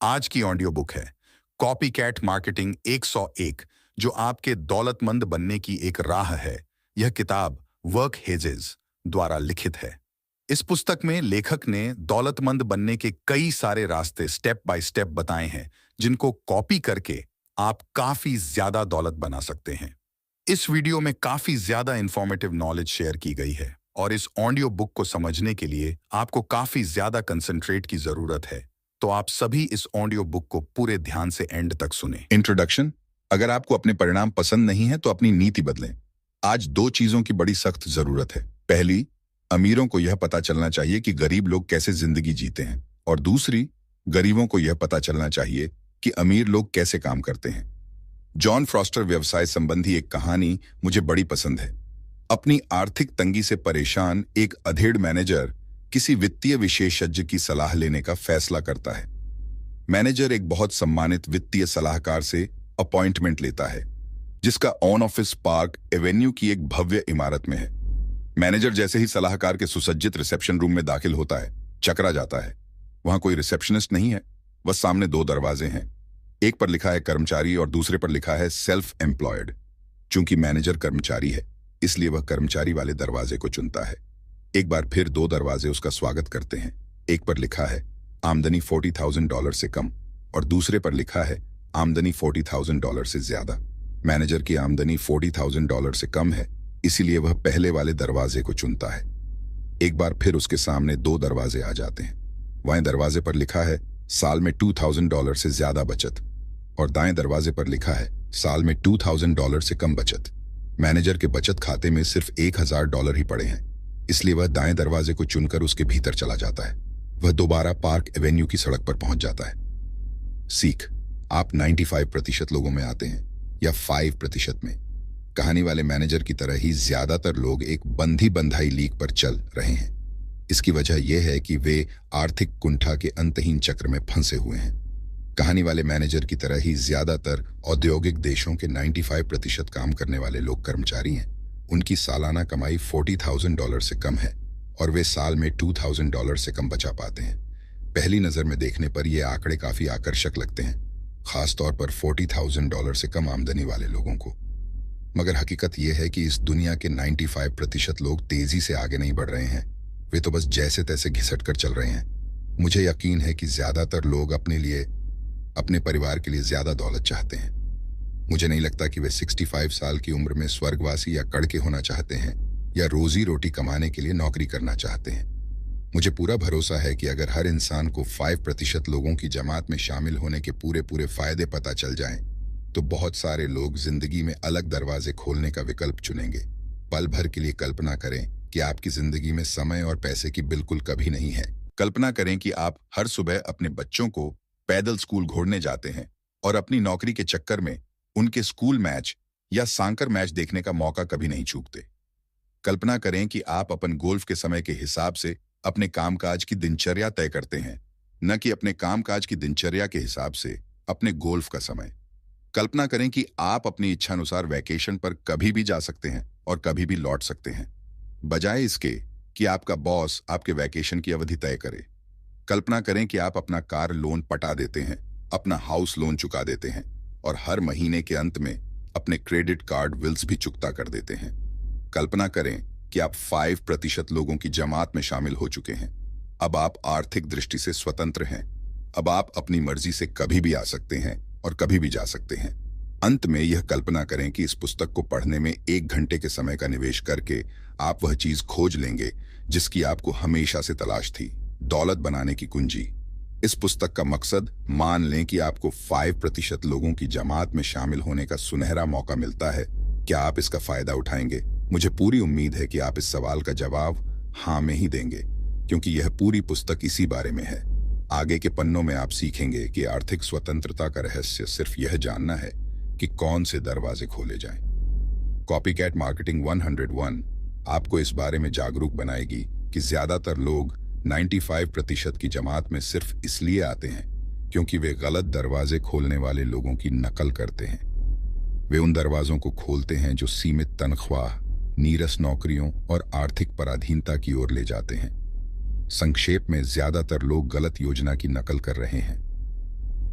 आज की audio book है कॉपी कैट मार्केटिंग 101, जो आपके दौलतमंद बनने की एक राह है। यह किताब वर्क हेजेस द्वारा लिखित है। इस पुस्तक में लेखक ने दौलतमंद बनने के कई सारे रास्ते स्टेप बाय स्टेप बताए हैं, जिनको कॉपी करके आप काफी ज्यादा दौलत बना सकते हैं। इस वीडियो में काफी ज्यादा इंफॉर्मेटिव नॉलेज शेयर की गई है और इस ऑडियो बुक को समझने के लिए आपको काफी ज्यादा कंसंट्रेट की जरूरत है। तो आप सभी इस ऑडियो बुक को पूरे ध्यान से एंड तक सुने। इंट्रोडक्शन। अगर आपको अपने परिणाम पसंद नहीं है तो अपनी नीति बदलें। आज दो चीजों की बड़ी सख्त जरूरत है। पहली, अमीरों को यह पता चलना चाहिए कि गरीब लोग कैसे जिंदगी जीते हैं, और दूसरी, गरीबों को यह पता चलना चाहिए कि अमीर लोग कैसे काम करते हैं। जॉन फ्रॉस्टर व्यवसाय संबंधी एक कहानी मुझे बड़ी पसंद है। अपनी आर्थिक तंगी से परेशान एक अधेड़ मैनेजर किसी वित्तीय विशेषज्ञ की सलाह लेने का फैसला करता है। मैनेजर एक बहुत सम्मानित वित्तीय सलाहकार से अपॉइंटमेंट लेता है, जिसका ऑन ऑफिस पार्क एवेन्यू की एक भव्य इमारत में है। मैनेजर जैसे ही सलाहकार के सुसज्जित रिसेप्शन रूम में दाखिल होता है, चकरा जाता है। वहां कोई रिसेप्शनिस्ट नहीं है, बस सामने दो दरवाजे हैं। एक पर लिखा है कर्मचारी और दूसरे पर लिखा है सेल्फ एम्प्लॉयड। चूंकि मैनेजर कर्मचारी है, इसलिए वह कर्मचारी वाले दरवाजे को चुनता है। एक बार फिर दो दरवाजे उसका स्वागत करते हैं। एक पर लिखा है आमदनी $40,000 से कम और दूसरे पर लिखा है आमदनी $40,000 से ज्यादा। मैनेजर की आमदनी $40,000 से कम है, इसीलिए वह पहले वाले दरवाजे को चुनता है। एक बार फिर उसके सामने दो दरवाजे आ जाते हैं। बाएं दरवाजे पर लिखा है साल में $2,000 से ज्यादा बचत और दाएं दरवाजे पर लिखा है साल में $2,000 से कम बचत। मैनेजर के बचत खाते में सिर्फ $1,000 ही पड़े हैं, इसलिए वह दाएं दरवाजे को चुनकर उसके भीतर चला जाता है। वह दोबारा पार्क एवेन्यू की सड़क पर पहुंच जाता है। सीख, आप 95% लोगों में आते हैं या 5% में। कहानी वाले मैनेजर की तरह ही ज्यादातर लोग एक बंधी बंधाई लीक पर चल रहे हैं। इसकी वजह यह है कि वे आर्थिक कुंठा के अंतहीन चक्र में फंसे हुए हैं। कहानी वाले मैनेजर की तरह ही ज्यादातर औद्योगिक देशों के 95% काम करने वाले लोग कर्मचारी हैं। उनकी सालाना कमाई $40,000 से कम है और वे साल में $2,000 से कम बचा पाते हैं। पहली नजर में देखने पर ये आंकड़े काफी आकर्षक लगते हैं, खासतौर पर $40,000 से कम आमदनी वाले लोगों को। मगर हकीकत यह है कि इस दुनिया के 95% लोग तेजी से आगे नहीं बढ़ रहे हैं, वे तो बस जैसे तैसे घिसट कर चल रहे हैं। मुझे यकीन है कि ज्यादातर लोग अपने लिए, अपने परिवार के लिए ज्यादा दौलत चाहते हैं। मुझे नहीं लगता कि वे 65 साल की उम्र में स्वर्गवासी या कड़के होना चाहते हैं या रोजी रोटी कमाने के लिए नौकरी करना चाहते हैं। मुझे पूरा भरोसा है कि अगर हर इंसान को 5% लोगों की जमात में शामिल होने के पूरे फायदे पता चल जाएं, तो बहुत सारे लोग जिंदगी में अलग दरवाजे खोलने का विकल्प चुनेंगे। पल भर के लिए कल्पना करें कि आपकी जिंदगी में समय और पैसे की बिल्कुल कभी नहीं है। कल्पना करें कि आप हर सुबह अपने बच्चों को पैदल स्कूल छोड़ने जाते हैं और अपनी नौकरी के चक्कर में उनके स्कूल मैच या सांकर मैच देखने का मौका कभी नहीं चूकते। कल्पना करें कि आप अपन गोल्फ के समय के हिसाब से अपने कामकाज की दिनचर्या तय करते हैं, न कि अपने कामकाज की दिनचर्या के हिसाब से अपने गोल्फ का समय। कल्पना करें कि आप अपनी इच्छानुसार वैकेशन पर कभी भी जा सकते हैं और कभी भी लौट सकते हैं, बजाय इसके कि आपका बॉस आपके वैकेशन की अवधि तय करे। कल्पना करें कि आप अपना कार लोन पटा देते हैं, अपना हाउस लोन चुका देते हैं और हर महीने के अंत में अपने क्रेडिट कार्ड बिल्स भी चुकता कर देते हैं। कल्पना करें कि आप 5% लोगों की जमात में शामिल हो चुके हैं। अब आप आर्थिक दृष्टि से स्वतंत्र हैं। अब आप अपनी मर्जी से कभी भी आ सकते हैं और कभी भी जा सकते हैं। अंत में यह कल्पना करें कि इस पुस्तक को पढ़ने में 1 घंटे के समय का निवेश करके आप वह चीज खोज लेंगे जिसकी आपको हमेशा से तलाश थी, दौलत बनाने की कुंजी। इस पुस्तक का मकसद, मान लें कि आपको 5% लोगों की जमात में शामिल होने का सुनहरा मौका मिलता है। क्या आप इसका फायदा उठाएंगे? मुझे पूरी उम्मीद है कि आप इस सवाल का जवाब हाँ में ही देंगे, क्योंकि यह पूरी पुस्तक इसी बारे में है। आगे के पन्नों में आप सीखेंगे कि आर्थिक स्वतंत्रता का रहस्य सिर्फ यह जानना है कि कौन से दरवाजे खोले जाएं। कॉपीकैट मार्केटिंग 101 आपको इस बारे में जागरूक बनाएगी कि ज्यादातर लोग 95% की जमात में सिर्फ इसलिए आते हैं क्योंकि वे गलत दरवाजे खोलने वाले लोगों की नकल करते हैं। वे उन दरवाजों को खोलते हैं जो सीमित तनख्वाह, नीरस नौकरियों और आर्थिक पराधीनता की ओर ले जाते हैं। संक्षेप में, ज्यादातर लोग गलत योजना की नकल कर रहे हैं।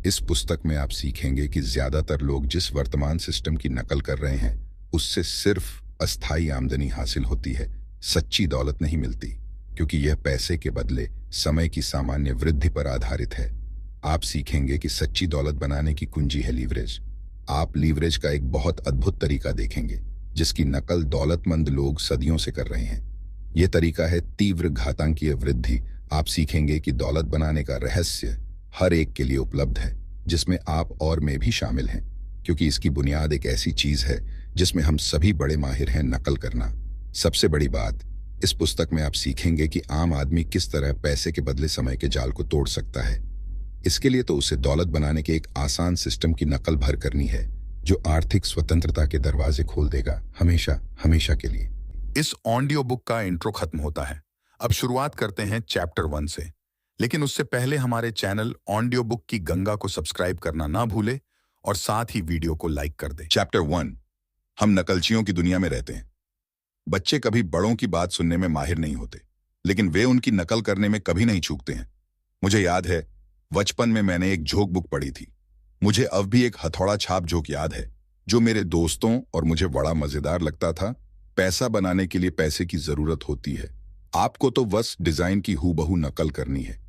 इस पुस्तक में आप सीखेंगे कि ज्यादातर लोग जिस वर्तमान सिस्टम की नकल कर रहे हैं उससे सिर्फ अस्थायी आमदनी हासिल होती है, सच्ची दौलत नहीं मिलती, क्योंकि यह पैसे के बदले समय की सामान्य वृद्धि पर आधारित है। आप सीखेंगे कि सच्ची दौलत बनाने की कुंजी है लीवरेज। आप लीवरेज का एक बहुत अद्भुत तरीका देखेंगे जिसकी नकल दौलतमंद लोग सदियों से कर रहे हैं। यह तरीका है तीव्र घातांकीय वृद्धि। आप सीखेंगे कि दौलत बनाने का रहस्य हर एक के लिए उपलब्ध है, जिसमें आप और मैं भी शामिल हैं, क्योंकि इसकी बुनियाद एक ऐसी चीज है जिसमें हम सभी बड़े माहिर हैं, नकल करना। सबसे बड़ी बात, इस पुस्तक में आप सीखेंगे कि आम आदमी किस तरह पैसे के बदले समय के जाल को तोड़ सकता है। इसके लिए तो उसे दौलत बनाने के एक आसान सिस्टम की नकल भर करनी है जो आर्थिक स्वतंत्रता के दरवाजे खोल देगा, हमेशा हमेशा के लिए। इस ऑडियो बुक का इंट्रो खत्म होता है। अब शुरुआत करते हैं चैप्टर 1 से, लेकिन उससे पहले हमारे चैनल ऑडियो बुक की गंगा को सब्सक्राइब करना ना भूले और साथ ही वीडियो को लाइक कर दे। चैप्टर 1। हम नकलचियों की दुनिया में रहते हैं। बच्चे कभी बड़ों की बात सुनने में माहिर नहीं होते, लेकिन वे उनकी नकल करने में कभी नहीं चूकते हैं। मुझे याद है, बचपन में मैंने एक जोक बुक पढ़ी थी। मुझे अब भी एक हथौड़ा छाप जोक याद है जो मेरे दोस्तों और मुझे बड़ा मजेदार लगता था। पैसा बनाने के लिए पैसे की जरूरत होती है, आपको तो बस डिजाइन की हूबहू नकल करनी है।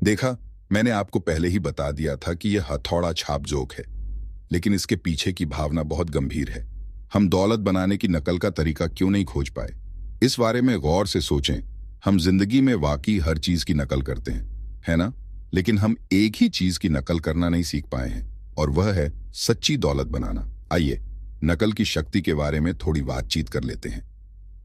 देखा, मैंने आपको पहले ही बता दिया था कि यह हथौड़ा छाप जोक है, लेकिन इसके पीछे की भावना बहुत गंभीर है। हम दौलत बनाने की नकल का तरीका क्यों नहीं खोज पाए? इस बारे में गौर से सोचें। हम जिंदगी में वाकई हर चीज की नकल करते हैं, है ना? लेकिन हम एक ही चीज की नकल करना नहीं सीख पाए हैं, और वह है सच्ची दौलत बनाना। आइए नकल की शक्ति के बारे में थोड़ी बातचीत कर लेते हैं।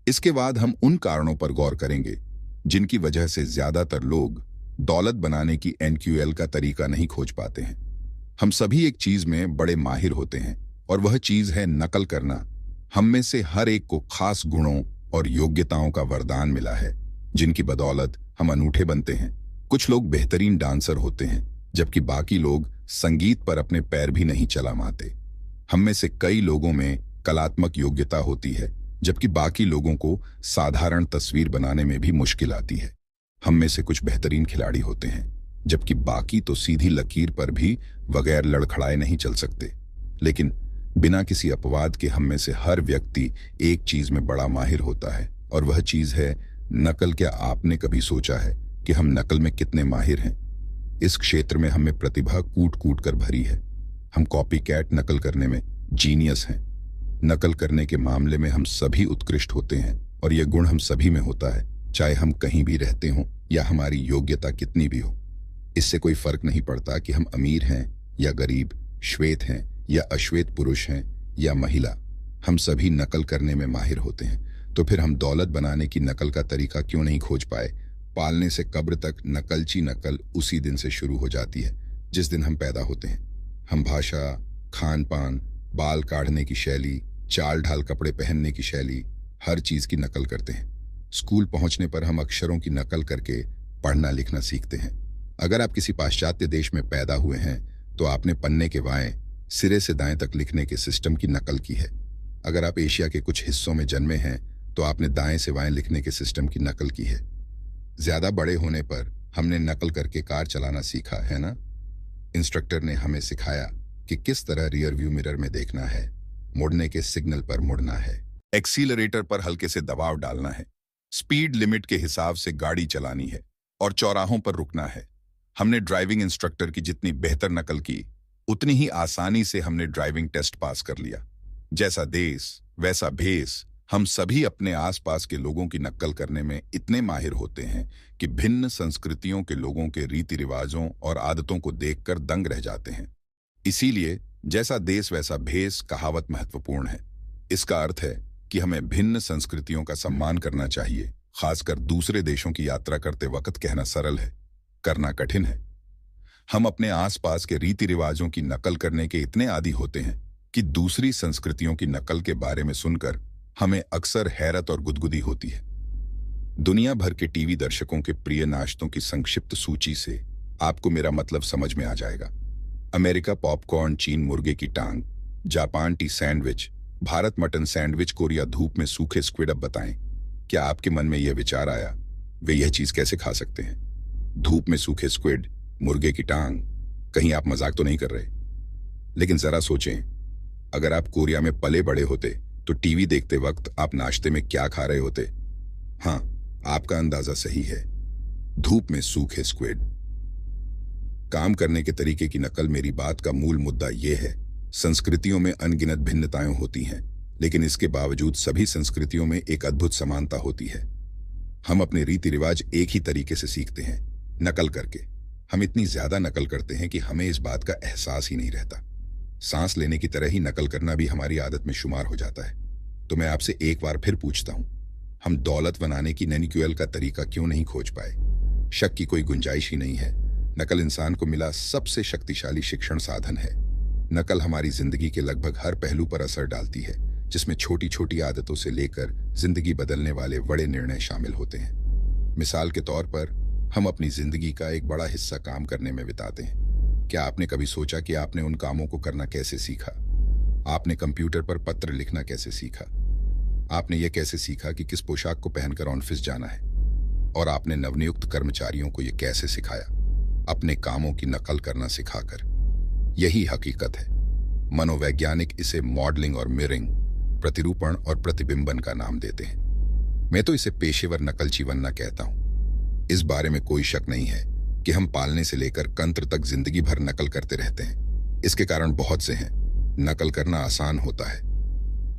इसके बाद हम उन कारणों पर गौर करेंगे जिनकी वजह से ज्यादातर लोग दौलत बनाने की एनक्यूएल का तरीका नहीं खोज पाते हैं। हम सभी एक चीज में बड़े माहिर होते हैं, और वह चीज है नकल करना। हम में से हर एक को खास गुणों और योग्यताओं का वरदान मिला है, जिनकी बदौलत हम अनूठे बनते हैं। कुछ लोग बेहतरीन डांसर होते हैं, जबकि बाकी लोग संगीत पर अपने पैर भी नहीं चला पाते। हम में से कई लोगों में कलात्मक योग्यता होती है, जबकि बाकी लोगों को साधारण तस्वीर बनाने में भी मुश्किल आती है। हम में से कुछ बेहतरीन खिलाड़ी होते हैं, जबकि बाकी तो सीधी लकीर पर भी बगैर लड़खड़ाए नहीं चल सकते। लेकिन बिना किसी अपवाद के हम में से हर व्यक्ति एक चीज में बड़ा माहिर होता है, और वह चीज है नकल। क्या आपने कभी सोचा है कि हम नकल में कितने माहिर हैं? इस क्षेत्र में हमें प्रतिभा कूट कूट कर भरी है। हम कॉपी कैट नकल करने में जीनियस हैं। नकल करने के मामले में हम सभी उत्कृष्ट होते हैं, और यह गुण हम सभी में होता है, चाहे हम कहीं भी रहते हों या हमारी योग्यता कितनी भी हो। इससे कोई फर्क नहीं पड़ता कि हम अमीर हैं या गरीब, श्वेत हैं या अश्वेत, पुरुष हैं या महिला। हम सभी नकल करने में माहिर होते हैं। तो फिर हम दौलत बनाने की नकल का तरीका क्यों नहीं खोज पाए? पालने से कब्र तक नकलची नकल उसी दिन से शुरू हो जाती है जिस दिन हम पैदा होते हैं। हम भाषा, खान पान, बाल काढ़ने की शैली, चाल ढाल कपड़े पहनने की शैली, हर चीज की नकल करते हैं। स्कूल पहुंचने पर हम अक्षरों की नकल करके पढ़ना लिखना सीखते हैं। अगर आप किसी पाश्चात्य देश में पैदा हुए हैं तो आपने पन्ने के बाएं सिरे से दाएं तक लिखने के सिस्टम की नकल की है। अगर आप एशिया के कुछ हिस्सों में जन्मे हैं तो आपने दाएं से बाएं लिखने के सिस्टम की नकल की है। ज्यादा बड़े होने पर हमने नकल करके कार चलाना सीखा, है ना? इंस्ट्रक्टर ने हमें सिखाया कि किस तरह रियर व्यू मिरर में देखना है, मुड़ने के सिग्नल पर मुड़ना है, एक्सीलरेटर पर हल्के से दबाव डालना है, स्पीड लिमिट के हिसाब से गाड़ी चलानी है और चौराहों पर रुकना है। हमने ड्राइविंग इंस्ट्रक्टर की जितनी बेहतर नकल की, उतनी ही आसानी से हमने ड्राइविंग टेस्ट पास कर लिया। जैसा देश वैसा भेष, हम सभी अपने आसपास के लोगों की नकल करने में इतने माहिर होते हैं कि भिन्न संस्कृतियों के लोगों के रीति रिवाजों और आदतों को देखकर दंग रह जाते हैं। इसीलिए जैसा देश वैसा भेष कहावत महत्वपूर्ण है। इसका अर्थ है कि हमें भिन्न संस्कृतियों का सम्मान करना चाहिए। खासकर दूसरे देशों की यात्रा करते वक्त कहना सरल है, करना कठिन है। हम अपने आसपास के रीति रिवाजों की नकल करने के इतने आदी होते हैं कि दूसरी संस्कृतियों की नकल के बारे में सुनकर हमें अक्सर हैरत और गुदगुदी होती है। दुनिया भर के टीवी दर्शकों के प्रिय नाश्तों की संक्षिप्त सूची से आपको मेरा मतलब समझ में आ जाएगा। अमेरिका पॉपकॉर्न, चीन मुर्गे की टांग, Japan T sandwich, Bharat mutton sandwich, Korea धूप में सूखे स्क्विड। अब बताएं, क्या आपके मन में यह विचार आया वे यह चीज कैसे खा सकते हैं? धूप में सूखे स्क्विड, मुर्गे की टांग, कहीं आप मजाक तो नहीं कर रहे? लेकिन जरा सोचें, अगर आप कोरिया में पले बड़े होते तो टीवी देखते वक्त आप नाश्ते में क्या खा रहे होते? हाँ, आपका अंदाजा सही है, धूप में सूखे स्क्विड। काम करने के तरीके की नकल। मेरी बात का मूल मुद्दा यह है, संस्कृतियों में अनगिनत भिन्नताएं होती हैं, लेकिन इसके बावजूद सभी संस्कृतियों में एक अद्भुत समानता होती है। हम अपने रीति रिवाज एक ही तरीके से सीखते हैं, नकल करके। हम इतनी ज्यादा नकल करते हैं कि हमें इस बात का एहसास ही नहीं रहता। सांस लेने की तरह ही नकल करना भी हमारी आदत में शुमार हो जाता है। तो मैं आपसे एक बार फिर पूछता हूं, हम दौलत बनाने की नैनिक्यूएल का तरीका क्यों नहीं खोज पाए? शक की कोई गुंजाइश ही नहीं है। नकल इंसान को मिला सबसे शक्तिशाली शिक्षण साधन है। नकल हमारी जिंदगी के लगभग हर पहलू पर असर डालती है, जिसमें छोटी छोटी आदतों से लेकर जिंदगी बदलने वाले बड़े निर्णय शामिल होते हैं। मिसाल के तौर पर, हम अपनी जिंदगी का एक बड़ा हिस्सा काम करने में बिताते हैं। क्या आपने कभी सोचा कि आपने उन कामों को करना कैसे सीखा? आपने कंप्यूटर पर पत्र लिखना कैसे सीखा? आपने यह कैसे सीखा कि किस पोशाक को पहनकर ऑफिस जाना है? और आपने नवनियुक्त कर्मचारियों को यह कैसे सिखाया? अपने कामों की नकल करना सिखाकर। यही हकीकत है। मनोवैज्ञानिक इसे मॉडलिंग और मिररिंग, प्रतिरूपण और प्रतिबिंबन का नाम देते हैं। मैं तो इसे पेशेवर नकलची बनना कहता हूं। इस बारे में कोई शक नहीं है कि हम पालने से लेकर कंत्र तक जिंदगी भर नकल करते रहते हैं। इसके कारण बहुत से हैं। नकल करना आसान होता है।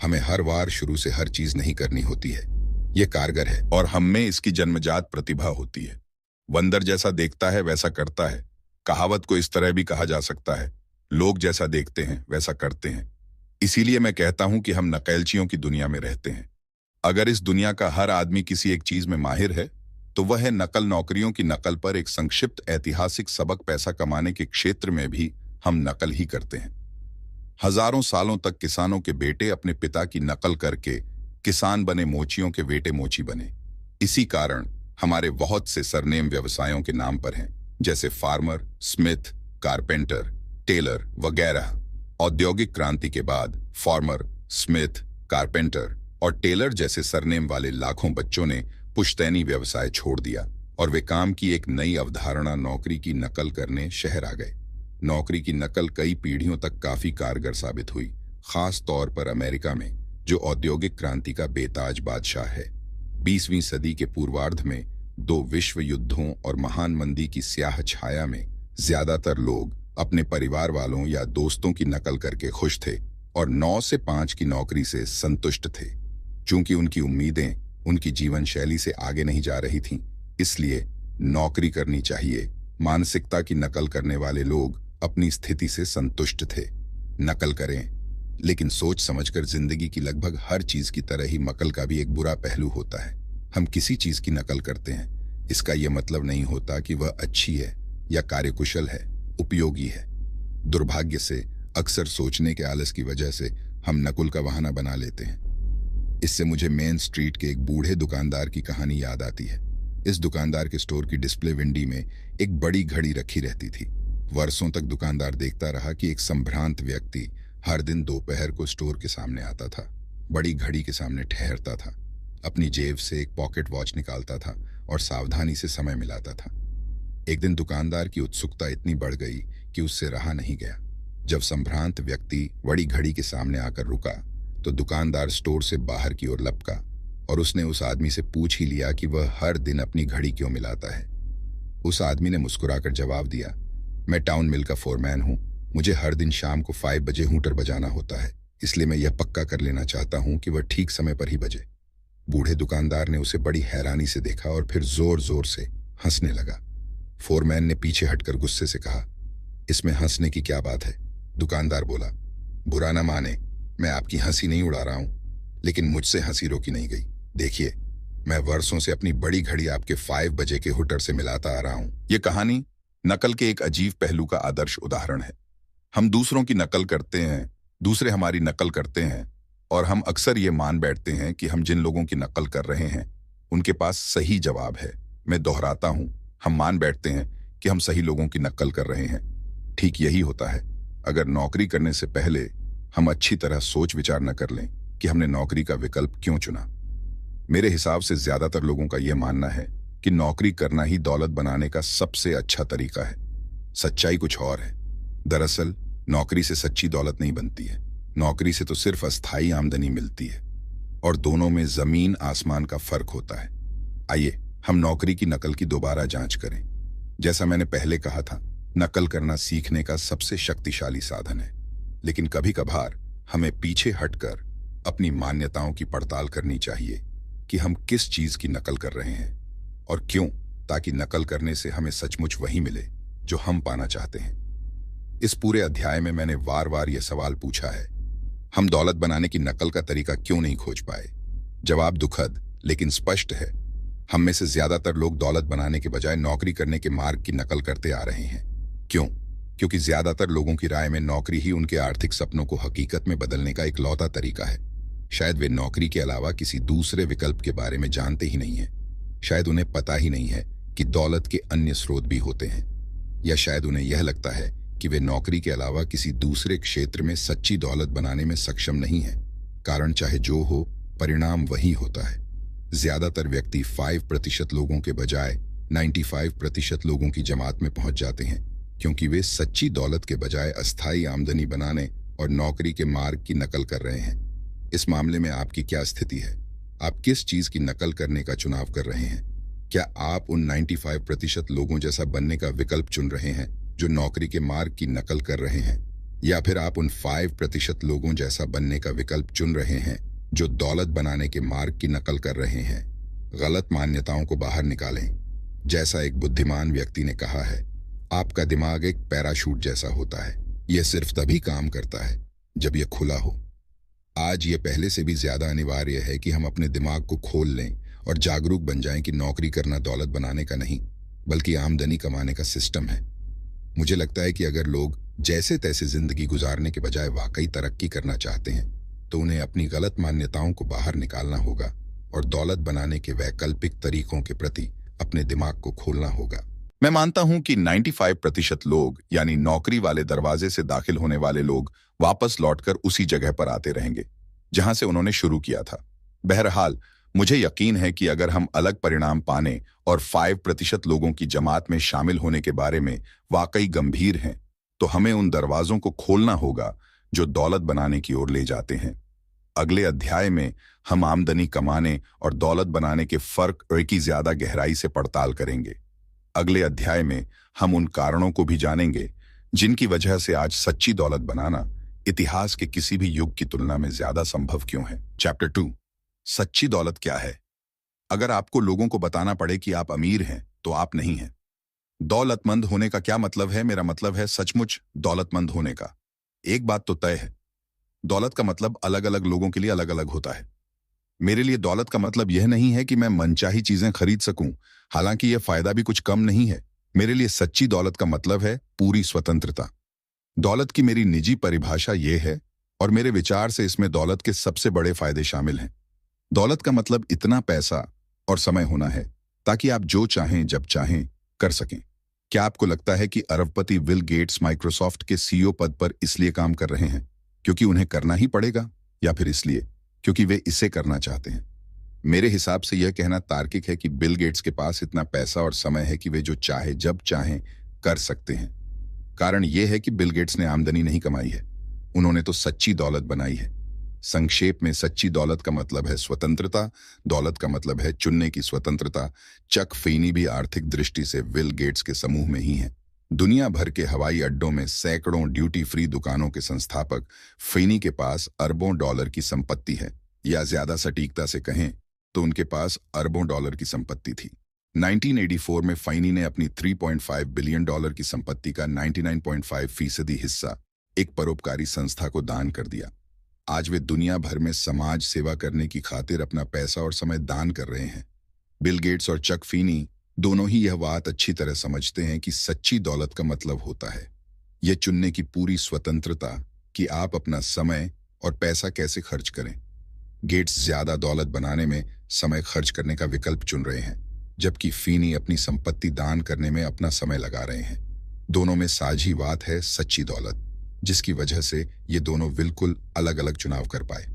हमें हर बार शुरू से हर चीज नहीं करनी होती है। यह कारगर है और हम में इसकी जन्मजात प्रतिभा होती है। बंदर जैसा देखता है वैसा करता है। कहावत को इस तरह भी कहा जा सकता है, लोग जैसा देखते हैं वैसा करते हैं। इसीलिए मैं कहता हूं कि हम नकलचियों की दुनिया में रहते हैं। अगर इस दुनिया का हर आदमी किसी एक चीज में माहिर है, तो वह है नकल। नौकरियों की नकल पर एक संक्षिप्त ऐतिहासिक सबक, पैसा कमाने के क्षेत्र में भी हम नकल ही करते हैं। हजारों सालों तक किसानों के बेटे अपने पिता की नकल करके किसान बने, मोचियों के बेटे मोची बने। इसी कारण हमारे बहुत से सरनेम व्यवसायों के नाम पर हैं, जैसे फार्मर, स्मिथ, कारपेंटर, टेलर वगैरह। औद्योगिक क्रांति के बाद फार्मर, स्मिथ, कारपेंटर और टेलर जैसे सरनेम वाले लाखों बच्चों ने पुश्तैनी व्यवसाय छोड़ दिया और वे काम की एक नई अवधारणा, नौकरी की नकल करने शहर आ गए। नौकरी की नकल कई पीढ़ियों तक काफी कारगर साबित हुई, खास तौर पर अमेरिका में, जो औद्योगिक क्रांति का बेताज बादशाह है। 20वीं सदी के पूर्वार्ध में 2 विश्व युद्धों और महान मंदी की स्याह छाया में ज्यादातर लोग अपने परिवार वालों या दोस्तों की नकल करके खुश थे और 9 से 5 की नौकरी से संतुष्ट थे। चूंकि उनकी उम्मीदें उनकी जीवन शैली से आगे नहीं जा रही थीं, इसलिए नौकरी करनी चाहिए मानसिकता की नकल करने वाले लोग अपनी स्थिति से संतुष्ट थे। नकल करें, लेकिन सोच समझकर। जिंदगी की लगभग हर चीज की तरह ही नकल का भी एक बुरा पहलू होता है। हम किसी चीज की नकल करते हैं, इसका यह मतलब नहीं होता कि वह अच्छी है या कार्यकुशल है, उपयोगी है। दुर्भाग्य से अक्सर सोचने के आलस की वजह से हम नकल का बहाना बना लेते हैं। इससे मुझे मेन स्ट्रीट के एक बूढ़े दुकानदार की कहानी याद आती है। इस दुकानदार के स्टोर की डिस्प्ले विंडी में एक बड़ी घड़ी रखी रहती थी। वर्षों तक दुकानदार देखता रहा कि एक संभ्रांत व्यक्ति हर दिन दोपहर को स्टोर के सामने आता था, बड़ी घड़ी के सामने ठहरता था, अपनी जेब से एक पॉकेट वॉच निकालता था और सावधानी से समय मिलाता था। एक दिन दुकानदार की उत्सुकता इतनी बढ़ गई कि उससे रहा नहीं गया। जब संभ्रांत व्यक्ति बड़ी घड़ी के सामने आकर रुका, तो दुकानदार स्टोर से बाहर की ओर लपका और उसने उस आदमी से पूछ ही लिया कि वह हर दिन अपनी घड़ी क्यों मिलाता है। उस आदमी ने मुस्कुराकर जवाब दिया, मैं टाउन मिल का फोरमैन हूं, मुझे हर दिन शाम को 5 बजे हूटर बजाना होता है, इसलिए मैं यह पक्का कर लेना चाहता हूं कि वह ठीक समय पर ही बजे। बूढ़े दुकानदार ने उसे बड़ी हैरानी से देखा और फिर जोर जोर से हंसने लगा। फोरमैन ने पीछे हटकर गुस्से से कहा, इसमें हंसने की क्या बात है? दुकानदार बोला, बुरा ना माने, मैं आपकी हंसी नहीं उड़ा रहा हूं, लेकिन मुझसे हंसी रोकी नहीं गई। देखिए, मैं वर्षों से अपनी बड़ी घड़ी आपके 5 बजे के हुटर से मिलाता आ रहा हूं। यह कहानी नकल के एक अजीब पहलू का आदर्श उदाहरण है। हम दूसरों की नकल करते हैं, दूसरे हमारी नकल करते हैं, और हम अक्सर ये मान बैठते हैं कि हम जिन लोगों की नकल कर रहे हैं उनके पास सही जवाब है। मैं दोहराता हूं, हम मान बैठते हैं कि हम सही लोगों की नकल कर रहे हैं। ठीक यही होता है अगर नौकरी करने से पहले हम अच्छी तरह सोच विचार न कर लें कि हमने नौकरी का विकल्प क्यों चुना। मेरे हिसाब से ज्यादातर लोगों का यह मानना है कि नौकरी करना ही दौलत बनाने का सबसे अच्छा तरीका है। सच्चाई कुछ और है। दरअसल नौकरी से सच्ची दौलत नहीं बनती है। नौकरी से तो सिर्फ अस्थायी आमदनी मिलती है और दोनों में जमीन आसमान का फर्क होता है। आइए हम नौकरी की नकल की दोबारा जांच करें। जैसा मैंने पहले कहा था, नकल करना सीखने का सबसे शक्तिशाली साधन है, लेकिन कभी कभार हमें पीछे हटकर अपनी मान्यताओं की पड़ताल करनी चाहिए कि हम किस चीज की नकल कर रहे हैं और क्यों, ताकि नकल करने से हमें सचमुच वही मिले जो हम पाना चाहते हैं। इस पूरे अध्याय में मैंने बार बार यह सवाल पूछा है, हम दौलत बनाने की नकल का तरीका क्यों नहीं खोज पाए? जवाब दुखद लेकिन स्पष्ट है। हम में से ज्यादातर लोग दौलत बनाने के बजाय नौकरी करने के मार्ग की नकल करते आ रहे हैं। क्यों? क्योंकि ज्यादातर लोगों की राय में नौकरी ही उनके आर्थिक सपनों को हकीकत में बदलने का इकलौता तरीका है। शायद वे नौकरी के अलावा किसी दूसरे विकल्प के बारे में जानते ही नहीं हैं। शायद उन्हें पता ही नहीं है कि दौलत के अन्य स्रोत भी होते हैं, या शायद उन्हें यह लगता है कि वे नौकरी के अलावा किसी दूसरे क्षेत्र में सच्ची दौलत बनाने में सक्षम नहीं हैं। कारण चाहे जो हो, परिणाम वही होता है। ज्यादातर व्यक्ति 5% लोगों के बजाय 95% लोगों की जमात में पहुंच जाते हैं, क्योंकि वे सच्ची दौलत के बजाय अस्थायी आमदनी बनाने और नौकरी के मार्ग की नकल कर रहे हैं। इस मामले में आपकी क्या स्थिति है? आप किस चीज की नकल करने का चुनाव कर रहे हैं? क्या आप उन 95% लोगों जैसा बनने का विकल्प चुन रहे हैं जो नौकरी के मार्ग की नकल कर रहे हैं, या फिर आप उन 5% लोगों जैसा बनने का विकल्प चुन रहे हैं जो दौलत बनाने के मार्ग की नकल कर रहे हैं? गलत मान्यताओं को बाहर निकालें। जैसा एक बुद्धिमान व्यक्ति ने कहा है, आपका दिमाग एक पैराशूट जैसा होता है। यह सिर्फ तभी काम करता है जब यह खुला हो। आज यह पहले से भी ज्यादा अनिवार्य है कि हम अपने दिमाग को खोल लें और जागरूक बन जाएं कि नौकरी करना दौलत बनाने का नहीं, बल्कि आमदनी कमाने का सिस्टम है। मुझे लगता है कि अगर लोग जैसे तैसे जिंदगी गुजारने के बजाय वाकई तरक्की करना चाहते हैं, तो उन्हें अपनी गलत मान्यताओं को बाहर निकालना होगा और दौलत बनाने के वैकल्पिक तरीकों के प्रति अपने दिमाग को खोलना होगा। मैं मानता हूं कि 95% लोग, यानी नौकरी वाले दरवाजे से दाखिल होने वाले लोग, वापस लौटकर उसी जगह पर आते रहेंगे जहां से उन्होंने शुरू किया था। बहरहाल, मुझे यकीन है कि अगर हम अलग परिणाम पाने और 5% लोगों की जमात में शामिल होने के बारे में वाकई गंभीर हैं, तो हमें उन दरवाजों को खोलना होगा जो दौलत बनाने की ओर ले जाते हैं। अगले अध्याय में हम आमदनी कमाने और दौलत बनाने के फर्क की ज्यादा गहराई से पड़ताल करेंगे। अगले अध्याय में हम उन कारणों को भी जानेंगे जिनकी वजह से आज सच्ची दौलत बनाना इतिहास के किसी भी युग की तुलना में ज्यादा संभव क्यों है। चैप्टर 2, सच्ची दौलत क्या है? अगर आपको लोगों को बताना पड़े कि आप अमीर हैं, तो आप नहीं हैं। दौलतमंद होने का क्या मतलब है? मेरा मतलब है सचमुच दौलतमंद होने का। एक बात तो तय है, दौलत का मतलब अलग अलग लोगों के लिए अलग अलग होता है। मेरे लिए दौलत का मतलब यह नहीं है कि मैं मनचाही चीजें खरीद सकूं, हालांकि यह फायदा भी कुछ कम नहीं है। मेरे लिए सच्ची दौलत का मतलब है पूरी स्वतंत्रता। दौलत की मेरी निजी परिभाषा यह है, और मेरे विचार से इसमें दौलत के सबसे बड़े फायदे शामिल हैं। दौलत का मतलब इतना पैसा और समय होना है ताकि आप जो चाहें जब चाहें कर सकें। क्या आपको लगता है कि अरबपति बिल गेट्स माइक्रोसॉफ्ट के सीईओ पद पर इसलिए काम कर रहे हैं क्योंकि उन्हें करना ही पड़ेगा, या फिर इसलिए क्योंकि वे इसे करना चाहते हैं? मेरे हिसाब से यह कहना तार्किक है कि बिल गेट्स के पास इतना पैसा और समय है कि वे जो चाहे जब चाहें कर सकते हैं। कारण यह है कि बिल गेट्स ने आमदनी नहीं कमाई है, उन्होंने तो सच्ची दौलत बनाई है। संक्षेप में, सच्ची दौलत का मतलब है स्वतंत्रता, दौलत का मतलब है चुनने की स्वतंत्रता। चक फीनी भी आर्थिक दृष्टि से बिल गेट्स के समूह में ही हैं। दुनिया भर के हवाई अड्डों में सैकड़ों ड्यूटी फ्री दुकानों के संस्थापक फीनी के पास अरबों डॉलर की संपत्ति है, या ज्यादा सटीकता से कहें तो उनके पास अरबों डॉलर की संपत्ति थी। 1984 में फीनी ने अपनी 3.5 बिलियन डॉलर की संपत्ति का 99.5% हिस्सा एक परोपकारी संस्था को दान कर दिया। आज वे दुनिया भर में समाज सेवा करने की खातिर अपना पैसा और समय दान कर रहे हैं। बिल गेट्स और चक फीनी दोनों ही यह बात अच्छी तरह समझते हैं कि सच्ची दौलत का मतलब होता है यह चुनने की पूरी स्वतंत्रता कि आप अपना समय और पैसा कैसे खर्च करें। गेट्स ज्यादा दौलत बनाने में समय खर्च करने का विकल्प चुन रहे हैं, जबकि फीनी अपनी संपत्ति दान करने में अपना समय लगा रहे हैं। दोनों में साझी बात है सच्ची दौलत, जिसकी वजह से ये दोनों बिल्कुल अलग अलग चुनाव कर पाए।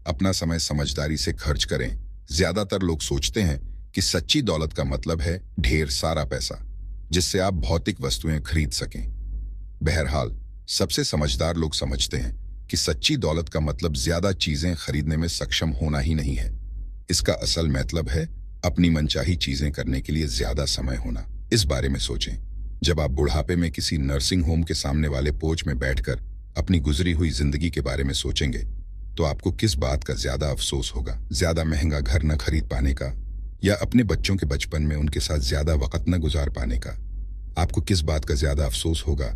अपना समय समझदारी से खर्च करें। ज्यादातर लोग सोचते हैं कि सच्ची दौलत का मतलब है ढेर सारा पैसा, जिससे आप भौतिक वस्तुएं खरीद सकें। बहरहाल, सबसे समझदार लोग समझते हैं कि सच्ची दौलत का मतलब ज्यादा चीजें खरीदने में सक्षम होना ही नहीं है। इसका असल मतलब है अपनी मनचाही चीजें करने के लिए ज्यादा समय होना। इस बारे में सोचें, जब आप बुढ़ापे में किसी नर्सिंग होम के सामने वाले पोच में बैठकर अपनी गुजरी हुई जिंदगी के बारे में सोचेंगे, तो आपको किस बात का ज्यादा अफसोस होगा? ज्यादा महंगा घर न खरीद पाने का, या अपने बच्चों के बचपन में उनके साथ ज्यादा वक्त न गुजार पाने का? आपको किस बात का ज्यादा अफसोस होगा?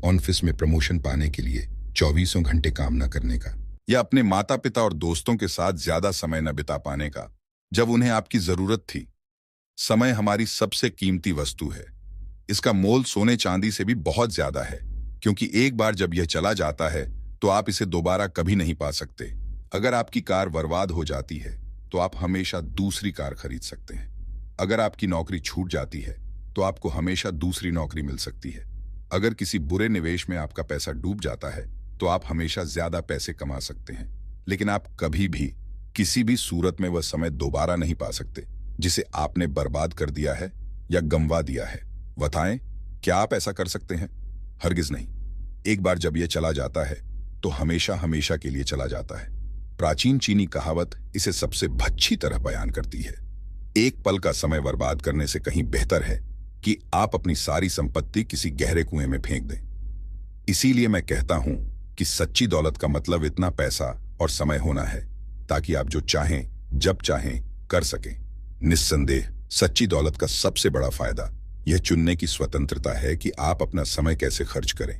ऑफिस में प्रमोशन पाने के लिए 24 घंटे काम न करने का, या अपने माता पिता और दोस्तों के साथ ज्यादा समय न बिता पाने का जब उन्हें आपकी जरूरत थी? समय हमारी सबसे कीमती वस्तु है। इसका मोल सोने चांदी से भी बहुत ज्यादा है, क्योंकि एक बार जब यह चला जाता है तो आप इसे दोबारा कभी नहीं पा सकते। अगर आपकी कार बर्बाद हो जाती है तो आप हमेशा दूसरी कार खरीद सकते हैं। अगर आपकी नौकरी छूट जाती है तो आपको हमेशा दूसरी नौकरी मिल सकती है। अगर किसी बुरे निवेश में आपका पैसा डूब जाता है तो आप हमेशा ज्यादा पैसे कमा सकते हैं, लेकिन आप कभी भी किसी भी सूरत में वह समय दोबारा नहीं पा सकते जिसे आपने बर्बाद कर दिया है या गंवा दिया है। बताएं, क्या आप ऐसा कर सकते हैं? हरगिज नहीं। एक बार जब यह चला जाता है तो हमेशा हमेशा के लिए चला जाता है। प्राचीन चीनी कहावत इसे सबसे अच्छी तरह बयान करती है। एक पल का समय बर्बाद करने से कहीं बेहतर है कि आप अपनी सारी संपत्ति किसी गहरे कुएं में फेंक दें। इसीलिए मैं कहता हूं कि सच्ची दौलत का मतलब इतना पैसा और समय होना है ताकि आप जो चाहें जब चाहें कर सकें। निस्संदेह सच्ची दौलत का सबसे बड़ा फायदा यह चुनने की स्वतंत्रता है कि आप अपना समय कैसे खर्च करें।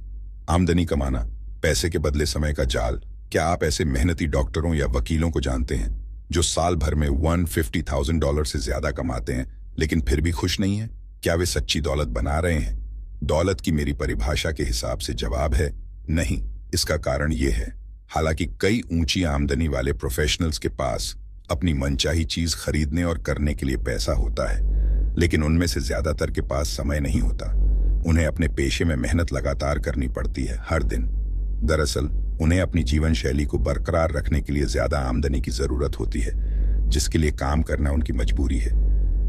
आमदनी कमाना, पैसे के बदले समय का जाल। क्या आप ऐसे मेहनती डॉक्टरों या वकीलों को जानते हैं जो साल भर में $150,000 से ज्यादा कमाते हैं लेकिन फिर भी खुश नहीं है? क्या वे सच्ची दौलत बना रहे हैं? दौलत की मेरी परिभाषा के हिसाब से जवाब है नहीं। इसका कारण यह है, हालांकि कई ऊंची आमदनी वाले प्रोफेशनल्स के पास अपनी मनचाही चीज खरीदने और करने के लिए पैसा होता है, लेकिन उनमें से ज्यादातर के पास समय नहीं होता। उन्हें अपने पेशे में मेहनत लगातार करनी पड़ती है, हर दिन। दरअसल उन्हें अपनी जीवन शैली को बरकरार रखने के लिए ज्यादा आमदनी की जरूरत होती है, जिसके लिए काम करना उनकी मजबूरी है।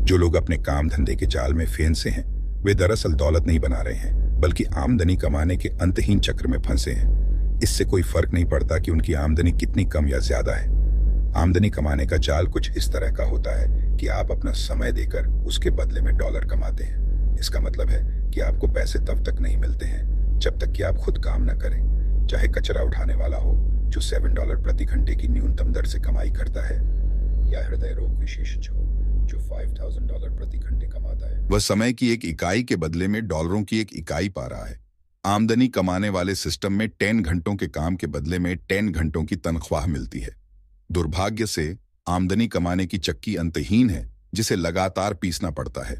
जो लोग अपने काम धंधे के जाल में फंसे हैं, वे दरअसल दौलत नहीं बना रहे हैं, बल्कि आमदनी कमाने के अंतहीन चक्र में फंसे हैं। इससे कोई फर्क नहीं पड़ता कि उनकी आमदनी कितनी कम या ज्यादा है। आमदनी कमाने का जाल कुछ इस तरह का होता है कि आप अपना समय देकर उसके बदले में डॉलर कमाते हैं। इसका मतलब है कि आपको पैसे तब तक नहीं मिलते हैं जब तक कि आप खुद काम न करें। चाहे कचरा उठाने वाला हो जो $7 प्रति घंटे की न्यूनतम दर से कमाई करता है, या हृदय रोग विशेषज्ञ हो जो $5,000 प्रति घंटे कमाता है। वह समय की एक इकाई के बदले में डॉलरों की एक इकाई पा रहा है। आमदनी कमाने वाले सिस्टम में 10 घंटों के काम के बदले में 10 घंटों की तनख्वाह मिलती है। दुर्भाग्य से आमदनी कमाने की चक्की अंतहीन है, जिसे लगातार पीसना पड़ता है।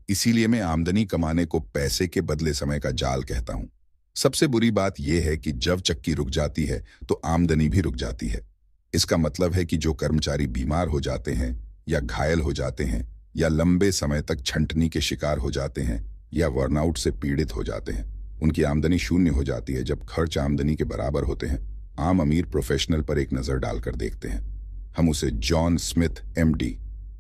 इसीलिए मैं आमदनी कमाने को पैसे के बदले समय का जाल कहता हूं। सबसे बुरी बात यह है कि जब चक्की रुक जाती है तो आमदनी भी रुक जाती है। इसका मतलब है कि जो कर्मचारी बीमार हो जाते हैं या घायल हो जाते हैं या लंबे समय तक छंटनी के शिकार हो जाते हैं या बर्नआउट से पीड़ित हो जाते हैं, उनकी आमदनी शून्य हो जाती है। जब खर्च आमदनी के बराबर होते हैं, आम अमीर प्रोफेशनल पर एक नजर डालकर देखते हैं। हम उसे जॉन स्मिथ MD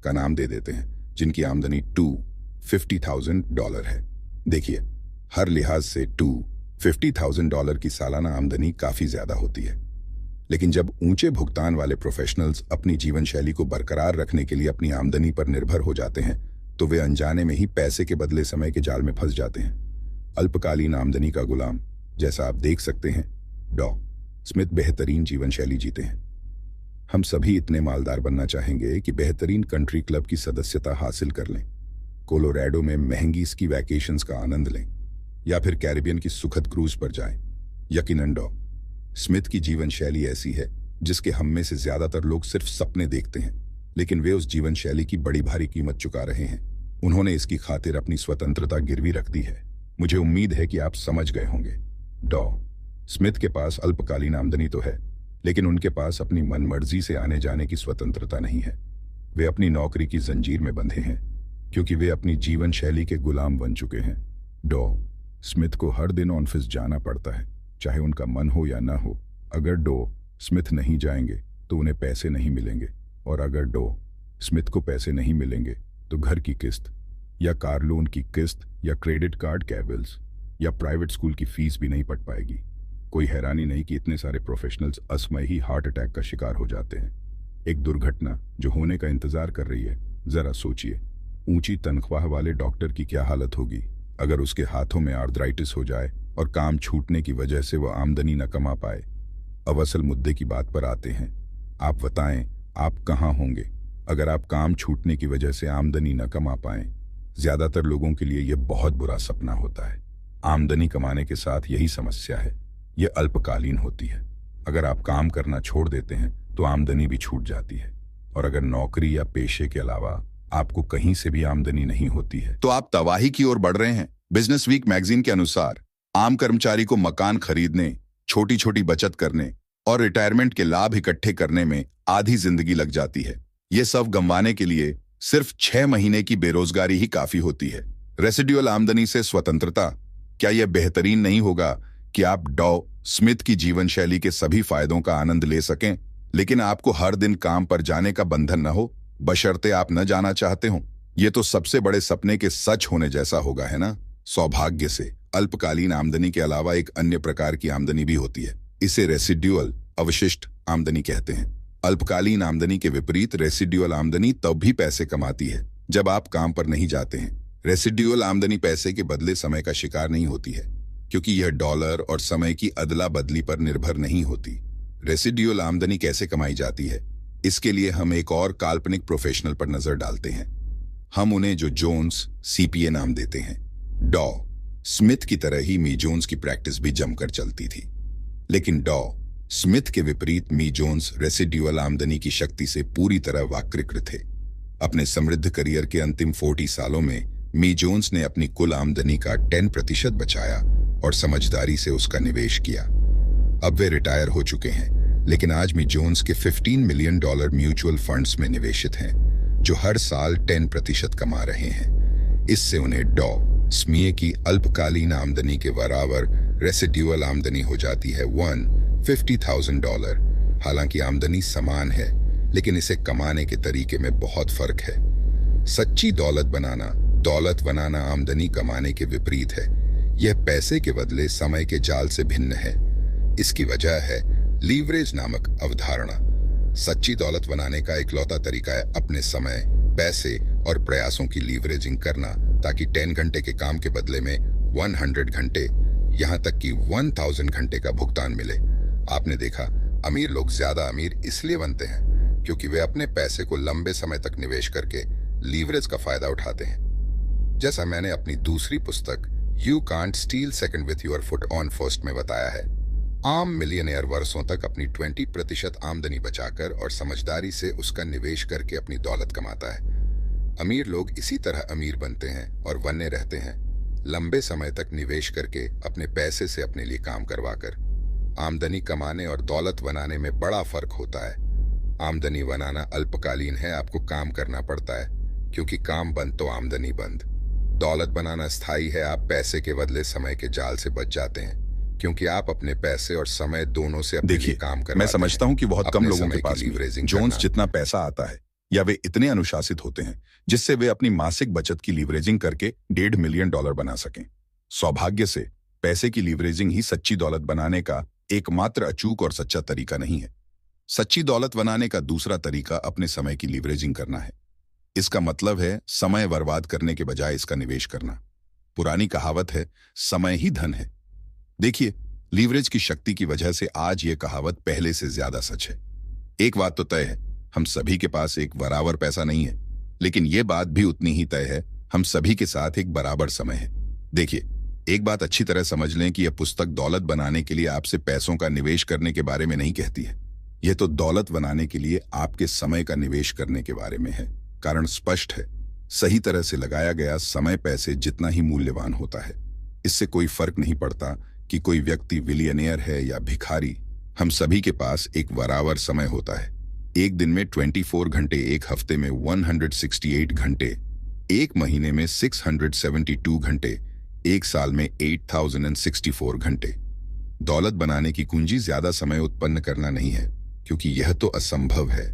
का नाम दे देते हैं, जिनकी आमदनी $250,000 है। देखिए, हर लिहाज से $250,000 की सालाना आमदनी काफी ज्यादा होती है, लेकिन जब ऊंचे भुगतान वाले प्रोफेशनल्स अपनी जीवन शैली को बरकरार रखने के लिए अपनी आमदनी पर निर्भर हो जाते हैं, तो वे अनजाने में ही पैसे के बदले समय के जाल में फंस जाते हैं। अल्पकालीन आमदनी का गुलाम, जैसा आप देख सकते हैं, डॉ स्मिथ बेहतरीन जीवन शैली जीते हैं। हम सभी इतने मालदार बनना चाहेंगे कि बेहतरीन कंट्री क्लब की सदस्यता हासिल कर लें, कोलोराडो में महंगी स्की वैकेशंस का आनंद लें, या फिर कैरिबियन की सुखद क्रूज पर जाएं। यकीनन डॉ स्मिथ की जीवन शैली ऐसी है जिसके हम में से ज्यादातर लोग सिर्फ सपने देखते हैं, लेकिन वे उस जीवन शैली की बड़ी भारी कीमत चुका रहे हैं। उन्होंने इसकी खातिर अपनी स्वतंत्रता गिरवी रख दी है। मुझे उम्मीद है कि आप समझ गए होंगे। डॉ स्मिथ के पास अल्पकालीन आमदनी तो है, लेकिन उनके पास अपनी मनमर्जी से आने जाने की स्वतंत्रता नहीं है। वे अपनी नौकरी की जंजीर में बंधे हैं क्योंकि वे अपनी जीवन शैली के गुलाम बन चुके हैं। डॉ स्मिथ को हर दिन ऑफिस जाना पड़ता है, चाहे उनका मन हो या ना हो। अगर डॉ स्मिथ नहीं जाएंगे तो उन्हें पैसे नहीं मिलेंगे, और अगर डॉ स्मिथ को पैसे नहीं मिलेंगे तो घर की किस्त या कार लोन की किस्त या क्रेडिट कार्ड के बिल्स या प्राइवेट स्कूल की फीस भी नहीं पट पाएगी। कोई हैरानी नहीं कि इतने सारे प्रोफेशनल्स असमय ही हार्ट अटैक का शिकार हो जाते हैं। एक दुर्घटना जो होने का इंतजार कर रही है। जरा सोचिए, ऊंची तनख्वाह वाले डॉक्टर की क्या हालत होगी अगर उसके हाथों में आर्थराइटिस हो जाए और काम छूटने की वजह से वह आमदनी न कमा पाए। अब असल मुद्दे की बात पर आते हैं। आप बताएं, आप कहाँ होंगे अगर आप काम छूटने की वजह से आमदनी न कमा पाएं? ज्यादातर लोगों के लिए यह बहुत बुरा सपना होता है। आमदनी कमाने के साथ यही समस्या है, यह अल्पकालीन होती है। अगर आप काम करना छोड़ देते हैं तो आमदनी भी छूट जाती है, और अगर नौकरी या पेशे के अलावा आपको कहीं से भी आमदनी नहीं होती है तो आप तबाही की ओर बढ़ रहे हैं। बिजनेस वीक मैगजीन के अनुसार आम कर्मचारी को मकान खरीदने, छोटी छोटी बचत करने और रिटायरमेंट के लाभ इकट्ठे करने में आधी जिंदगी लग जाती है। ये सब गंवाने के लिए सिर्फ 6 महीने की बेरोजगारी ही काफी होती है। रेसिडुअल आमदनी से स्वतंत्रता, क्या यह बेहतरीन नहीं होगा कि आप डॉ स्मिथ की जीवन शैली के सभी फायदों का आनंद ले सकें, लेकिन आपको हर दिन काम पर जाने का बंधन न हो, बशर्ते आप न जाना चाहते हो? ये तो सबसे बड़े सपने के सच होने जैसा होगा, है ना? सौभाग्य से अल्पकालीन आमदनी के अलावा एक अन्य प्रकार की आमदनी भी होती है। इसे रेसिडुअल, अवशिष्ट आमदनी कहते हैं। अल्पकालीन आमदनी के विपरीत रेसिडुअल आमदनी तब भी पैसे कमाती है जब आप काम पर नहीं जाते हैं। रेसिडुअल आमदनी पैसे के बदले समय का शिकार नहीं होती है, क्योंकि यह डॉलर और समय की अदला बदली पर निर्भर नहीं होती। रेसिडुअल आमदनी कैसे कमाई जाती है, इसके लिए हम एक और काल्पनिक प्रोफेशनल पर नजर डालते हैं। हम उन्हें जो जोन्स सीपीए नाम देते हैं। डॉ स्मिथ की तरह ही मी जोन्स की प्रैक्टिस भी जमकर चलती थी, लेकिन डॉ स्मिथ के विपरीत मी जोन्स रेसिडुअल आमदनी की शक्ति से पूरी तरह वाक्रीकृत थे। अपने समृद्ध करियर के अंतिम 40 सालों में मी जोन्स ने अपनी कुल आमदनी का 10% बचाया और समझदारी से उसका निवेश किया। अब वे रिटायर हो चुके हैं, लेकिन आज मी जोन्स के $15 मिलियन म्यूचुअल फंड्स में निवेशित हैं, जो हर साल 10% कमा रहे हैं। इससे उन्हें डॉ स्मिथ की अल्पकालीन आमदनी के बराबर रेसिडुअल आमदनी हो जाती है, $150,000। हालांकि आमदनी समान है, लेकिन इसे कमाने के तरीके में बहुत फर्क है। सच्ची दौलत बनाना आमदनी कमाने के विपरीत है। यह पैसे के बदले समय के जाल से भिन्न है। इसकी वजह है लीवरेज नामक अवधारणा। सच्ची दौलत बनाने का इकलौता तरीका है अपने समय, पैसे और प्रयासों की लीवरेजिंग करना, ताकि 10 घंटे के काम के बदले में 100 घंटे, यहाँ तक कि 1000 घंटे का भुगतान मिले। आपने देखा, अमीर लोग ज्यादा अमीर इसलिए बनते हैं क्योंकि वे अपने पैसे को लंबे समय तक निवेश करके लीवरेज का फायदा उठाते हैं। जैसा मैंने अपनी दूसरी पुस्तक you can't steel second with your foot on first में बताया है, आम मिलियनेयर वर्षों तक अपनी 20% आमदनी बचाकर और समझदारी से उसका निवेश करके अपनी दौलत कमाता है। अमीर लोग इसी तरह अमीर बनते हैं और बने रहते हैं, लंबे समय तक निवेश करके अपने पैसे से अपने लिए काम करवाकर। आमदनी कमाने और दौलत बनाने में बड़ा फर्क होता है। आमदनी बनाना अल्पकालीन है, आपको काम करना पड़ता है, क्योंकि काम बंद तो आमदनी बंद। दौलत बनाना स्थायी है, आप पैसे के बदले समय के जाल से बच जाते हैं, क्योंकि आप अपने पैसे और समय दोनों से अपने लिए काम करवाते हैं। मैं समझता हूं कि बहुत कम लोगों के पास लीवरेजिंग जोन्स जितना पैसा आता है, या वे इतने अनुशासित होते हैं जिससे वे अपनी मासिक बचत की लीवरेजिंग करके $1.5 मिलियन बना सकें। सौभाग्य से पैसे की लीवरेजिंग ही सच्ची दौलत बनाने का एकमात्र अचूक और सच्चा तरीका नहीं है। सच्ची दौलत बनाने का दूसरा तरीका अपने समय की लीवरेजिंग करना है। इसका मतलब है समय बर्बाद करने के बजाय इसका निवेश करना। पुरानी कहावत है, समय ही धन है। देखिए, लीवरेज की शक्ति की वजह से आज ये कहावत पहले से ज्यादा सच है। एक बात तो तय है, हम सभी के पास एक बराबर पैसा नहीं है, लेकिन यह बात भी उतनी ही तय है, हम सभी के साथ एक बराबर समय है। देखिए, एक बात अच्छी तरह समझ लें कि यह पुस्तक दौलत बनाने के लिए आपसे पैसों का निवेश करने के बारे में नहीं कहती है। यह तो दौलत बनाने के लिए आपके समय का निवेश करने के बारे में है। कारण स्पष्ट है, सही तरह से लगाया गया समय पैसे जितना ही मूल्यवान होता है। इससे कोई फर्क नहीं पड़ता कि कोई व्यक्ति बिलियनियर है या भिखारी, हम सभी के पास एक बराबर समय होता है। एक दिन में 24 घंटे, एक हफ्ते में 168 घंटे, एक महीने में 672 घंटे, एक साल में 8064 घंटे। दौलत बनाने की कुंजी ज्यादा समय उत्पन्न करना नहीं है, क्योंकि यह तो असंभव है।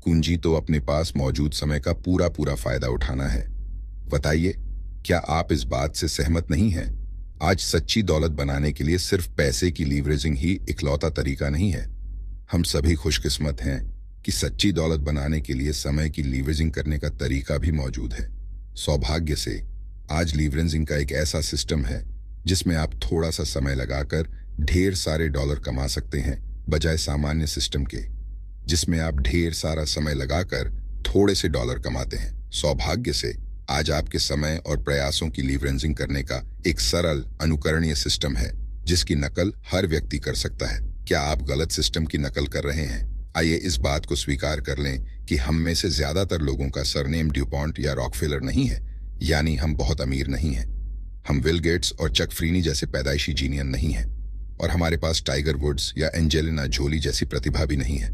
कुंजी तो अपने पास मौजूद समय का पूरा फायदा उठाना है। बताइए, क्या आप इस बात से सहमत नहीं हैं? आज सच्ची दौलत बनाने के लिए सिर्फ पैसे की लीवरेजिंग ही इकलौता तरीका नहीं है। हम सभी खुशकिस्मत हैं कि सच्ची दौलत बनाने के लिए समय की लीवरेजिंग करने का तरीका भी मौजूद है। सौभाग्य से आज लीवरेजिंग का एक ऐसा सिस्टम है जिसमें आप थोड़ा सा समय लगाकर ढेर सारे डॉलर कमा सकते हैं, बजाय सामान्य सिस्टम के जिसमें आप ढेर सारा समय लगाकर थोड़े से डॉलर कमाते हैं। सौभाग्य से आज आपके समय और प्रयासों की लीवरेजिंग करने का एक सरल अनुकरणीय सिस्टम है जिसकी नकल हर व्यक्ति कर सकता है। क्या आप गलत सिस्टम की नकल कर रहे हैं? आइए इस बात को स्वीकार कर लें कि हम में से ज्यादातर लोगों का सरनेम ड्यूपॉन्ट या रॉकफेलर नहीं है, यानी हम बहुत अमीर नहीं हैं। हम बिल गेट्स और चक फ्रीनी जैसे पैदाइशी जीनियन नहीं हैं, और हमारे पास टाइगर वुड्स या एंजेलिना जोली जैसी प्रतिभा भी नहीं है।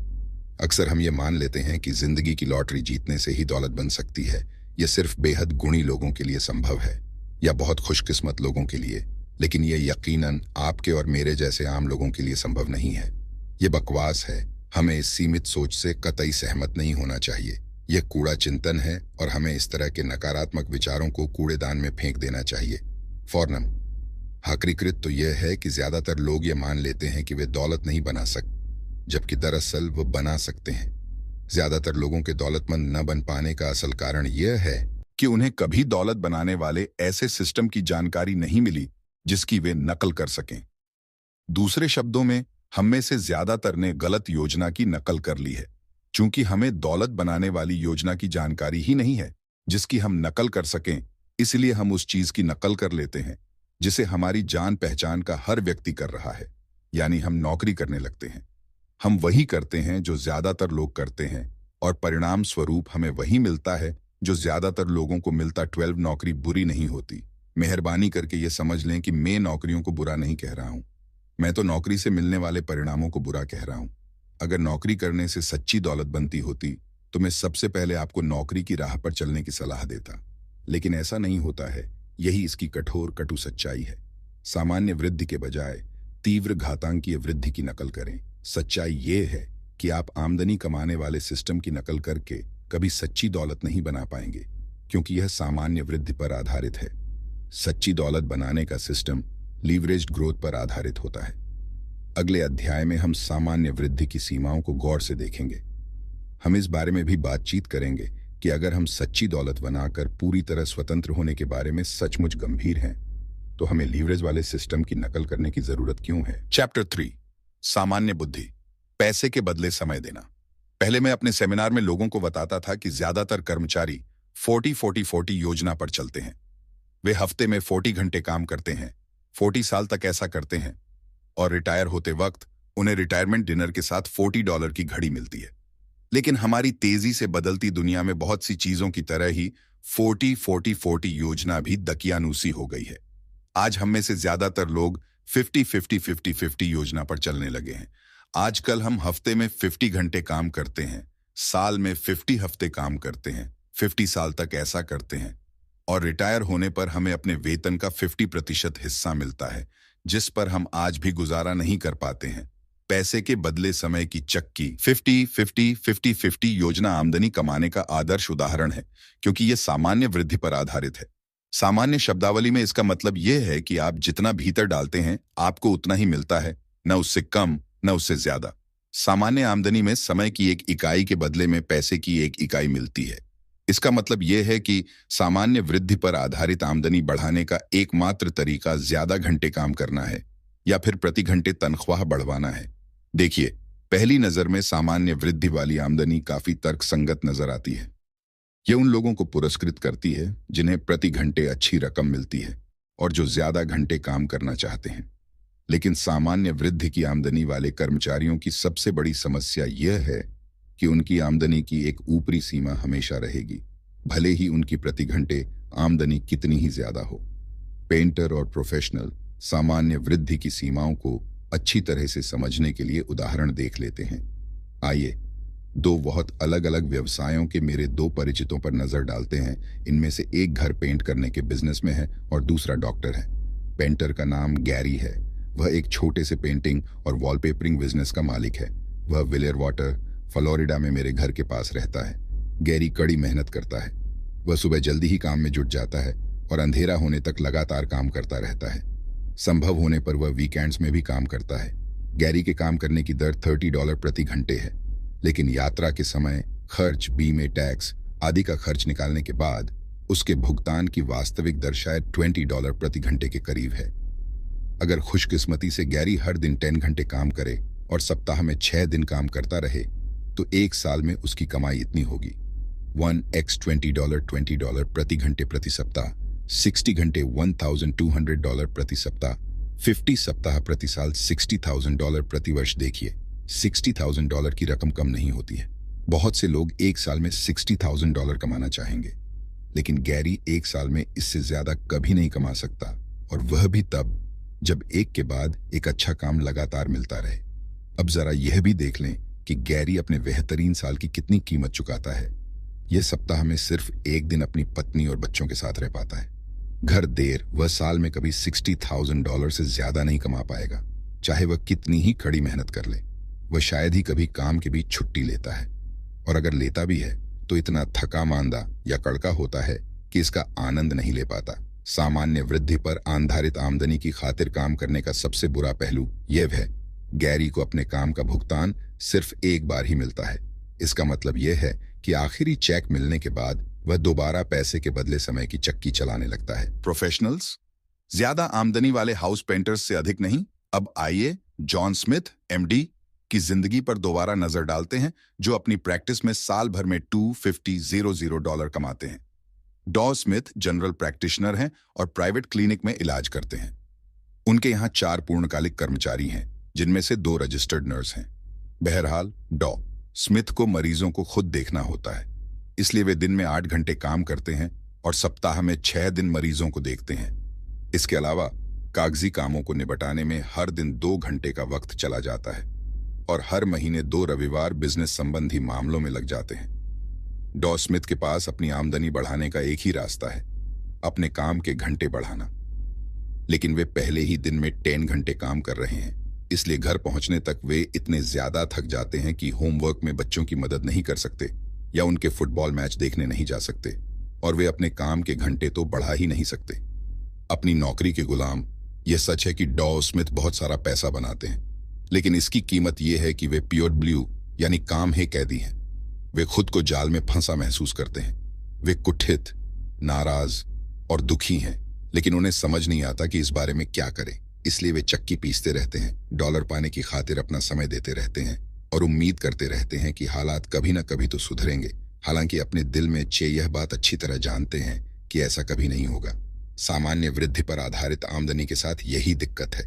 अक्सर हम ये मान लेते हैं कि जिंदगी की लॉटरी जीतने से ही दौलत बन सकती है। यह सिर्फ बेहद गुणी लोगों के लिए संभव है या बहुत खुशकिस्मत लोगों के लिए, लेकिन यह यकीनन आपके और मेरे जैसे आम लोगों के लिए संभव नहीं है। यह बकवास है। हमें इस सीमित सोच से कतई सहमत नहीं होना चाहिए। यह कूड़ा चिंतन है और हमें इस तरह के नकारात्मक विचारों को कूड़ेदान में फेंक देना चाहिए फौरन। हकीकत तो यह है कि ज्यादातर लोग ये मान लेते हैं कि वे दौलत नहीं बना सकते, जबकि दरअसल वो बना सकते हैं। ज्यादातर लोगों के दौलतमंद न बन पाने का असल कारण यह है कि उन्हें कभी दौलत बनाने वाले ऐसे सिस्टम की जानकारी नहीं मिली जिसकी वे नकल कर सकें। दूसरे शब्दों में, हम में से ज्यादातर ने गलत योजना की नकल कर ली है। चूंकि हमें दौलत बनाने वाली योजना की जानकारी ही नहीं है जिसकी हम नकल कर सकें, इसलिए हम उस चीज की नकल कर लेते हैं जिसे हमारी जान पहचान का हर व्यक्ति कर रहा है, यानी हम नौकरी करने लगते हैं। हम वही करते हैं जो ज्यादातर लोग करते हैं, और परिणाम स्वरूप हमें वही मिलता है जो ज्यादातर लोगों को मिलता। 12 नौकरी बुरी नहीं होती। मेहरबानी करके ये समझ लें कि मैं नौकरियों को बुरा नहीं कह रहा हूं, मैं तो नौकरी से मिलने वाले परिणामों को बुरा कह रहा हूं। अगर नौकरी करने से सच्ची दौलत बनती होती तो मैं सबसे पहले आपको नौकरी की राह पर चलने की सलाह देता, लेकिन ऐसा नहीं होता है। यही इसकी कठोर कटु सच्चाई है। सामान्य वृद्धि के बजाय तीव्र घातांकीय वृद्धि की नकल करें। सच्चाई ये है कि आप आमदनी कमाने वाले सिस्टम की नकल करके कभी सच्ची दौलत नहीं बना पाएंगे, क्योंकि यह सामान्य वृद्धि पर आधारित है। सच्ची दौलत बनाने का सिस्टम लीवरेज्ड ग्रोथ पर आधारित होता है। अगले अध्याय में हम सामान्य वृद्धि की सीमाओं को गौर से देखेंगे। हम इस बारे में भी बातचीत करेंगे कि अगर हम सच्ची दौलत बनाकर पूरी तरह स्वतंत्र होने के बारे में सचमुच गंभीर हैं, तो हमें लीवरेज वाले सिस्टम की नकल करने की जरूरत क्यों है। चैप्टर 3, सामान्य बुद्धि, पैसे के बदले समय देना। पहले मैं अपने सेमिनार में लोगों को बताता था कि ज्यादातर कर्मचारी 40-40-40 योजना पर चलते हैं। वे हफ्ते में 40 घंटे काम करते हैं, 40 साल तक ऐसा करते हैं, और रिटायर होते वक्त उन्हें रिटायरमेंट डिनर के साथ $40 की घड़ी मिलती है। लेकिन हमारी तेजी से बदलती दुनिया में बहुत सी चीजों की तरह ही 40-40-40 योजना भी दकियानूसी हो गई है। आज हम में से ज्यादातर लोग 50-50-50-50 योजना पर चलने लगे हैं। आजकल हम हफ्ते में 50 घंटे काम करते हैं, साल में 50 हफ्ते काम करते हैं, 50 साल तक ऐसा करते हैं, और रिटायर होने पर हमें अपने वेतन का 50% हिस्सा मिलता है, जिस पर हम आज भी गुजारा नहीं कर पाते हैं। पैसे के बदले समय की चक्की 50-50-50-50 योजना आमदनी कमाने का आदर्श उदाहरण है, क्योंकि यह सामान्य वृद्धि पर आधारित है। सामान्य शब्दावली में इसका मतलब यह है कि आप जितना भीतर डालते हैं आपको उतना ही मिलता है, न उससे कम न उससे ज्यादा। सामान्य आमदनी में समय की एक इकाई के बदले में पैसे की एक इकाई मिलती है। इसका मतलब यह है कि सामान्य वृद्धि पर आधारित आमदनी बढ़ाने का एकमात्र तरीका ज्यादा घंटे काम करना है या फिर प्रति घंटे तनख्वाह बढ़वाना है। देखिए, पहली नजर में सामान्य वृद्धि वाली आमदनी काफी तर्कसंगत नजर आती है। यह उन लोगों को पुरस्कृत करती है जिन्हें प्रति घंटे अच्छी रकम मिलती है और जो ज्यादा घंटे काम करना चाहते हैं। लेकिन सामान्य वृद्धि की आमदनी वाले कर्मचारियों की सबसे बड़ी समस्या यह है कि उनकी आमदनी की एक ऊपरी सीमा हमेशा रहेगी, भले ही उनकी प्रति घंटे आमदनी कितनी ही ज्यादा हो। पेंटर और प्रोफेशनल सामान्य वृद्धि की सीमाओं को अच्छी तरह से समझने के लिए उदाहरण देख लेते हैं। आइए, दो बहुत अलग अलग व्यवसायों के मेरे दो परिचितों पर नजर डालते हैं। इनमें से एक घर पेंट करने के बिजनेस में है और दूसरा डॉक्टर है। पेंटर का नाम गैरी है। वह एक छोटे से पेंटिंग और वॉलपेपरिंग बिजनेस का मालिक है। वह विलेर वाटर, फ्लोरिडा में मेरे घर के पास रहता है। गैरी कड़ी मेहनत करता है। वह सुबह जल्दी ही काम में जुट जाता है और अंधेरा होने तक लगातार काम करता रहता है। संभव होने पर वह वीकेंड्स में भी काम करता है। गैरी के काम करने की दर $30 प्रति घंटे है, लेकिन यात्रा के समय, खर्च, बीमे, टैक्स आदि का खर्च निकालने के बाद उसके भुगतान की वास्तविक दर शायद $20 प्रति घंटे के करीब है। अगर खुशकिस्मती से गैरी हर दिन 10 घंटे काम करे और सप्ताह में 6 दिन काम करता रहे तो एक साल में उसकी कमाई इतनी होगी 1x $20 प्रति घंटे प्रति सप्ताह, 60 घंटे $1,200 प्रति सप्ताह, 50 सप्ताह प्रति साल $60,000 प्रति वर्ष। देखिए, $60,000 की रकम कम नहीं होती है। बहुत से लोग एक साल में $60,000 कमाना चाहेंगे, लेकिन गैरी एक साल में इससे ज्यादा कभी नहीं कमा सकता, और वह भी तब जब एक के बाद एक अच्छा काम लगातार मिलता रहे। अब जरा यह भी देख लें कि गैरी अपने बेहतरीन साल की कितनी कीमत चुकाता है। यह सप्ताह में सिर्फ एक दिन अपनी पत्नी और बच्चों के साथ रह पाता है। घर देर, वह साल में कभी $60,000 से ज्यादा नहीं कमा पाएगा, चाहे वह कितनी ही कड़ी मेहनत कर ले। वह शायद ही कभी काम के बीच छुट्टी लेता है, और अगर लेता भी है तो इतना थका मांदा या कड़का होता है कि इसका आनंद नहीं ले पाता। सामान्य वृद्धि पर आधारित आमदनी की खातिर काम करने का सबसे बुरा पहलू यह है, गैरी को अपने काम का भुगतान सिर्फ एक बार ही मिलता है। इसका मतलब यह है कि आखिरी चेक मिलने के बाद वह दोबारा पैसे के बदले समय की चक्की चलाने लगता है। प्रोफेशनल्स, ज्यादा आमदनी वाले हाउस पेंटर्स से अधिक नहीं। अब आइए जॉन स्मिथ MD की जिंदगी पर दोबारा नजर डालते हैं, जो अपनी प्रैक्टिस में साल भर में $250,000 कमाते हैं। डॉ स्मिथ जनरल प्रैक्टिशनर हैं और प्राइवेट क्लिनिक में इलाज करते हैं। उनके यहाँ 4 पूर्णकालिक कर्मचारी हैं, जिनमें से 2 रजिस्टर्ड नर्स हैं। बहरहाल, डॉ स्मिथ को मरीजों को खुद देखना होता है, इसलिए वे दिन में 8 घंटे काम करते हैं और सप्ताह में 6 दिन मरीजों को देखते हैं। इसके अलावा कागजी कामों को निपटाने में हर दिन 2 घंटे का वक्त चला जाता है, और हर महीने 2 रविवार बिजनेस संबंधी मामलों में लग जाते हैं। डॉ स्मिथ के पास अपनी आमदनी बढ़ाने का एक ही रास्ता है, अपने काम के घंटे बढ़ाना। लेकिन वे पहले ही दिन में 10 घंटे काम कर रहे हैं, इसलिए घर पहुंचने तक वे इतने ज्यादा थक जाते हैं कि होमवर्क में बच्चों की मदद नहीं कर सकते या उनके फुटबॉल मैच देखने नहीं जा सकते, और वे अपने काम के घंटे तो बढ़ा ही नहीं सकते। अपनी नौकरी के गुलाम। यह सच है कि डॉ स्मिथ बहुत सारा पैसा बनाते हैं, लेकिन इसकी कीमत यह है कि वे प्योर ब्लू यानी काम है कैदी हैं। वे खुद को जाल में फंसा महसूस करते हैं। वे कुठित, नाराज और दुखी हैं, लेकिन उन्हें समझ नहीं आता कि इस बारे में क्या करें। इसलिए वे चक्की पीसते रहते हैं, डॉलर पाने की खातिर अपना समय देते रहते हैं और उम्मीद करते रहते हैं कि हालात कभी ना कभी तो सुधरेंगे, हालांकि अपने दिल में यह बात अच्छी तरह जानते हैं कि ऐसा कभी नहीं होगा। सामान्य वृद्धि पर आधारित आमदनी के साथ यही दिक्कत है।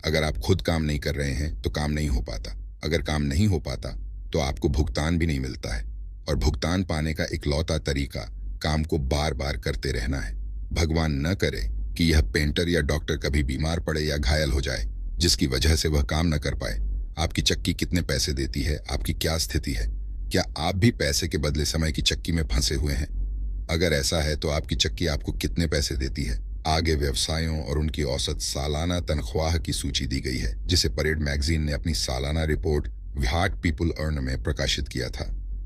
अगर आप खुद काम नहीं कर रहे हैं तो काम नहीं हो पाता। अगर काम नहीं हो पाता तो आपको भुगतान भी नहीं मिलता है, और भुगतान पाने का इकलौता तरीका काम को बार बार करते रहना है। भगवान न करे कि यह पेंटर या डॉक्टर कभी बीमार पड़े या घायल हो जाए, जिसकी वजह से वह काम न कर पाए। आपकी चक्की कितने पैसे देती है, आपकी क्या स्थिति है? क्या आप भी पैसे के बदले समय की चक्की में फंसे हुए हैं? अगर ऐसा है तो आपकी चक्की आपको कितने पैसे देती है? आगे व्यवसायों और उनकी औसत सालाना तनख्वाह की सूची दी गई है, जिसे परेड मैगजीन ने अपनी सालाना रिपोर्ट व्हाट पीपल अर्न में प्रकाशित किया था।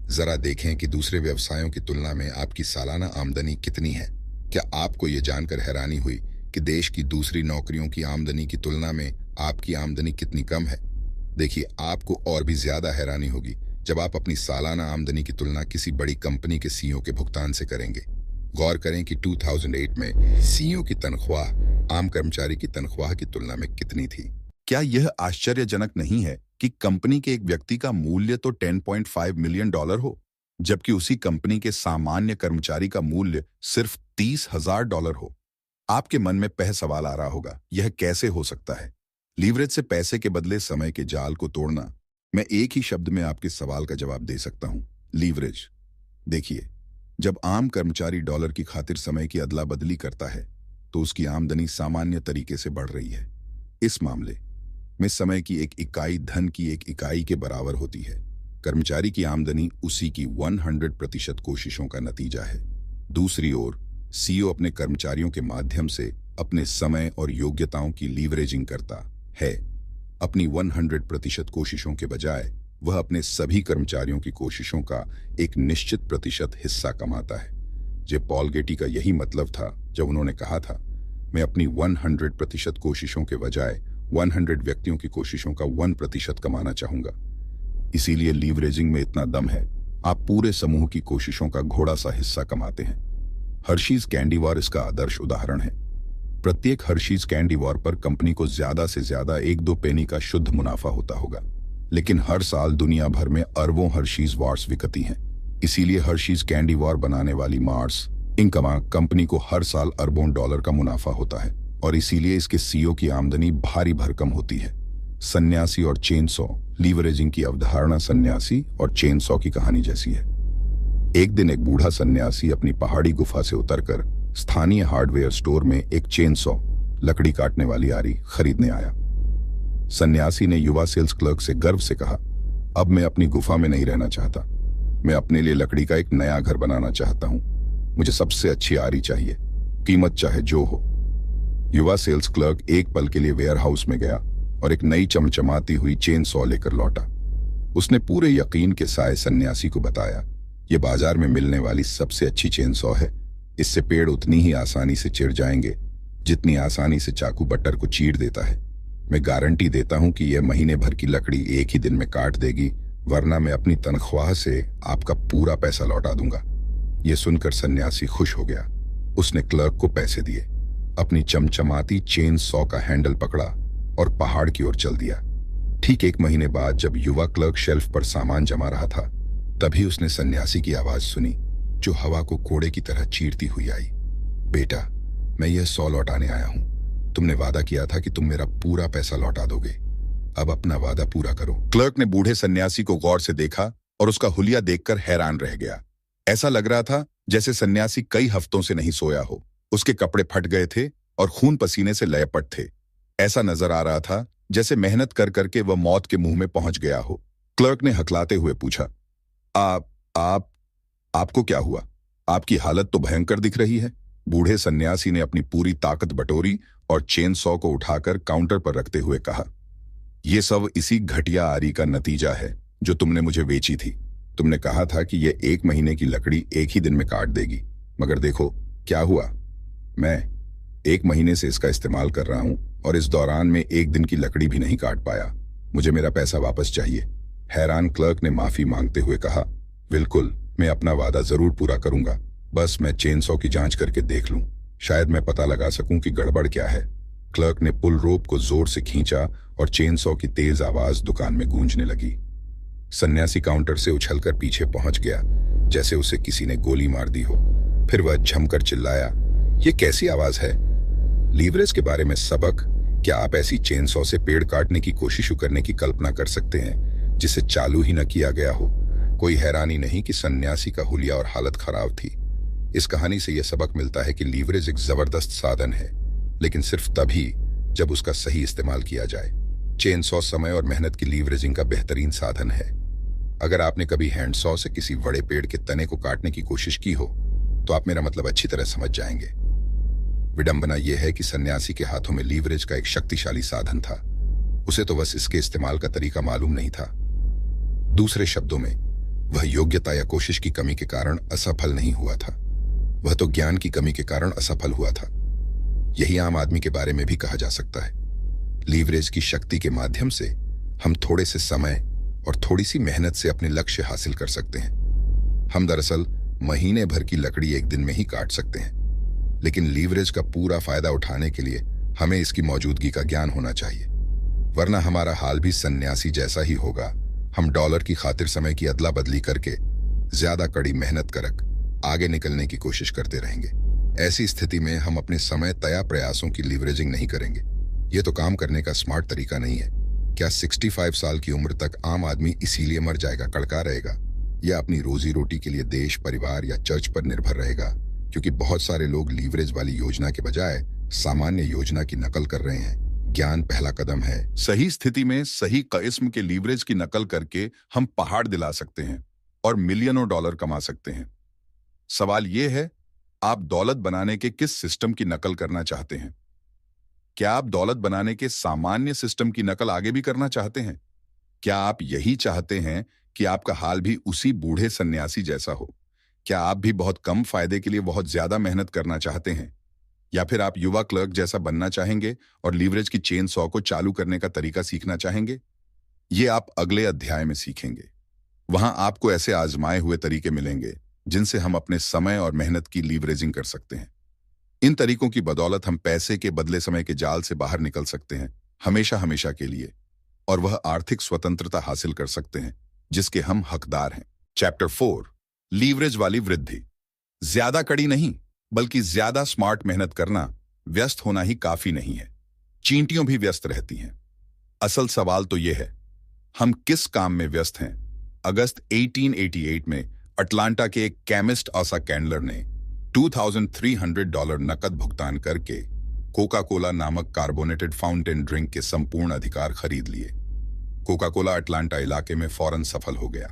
जरा देखें कि दूसरे व्यवसायों की तुलना में आपकी सालाना आमदनी कितनी है। क्या आपको ये जानकर हैरानी हुई कि देश की दूसरी नौकरियों की आमदनी की तुलना में आपकी आमदनी कितनी कम है? देखिए, आपको और भी ज्यादा हैरानी होगी जब आप अपनी सालाना आमदनी की तुलना किसी बड़ी कंपनी के CEO के भुगतान से करेंगे। गौर करें कि 2008 में CEO की तनख्वाह आम कर्मचारी की तनख्वाह की तुलना में कितनी थी। क्या यह आश्चर्यजनक नहीं है कि कंपनी के एक व्यक्ति का मूल्य तो $10.5 मिलियन हो, जबकि उसी कंपनी के सामान्य कर्मचारी का मूल्य सिर्फ $30,000 हो? आपके मन में सवाल आ रहा होगा, यह कैसे हो सकता है? लीवरेज से पैसे के बदले समय के जाल को तोड़ना। मैं एक ही शब्द में आपके सवाल का जवाब दे सकता हूं, लीवरेज। देखिए, जब आम कर्मचारी डॉलर की खातिर समय की अदला बदली करता है तो उसकी आमदनी सामान्य तरीके से बढ़ रही है। इस मामले में समय की एक इकाई धन की एक इकाई के बराबर होती है। कर्मचारी की आमदनी उसी की 100% कोशिशों का नतीजा है। दूसरी ओर CEO अपने कर्मचारियों के माध्यम से अपने समय और योग्यताओं की लीवरेजिंग करता है। अपनी 100% कोशिशों के बजाय वह अपने सभी कर्मचारियों की कोशिशों का एक निश्चित प्रतिशत हिस्सा कमाता है। जे पॉल गेटी का यही मतलब था जब उन्होंने कहा था, मैं अपनी 100% कोशिशों के बजाय 100 व्यक्तियों की कोशिशों का 1% कमाना चाहूंगा। इसीलिए लीवरेजिंग में इतना दम है। आप पूरे समूह की कोशिशों का घोड़ा सा हिस्सा कमाते हैं। हर्शीज कैंडी वॉर इसका आदर्श उदाहरण है। प्रत्येक हर्शीज कैंडी वॉर पर कंपनी को ज्यादा से ज्यादा 1-2 पेनी का शुद्ध मुनाफा होता होगा, लेकिन हर साल दुनिया भर में अरबों हर्शीज वॉर्स बिकती हैं। इसीलिए हर्शीज कैंडी वॉर बनाने वाली मार्स इंक कंपनी को हर साल अरबों डॉलर का मुनाफा होता है, और इसीलिए इसके सीईओ की आमदनी भारी भरकम होती है। सन्यासी और चेनसॉ लीवरेजिंग की अवधारणा सन्यासी और चेनसॉ की कहानी जैसी है। एक दिन एक बूढ़ा सन्यासी अपनी पहाड़ी गुफा से उतरकर स्थानीय हार्डवेयर स्टोर में एक चेनसॉ, लकड़ी काटने वाली आरी खरीदने आया। सन्यासी ने युवा सेल्स क्लर्क से गर्व से कहा, अब मैं अपनी गुफा में नहीं रहना चाहता। मैं अपने लिए लकड़ी का एक नया घर बनाना चाहता हूं। मुझे सबसे अच्छी आरी चाहिए, कीमत चाहे जो हो। युवा सेल्स क्लर्क एक पल के लिए वेयर हाउस में गया और एक नई चमचमाती हुई चेनसॉ लेकर लौटा। उसने पूरे यकीन के साथ सन्यासी को बताया, यह बाजार में मिलने वाली सबसे अच्छी चेनसॉ है। इससे पेड़ उतनी ही आसानी से चिर जाएंगे जितनी आसानी से चाकू बट्टर को चीर देता है। मैं गारंटी देता हूं कि यह महीने भर की लकड़ी एक ही दिन में काट देगी, वरना मैं अपनी तनख्वाह से आपका पूरा पैसा लौटा दूंगा। यह सुनकर सन्यासी खुश हो गया। उसने क्लर्क को पैसे दिए, अपनी चमचमाती चेनसॉ का हैंडल पकड़ा और पहाड़ की ओर चल दिया। ठीक 1 महीने बाद जब युवा क्लर्क शेल्फ पर सामान जमा रहा था, तभी उसने सन्यासी की आवाज सुनी, जो हवा को कोड़े की तरह चीरती हुई आई। बेटा, मैं यह 100 लौटाने आया हूं। तुमने वादा किया था कि तुम मेरा पूरा पैसा लौटा दोगे। अब अपना वादा पूरा करो। क्लर्क ने बूढ़े सन्यासी को गौर से देखा और उसका हुलिया देखकर हैरान रह गया। ऐसा लग रहा था जैसे सन्यासी कई हफ्तों से नहीं सोया हो। उसके कपड़े फट गए थे और खून पसीने से लयपट थे। ऐसा नजर आ रहा था जैसे मेहनत कर करके वह मौत के मुंह में पहुंच गया हो। क्लर्क ने हकलाते हुए पूछा, आपको क्या हुआ? आपकी हालत तो भयंकर दिख रही है। बूढ़े सन्यासी ने अपनी पूरी ताकत बटोरी और चेनसॉ को उठाकर काउंटर पर रखते हुए कहा, यह सब इसी घटिया आरी का नतीजा है जो तुमने मुझे बेची थी। तुमने कहा था कि यह 1 महीने की लकड़ी एक ही दिन में काट देगी, मगर देखो क्या हुआ। मैं 1 महीने से इसका इस्तेमाल कर रहा हूं और इस दौरान में 1 दिन की लकड़ी भी नहीं काट पाया। मुझे मेरा पैसा वापस चाहिए। हैरान क्लर्क ने माफी मांगते हुए कहा, बिल्कुल, मैं अपना वादा जरूर पूरा करूंगा। बस मैं चेनसॉ की जांच करके देख लूं, शायद मैं पता लगा सकूं कि गड़बड़ क्या है। क्लर्क ने पुल रोप को जोर से खींचा और चेनसॉ की तेज आवाज दुकान में गूंजने लगी। सन्यासी काउंटर से उछलकर पीछे पहुंच गया, जैसे उसे किसी ने गोली मार दी हो। फिर वह झमकर चिल्लाया, यह कैसी आवाज है? लीवरेज के बारे में सबक? क्या आप ऐसी चेनसॉ से पेड़ काटने की कोशिश करने की कल्पना कर सकते हैं जिसे चालू ही न किया गया हो? कोई हैरानी नहीं कि सन्यासी का हुलिया और हालत खराब थी। इस कहानी से यह सबक मिलता है कि लीवरेज एक जबरदस्त साधन है, लेकिन सिर्फ तभी जब उसका सही इस्तेमाल किया जाए। चेनसॉ समय और मेहनत की लीवरेजिंग का बेहतरीन साधन है। अगर आपने कभी हैंडसॉ से किसी बड़े पेड़ के तने को काटने की कोशिश की हो, तो आप मेरा मतलब अच्छी तरह समझ जाएंगे। विडंबना यह है कि सन्यासी के हाथों में लीवरेज का एक शक्तिशाली साधन था। उसे तो बस इसके इस्तेमाल का तरीका मालूम नहीं था। दूसरे शब्दों में, वह योग्यता या कोशिश की कमी के कारण असफल नहीं हुआ था, वह तो ज्ञान की कमी के कारण असफल हुआ था। यही आम आदमी के बारे में भी कहा जा सकता है। लीवरेज की शक्ति के माध्यम से हम थोड़े से समय और थोड़ी सी मेहनत से अपने लक्ष्य हासिल कर सकते हैं। हम दरअसल महीने भर की लकड़ी एक दिन में ही काट सकते हैं, लेकिन लीवरेज का पूरा फायदा उठाने के लिए हमें इसकी मौजूदगी का ज्ञान होना चाहिए, वरना हमारा हाल भी सन्यासी जैसा ही होगा। हम डॉलर की खातिर समय की अदला बदली करके ज्यादा कड़ी मेहनत करक आगे निकलने की कोशिश करते रहेंगे। ऐसी स्थिति में हम अपने समय तय प्रयासों की लीवरेजिंग नहीं करेंगे। यह तो काम करने का स्मार्ट तरीका नहीं है। क्या 65 साल की उम्र तक आम आदमी इसीलिए मर जाएगा, कड़का रहेगा, या अपनी रोजी रोटी के लिए देश, परिवार या चर्च पर निर्भर रहेगा? क्योंकि बहुत सारे लोग लीवरेज वाली योजना के बजाय सामान्य योजना की नकल कर रहे हैं। ज्ञान पहला कदम है। सही स्थिति में सही किस्म के लीवरेज की नकल करके हम पहाड़ दिला सकते हैं और मिलियनों डॉलर कमा सकते हैं। सवाल यह है, आप दौलत बनाने के किस सिस्टम की नकल करना चाहते हैं? क्या आप दौलत बनाने के सामान्य सिस्टम की नकल आगे भी करना चाहते हैं? क्या आप यही चाहते हैं कि आपका हाल भी उसी बूढ़े सन्यासी जैसा हो? क्या आप भी बहुत कम फायदे के लिए बहुत ज्यादा मेहनत करना चाहते हैं? या फिर आप युवा क्लर्क जैसा बनना चाहेंगे और लीवरेज की चेन सॉ को चालू करने का तरीका सीखना चाहेंगे? ये आप अगले अध्याय में सीखेंगे। वहां आपको ऐसे आजमाए हुए तरीके मिलेंगे जिनसे हम अपने समय और मेहनत की लीवरेजिंग कर सकते हैं। इन तरीकों की बदौलत हम पैसे के बदले समय के जाल से बाहर निकल सकते हैं, हमेशा हमेशा के लिए, और वह आर्थिक स्वतंत्रता हासिल कर सकते हैं जिसके हम हकदार हैं। चैप्टर 4, लीवरेज वाली वृद्धि। ज्यादा कड़ी नहीं, बल्कि ज्यादा स्मार्ट मेहनत करना, व्यस्त होना ही काफी नहीं है। चींटियों भी व्यस्त रहती हैं। असल सवाल तो यह है, हम किस काम में व्यस्त हैं? अगस्त 1888 में अटलांटा के एक केमिस्ट आसा कैंडलर ने $2,300 नकद भुगतान करके कोका कोला नामक कार्बोनेटेड फाउंटेन ड्रिंक के संपूर्ण अधिकार खरीद लिए। कोका कोला अटलांटा इलाके में फौरन सफल हो गया।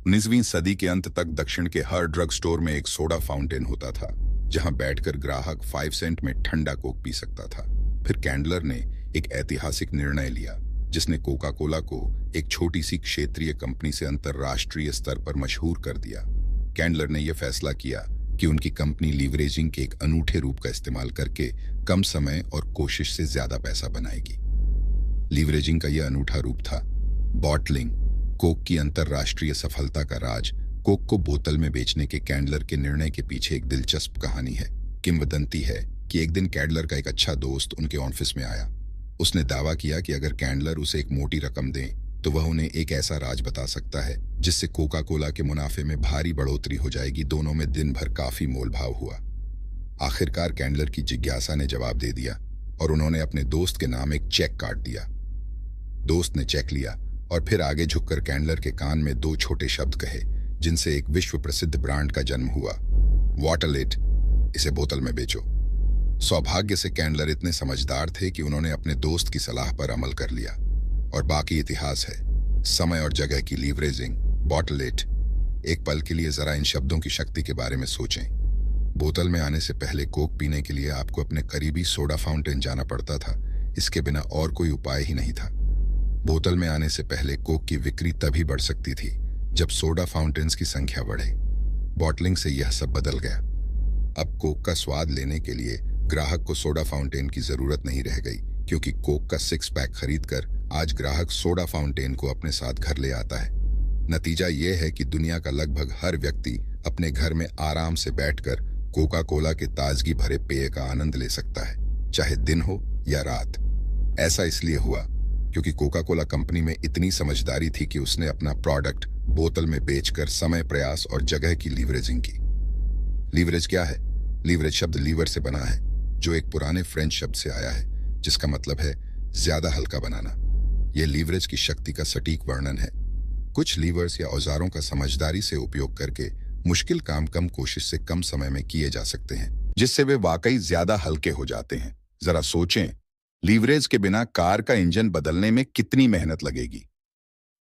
19वीं सदी के अंत तक दक्षिण के हर ड्रग स्टोर में एक सोडा फाउंटेन होता था, जहां बैठकर ग्राहक 5 सेंट में ठंडा कोक पी सकता था। फिर कैंडलर ने एक ऐतिहासिक निर्णय लिया, जिसने कोका कोला को एक छोटी सी क्षेत्रीय कंपनी से अंतरराष्ट्रीय स्तर पर मशहूर कर दिया। कैंडलर ने यह फैसला किया कि उनकी कंपनी लीवरेजिंग के एक अनूठे रूप का इस्तेमाल करके कम समय और कोशिश से ज्यादा पैसा बनाएगी। लीवरेजिंग का यह अनूठा रूप था बॉटलिंग। कोक की अंतरराष्ट्रीय सफलता का राज कोक को बोतल में बेचने के कैंडलर के निर्णय के पीछे एक दिलचस्प कहानी है। किंवदंती है कि एक दिन कैंडलर का एक अच्छा दोस्त उनके ऑफिस में आया। उसने दावा किया कि अगर कैंडलर उसे एक मोटी रकम दें तो वह उन्हें एक ऐसा राज बता सकता है जिससे कोका कोला के मुनाफे में भारी बढ़ोतरी हो जाएगी। दोनों में दिन भर काफी मोलभाव हुआ। आखिरकार कैंडलर की जिज्ञासा ने जवाब दे दिया और उन्होंने अपने दोस्त के नाम एक चेक काट दिया। दोस्त ने चेक लिया और फिर आगे झुककर कैंडलर के कान में 2 छोटे शब्द कहे, जिनसे एक विश्व प्रसिद्ध ब्रांड का जन्म हुआ, वाटर इट, इसे बोतल में बेचो। सौभाग्य से कैंडलर इतने समझदार थे कि उन्होंने अपने दोस्त की सलाह पर अमल कर लिया और बाकी इतिहास है। समय और जगह की लीवरेजिंग, बॉटल इट। एक पल के लिए जरा इन शब्दों की शक्ति के बारे में सोचें। बोतल में आने से पहले कोक पीने के लिए आपको अपने करीबी सोडा फाउंटेन जाना पड़ता था। इसके बिना और कोई उपाय ही नहीं था। बोतल में आने से पहले कोक की बिक्री तभी बढ़ सकती थी जब सोडा फाउंटेन्स की संख्या बढ़े। बॉटलिंग से यह सब बदल गया। अब कोक का स्वाद लेने के लिए ग्राहक को सोडा फाउंटेन की जरूरत नहीं रह गई, क्योंकि कोक का 6 पैक खरीदकर आज ग्राहक सोडा फाउंटेन को अपने साथ घर ले आता है। नतीजा यह है कि दुनिया का लगभग हर व्यक्ति अपने घर में आराम से बैठकर कोका कोला के ताजगी भरे पेय का आनंद ले सकता है, चाहे दिन हो या रात। ऐसा इसलिए हुआ क्योंकि कोका कोला कंपनी में इतनी समझदारी थी कि उसने अपना प्रोडक्ट बोतल में बेचकर समय, प्रयास और जगह की लीवरेजिंग की। लीवरेज क्या है? लीवरेज शब्द लीवर से बना है, जो एक पुराने फ्रेंच शब्द से आया है, जिसका मतलब है ज्यादा हल्का बनाना। यह लीवरेज की शक्ति का सटीक वर्णन है। कुछ लीवर्स या औजारों का समझदारी से उपयोग करके मुश्किल काम कम कोशिश से कम समय में किए जा सकते हैं, जिससे वे वाकई ज्यादा हल्के हो जाते हैं। जरा सोचें, लीवरेज के बिना कार का इंजन बदलने में कितनी मेहनत लगेगी?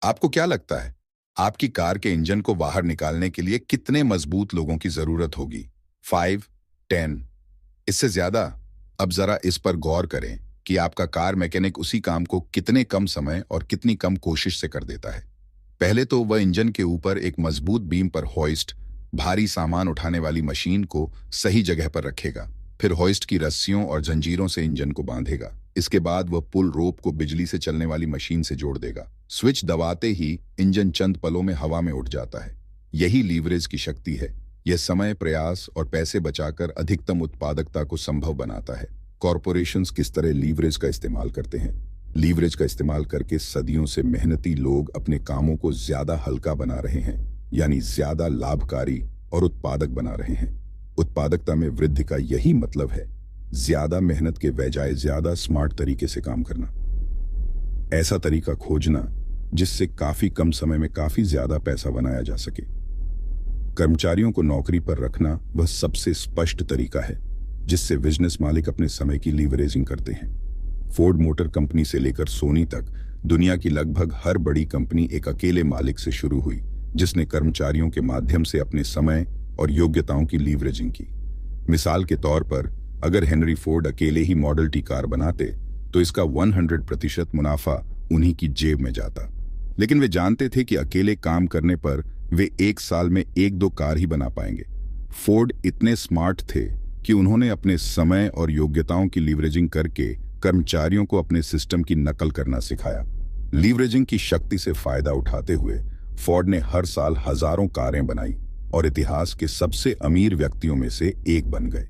आपको क्या लगता है, आपकी कार के इंजन को बाहर निकालने के लिए कितने मजबूत लोगों की जरूरत होगी? 5, 10, इससे ज्यादा? अब जरा इस पर गौर करें कि आपका कार मैकेनिक उसी काम को कितने कम समय और कितनी कम कोशिश से कर देता है। पहले तो वह इंजन के ऊपर एक मजबूत बीम पर होइस्ट, भारी सामान उठाने वाली मशीन को सही जगह पर रखेगा। फिर होइस्ट की रस्सियों और जंजीरों से इंजन को बांधेगा। इसके बाद वह पुल रोप को बिजली से चलने वाली मशीन से जोड़ देगा। स्विच दबाते ही इंजन चंद पलों में हवा में उठ जाता है। यही लीवरेज की शक्ति है। यह समय, प्रयास और पैसे बचाकर अधिकतम उत्पादकता को संभव बनाता है। कॉरपोरेशंस किस तरह लीवरेज का इस्तेमाल करते हैं? लीवरेज का इस्तेमाल करके सदियों से मेहनती लोग अपने कामों को ज्यादा हल्का बना रहे हैं, यानी ज्यादा लाभकारी और उत्पादक बना रहे हैं। उत्पादकता में वृद्धि का यही मतलब है, ज्यादा मेहनत के बजाय ज्यादा स्मार्ट तरीके से काम करना। ऐसा तरीका खोजना जिससे काफी कम समय में काफी ज्यादा पैसा बनाया जा सके। कर्मचारियों को नौकरी पर रखना वह सबसे स्पष्ट तरीका है जिससे बिजनेस मालिक अपने समय की लीवरेजिंग करते हैं। फोर्ड मोटर कंपनी से लेकर सोनी तक दुनिया की लगभग हर बड़ी कंपनी एक अकेले मालिक से शुरू हुई, जिसने कर्मचारियों के माध्यम से अपने समय और योग्यताओं की लीवरेजिंग की। मिसाल के तौर पर, अगर हेनरी फोर्ड अकेले ही मॉडल टी कार बनाते तो इसका 100% मुनाफा उन्हीं की जेब में जाता। लेकिन वे जानते थे कि अकेले काम करने पर वे 1 साल में 1-2 कार ही बना पाएंगे। फोर्ड इतने स्मार्ट थे कि उन्होंने अपने समय और योग्यताओं की लीवरेजिंग करके कर्मचारियों को अपने सिस्टम की नकल करना सिखाया। लीवरेजिंग की शक्ति से फायदा उठाते हुए फोर्ड ने हर साल हजारों कारें बनाई और इतिहास के सबसे अमीर व्यक्तियों में से एक बन गए।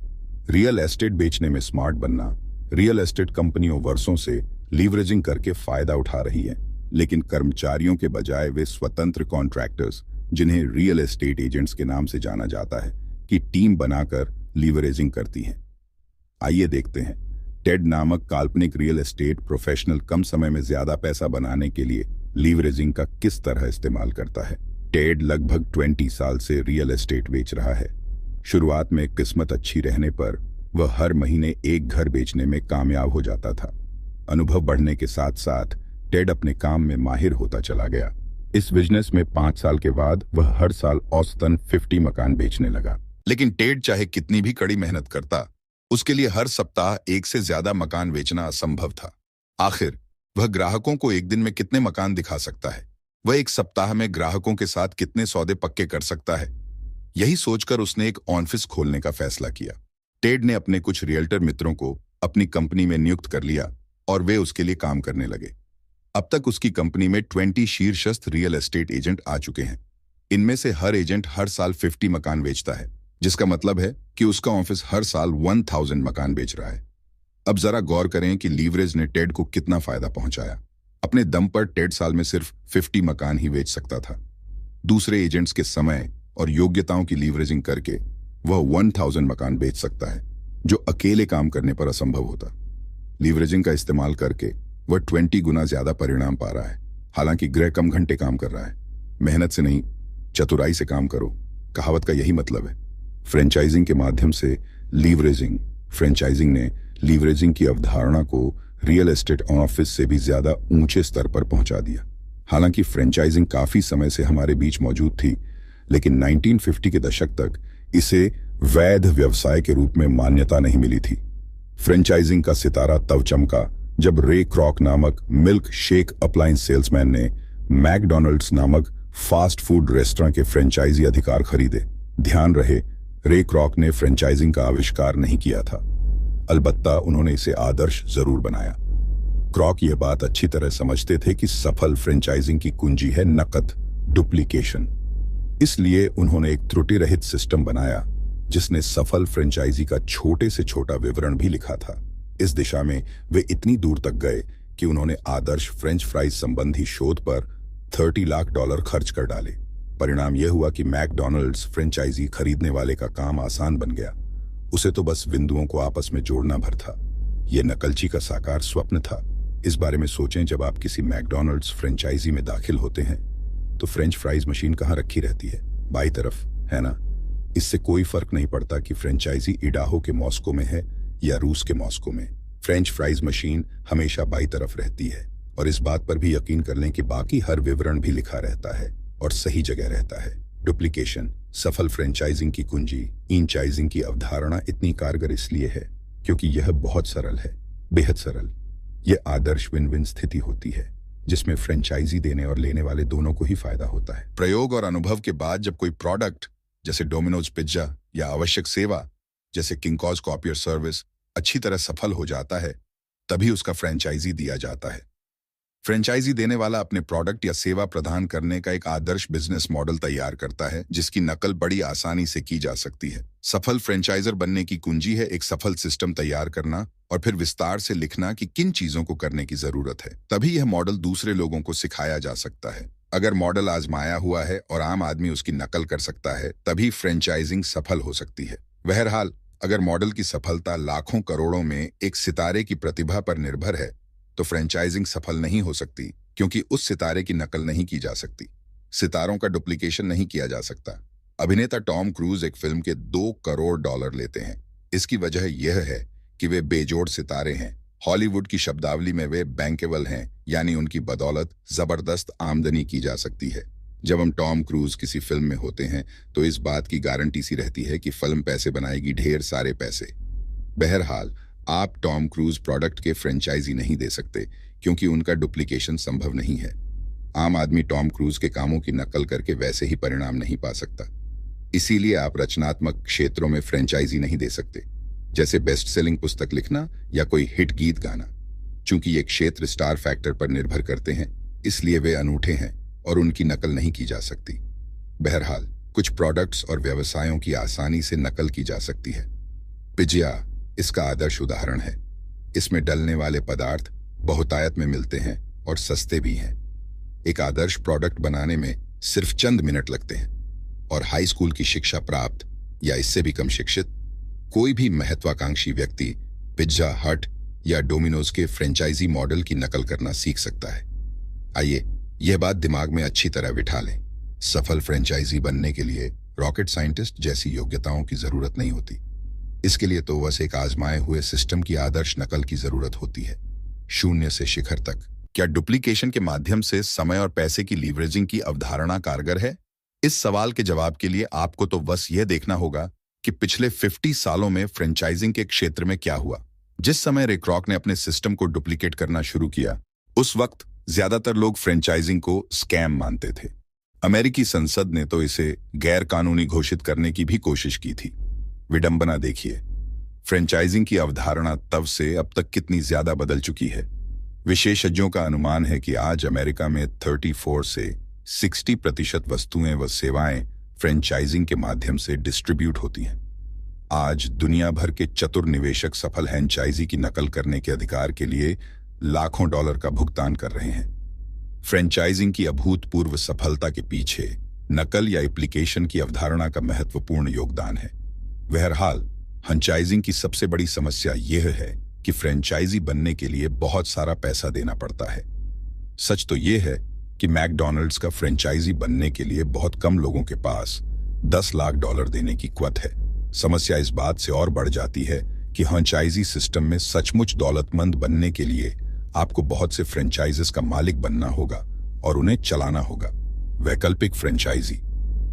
रियल एस्टेट बेचने में स्मार्ट बनना। रियल एस्टेट कंपनियों वर्षों से लीवरेजिंग करके फायदा उठा रही है, लेकिन कर्मचारियों के बजाय वे स्वतंत्र कॉन्ट्रैक्टर्स, जिन्हें रियल एस्टेट एजेंट्स के नाम से जाना जाता है, की टीम बनाकर लीवरेजिंग करती हैं। आइए देखते हैं टेड नामक काल्पनिक रियल एस्टेट प्रोफेशनल कम समय में ज्यादा पैसा बनाने के लिए लीवरेजिंग का किस तरह इस्तेमाल करता है। टेड लगभग 20 साल से रियल एस्टेट बेच रहा है। शुरुआत में किस्मत अच्छी रहने पर वह हर महीने एक घर बेचने में कामयाब हो जाता था। अनुभव बढ़ने के साथ साथ टेड अपने काम में माहिर होता चला गया। इस बिजनेस में 5 साल के बाद वह हर साल औसतन 50 मकान बेचने लगा। लेकिन टेड चाहे कितनी भी कड़ी मेहनत करता, उसके लिए हर सप्ताह एक से ज्यादा मकान बेचना असंभव था। आखिर वह ग्राहकों को एक दिन में कितने मकान दिखा सकता है? वह एक सप्ताह में ग्राहकों के साथ कितने सौदे पक्के कर सकता है? यही सोचकर उसने एक ऑफिस खोलने का फैसला किया। टेड ने अपने कुछ रियल्टर मित्रों को अपनी कंपनी में नियुक्त कर लिया और वे उसके लिए काम करने लगे। अब तक उसकी कंपनी में 20 शीर्षस्थ रियल एस्टेट एजेंट आ चुके हैं। इनमें से हर एजेंट हर साल 50 मकान बेचता है, जिसका मतलब है कि उसका ऑफिस हर साल 1000 मकान बेच रहा है। अब जरा गौर करें कि लीवरेज ने टेड को कितना फायदा पहुंचाया। अपने दम पर टेड साल में सिर्फ 50 मकान ही बेच सकता था। दूसरे एजेंट्स के समय और योग्यताओं की लीवरेजिंग करके वह 1000 मकान बेच सकता है, जो अकेले काम करने पर असंभव होता। लीवरेजिंग का इस्तेमाल करके वह 20 गुना ज्यादा परिणाम पा रहा है। हालांकि ग्रह कम घंटे काम कर रहा है। मेहनत से नहीं, चतुराई से काम करो, कहावत का यही मतलब है। फ्रेंचाइजिंग के माध्यम से लीवरेजिंग। फ्रेंचाइजिंग ने लीवरेजिंग की अवधारणा को रियल एस्टेट ऑफिस से भी ज्यादा ऊंचे स्तर पर पहुंचा दिया। हालांकि फ्रेंचाइजिंग काफी समय से हमारे बीच मौजूद थी, लेकिन 1950 के दशक तक इसे वैध व्यवसाय के रूप में मान्यता नहीं मिली थी। फ्रेंचाइजिंग का सितारा तब चमका जब रे क्रॉक नामक मिल्क शेक अप्लायंस सेल्समैन ने मैकडॉनल्ड्स नामक फास्ट फूड रेस्टोरेंट के फ्रेंचाइजी अधिकार खरीदे। ध्यान रहे, रे क्रॉक ने फ्रेंचाइजिंग का आविष्कार नहीं किया था, अलबत्ता उन्होंने इसे आदर्श जरूर बनाया। क्रॉक यह बात अच्छी तरह समझते थे कि सफल फ्रेंचाइजिंग की कुंजी है नकद, डुप्लीकेशन। इसलिए उन्होंने एक त्रुटि रहित सिस्टम बनाया जिसने सफल फ्रेंचाइजी का छोटे से छोटा विवरण भी लिखा था। इस दिशा में वे इतनी दूर तक गए कि उन्होंने आदर्श फ्रेंच फ्राइज संबंधी शोध पर $30 लाख खर्च कर डाले। परिणाम यह हुआ कि मैकडॉनल्ड्स फ्रेंचाइजी खरीदने वाले का काम आसान बन गया। उसे तो बस बिंदुओं को आपस में जोड़ना भर था। यह नकलची का साकार स्वप्न था। इस बारे में सोचें, जब आप किसी मैकडॉनल्ड्स फ्रेंचाइजी में दाखिल होते हैं तो फ्रेंच फ्राइज मशीन कहाँ रखी रहती है? बाई तरफ, है ना? इससे कोई फर्क नहीं पड़ता कि फ्रेंचाइजी इडाहो के मॉस्को में है या रूस के मॉस्को में। फ्रेंच फ्राइज मशीन हमेशा बाई तरफ रहती है। और इस बात पर भी यकीन कर लें कि बाकी हर विवरण भी लिखा रहता है और सही जगह रहता है। डुप्लीकेशन सफल फ्रेंचाइजिंग की कुंजी। इंचाइजिंग की अवधारणा इतनी कारगर इसलिए है क्योंकि यह बहुत सरल है, बेहद सरल। यह आदर्श विन विन स्थिति होती है जिसमें फ्रेंचाइजी देने और लेने वाले दोनों को ही फायदा होता है। प्रयोग और अनुभव के बाद जब कोई प्रोडक्ट जैसे डोमिनोज पिज्जा या आवश्यक सेवा जैसे किंग-कॉज कॉपियर सर्विस अच्छी तरह सफल हो जाता है, तभी उसका फ्रेंचाइजी दिया जाता है। फ्रेंचाइजी देने वाला अपने प्रोडक्ट या सेवा प्रदान करने का एक आदर्श बिजनेस मॉडल तैयार करता है जिसकी नकल बड़ी आसानी से की जा सकती है। सफल फ्रेंचाइजर बनने की कुंजी है एक सफल सिस्टम तैयार करना और फिर विस्तार से लिखना कि किन चीजों को करने की जरूरत है। तभी यह मॉडल दूसरे लोगों को सिखाया जा सकता है। अगर मॉडल आजमाया हुआ है और आम आदमी उसकी नकल कर सकता है, तभी फ्रेंचाइजिंग सफल हो सकती है। बहरहाल, अगर मॉडल की सफलता लाखों करोड़ों में एक सितारे की प्रतिभा पर निर्भर है, तो फ्रेंचाइजिंग सफल नहीं हो सकती, क्योंकि उस सितारे की नकल नहीं की जा सकती। सितारों का डुप्लीकेशन नहीं किया जा सकता। अभिनेता टॉम क्रूज एक फिल्म के $2 करोड़ लेते हैं। इसकी वजह यह है कि वे बेजोड़ सितारे हैं। हॉलीवुड की शब्दावली में वे बैंकेबल हैं, यानी उनकी बदौलत जबरदस्त आमदनी की जा सकती है। जब हम टॉम क्रूज किसी फिल्म में होते हैं तो इस बात की गारंटी सी रहती है कि फिल्म पैसे बनाएगी, ढेर सारे पैसे। बहरहाल, आप टॉम क्रूज प्रोडक्ट के फ्रेंचाइजी नहीं दे सकते क्योंकि उनका डुप्लीकेशन संभव नहीं है। आम आदमी टॉम क्रूज के कामों की नकल करके वैसे ही परिणाम नहीं पा सकता। इसीलिए आप रचनात्मक क्षेत्रों में फ्रेंचाइजी नहीं दे सकते। जैसे बेस्ट सेलिंग पुस्तक लिखना या कोई हिट गीत गाना। चूंकि ये क्षेत्र स्टार फैक्टर पर निर्भर करते हैं, इसलिए वे अनूठे हैं और उनकी नकल नहीं की जा सकती। बहरहाल, कुछ प्रोडक्ट्स और व्यवसायों की आसानी से नकल की जा सकती है। पिज्जा इसका आदर्श उदाहरण है। इसमें डलने वाले पदार्थ बहुतायत में मिलते हैं और सस्ते भी हैं। एक आदर्श प्रोडक्ट बनाने में सिर्फ चंद मिनट लगते हैं और हाई स्कूल की शिक्षा प्राप्त या इससे भी कम शिक्षित कोई भी महत्वाकांक्षी व्यक्ति पिज्जा हट या डोमिनोज के फ्रेंचाइजी मॉडल की नकल करना सीख सकता है। आइए यह बात दिमाग में अच्छी तरह बिठा लें। सफल फ्रेंचाइजी बनने के लिए रॉकेट साइंटिस्ट जैसी योग्यताओं की जरूरत नहीं होती। इसके लिए तो बस एक आजमाए हुए सिस्टम की आदर्श नकल की जरूरत होती है, शून्य से शिखर तक। क्या डुप्लीकेशन के माध्यम से समय और पैसे की लीवरेजिंग की अवधारणा कारगर है? इस सवाल के जवाब के लिए आपको तो बस यह देखना होगा कि पिछले 50 सालों में फ्रेंचाइजिंग के क्षेत्र में क्या हुआ। जिस समय रे क्रॉक ने अपने सिस्टम को डुप्लीकेट करना शुरू किया, उस वक्त ज्यादातर लोग फ्रेंचाइजिंग को स्कैम मानते थे। अमेरिकी संसद ने तो इसे गैर कानूनी घोषित करने की भी कोशिश की थी। विडंबना देखिए, फ्रेंचाइजिंग की अवधारणा तब से अब तक कितनी ज्यादा बदल चुकी है। विशेषज्ञों का अनुमान है कि आज अमेरिका में 34 से 60% वस्तुएं व सेवाएं फ्रेंचाइजिंग के माध्यम से डिस्ट्रीब्यूट होती हैं। आज दुनिया भर के चतुर निवेशक सफल फ्रेंचाइजी की नकल करने के अधिकार के लिए लाखों डॉलर का भुगतान कर रहे हैं। फ्रेंचाइजिंग की अभूतपूर्व सफलता के पीछे नकल या एप्लीकेशन की अवधारणा का महत्वपूर्ण योगदान है। बहरहाल, फ्रेंचाइजिंग की सबसे बड़ी समस्या यह है कि फ्रेंचाइजी बनने के लिए बहुत सारा पैसा देना पड़ता है। सच तो यह है कि मैकडॉनल्ड्स का फ्रेंचाइजी बनने के लिए बहुत कम लोगों के पास $10 लाख देने की क्वथ है। समस्या इस बात से और बढ़ जाती है कि फ्रेंचाइजी सिस्टम में सचमुच दौलतमंद बनने के लिए आपको बहुत से फ्रेंचाइजेस का मालिक बनना होगा और उन्हें चलाना होगा। वैकल्पिक फ्रेंचाइजी,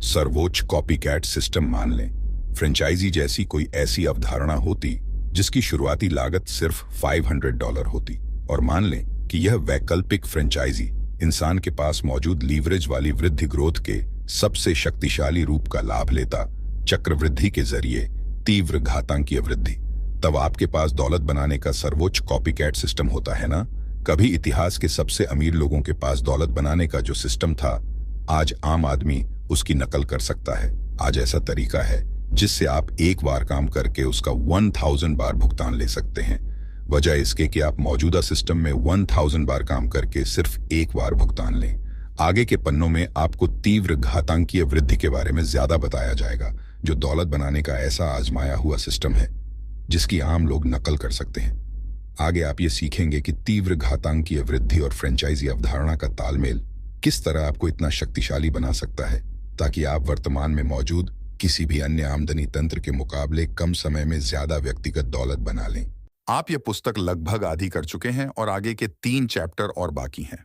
सर्वोच्च कॉपीकैट सिस्टम मान लें। फ्रेंचाइजी जैसी कोई ऐसी अवधारणा होती जिसकी शुरुआती लागत सिर्फ $500 होती, और मान लें कि यह वैकल्पिक फ्रेंचाइजी इंसान के पास मौजूद लीवरेज वाली वृद्धि ग्रोथ के सबसे शक्तिशाली रूप का लाभ लेता, चक्रवृद्धि के जरिए तीव्र घातांकीय वृद्धि। तब आपके पास दौलत बनाने का सर्वोच्च कॉपीकैट सिस्टम होता है ना। कभी इतिहास के सबसे अमीर लोगों के पास दौलत बनाने का जो सिस्टम था, आज आम आदमी उसकी नकल कर सकता है। आज ऐसा तरीका है जिससे आप एक बार काम करके उसका 1000 बार भुगतान ले सकते हैं, वजह इसके कि आप मौजूदा सिस्टम में 1000 बार काम करके सिर्फ एक बार भुगतान लें। आगे के पन्नों में आपको तीव्र घातांकीय वृद्धि के बारे में ज्यादा बताया जाएगा, जो दौलत बनाने का ऐसा आजमाया हुआ सिस्टम है जिसकी आम लोग नकल कर सकते हैं। आगे आप ये सीखेंगे कि तीव्र घातांकीय वृद्धि और फ्रेंचाइजी अवधारणा का तालमेल किस तरह आपको इतना शक्तिशाली बना सकता है ताकि आप वर्तमान में मौजूद किसी भी अन्य आमदनी तंत्र के मुकाबले कम समय में ज्यादा व्यक्तिगत दौलत बना लें। आप ये पुस्तक लगभग आधी कर चुके हैं और आगे के 3 चैप्टर और बाकी हैं।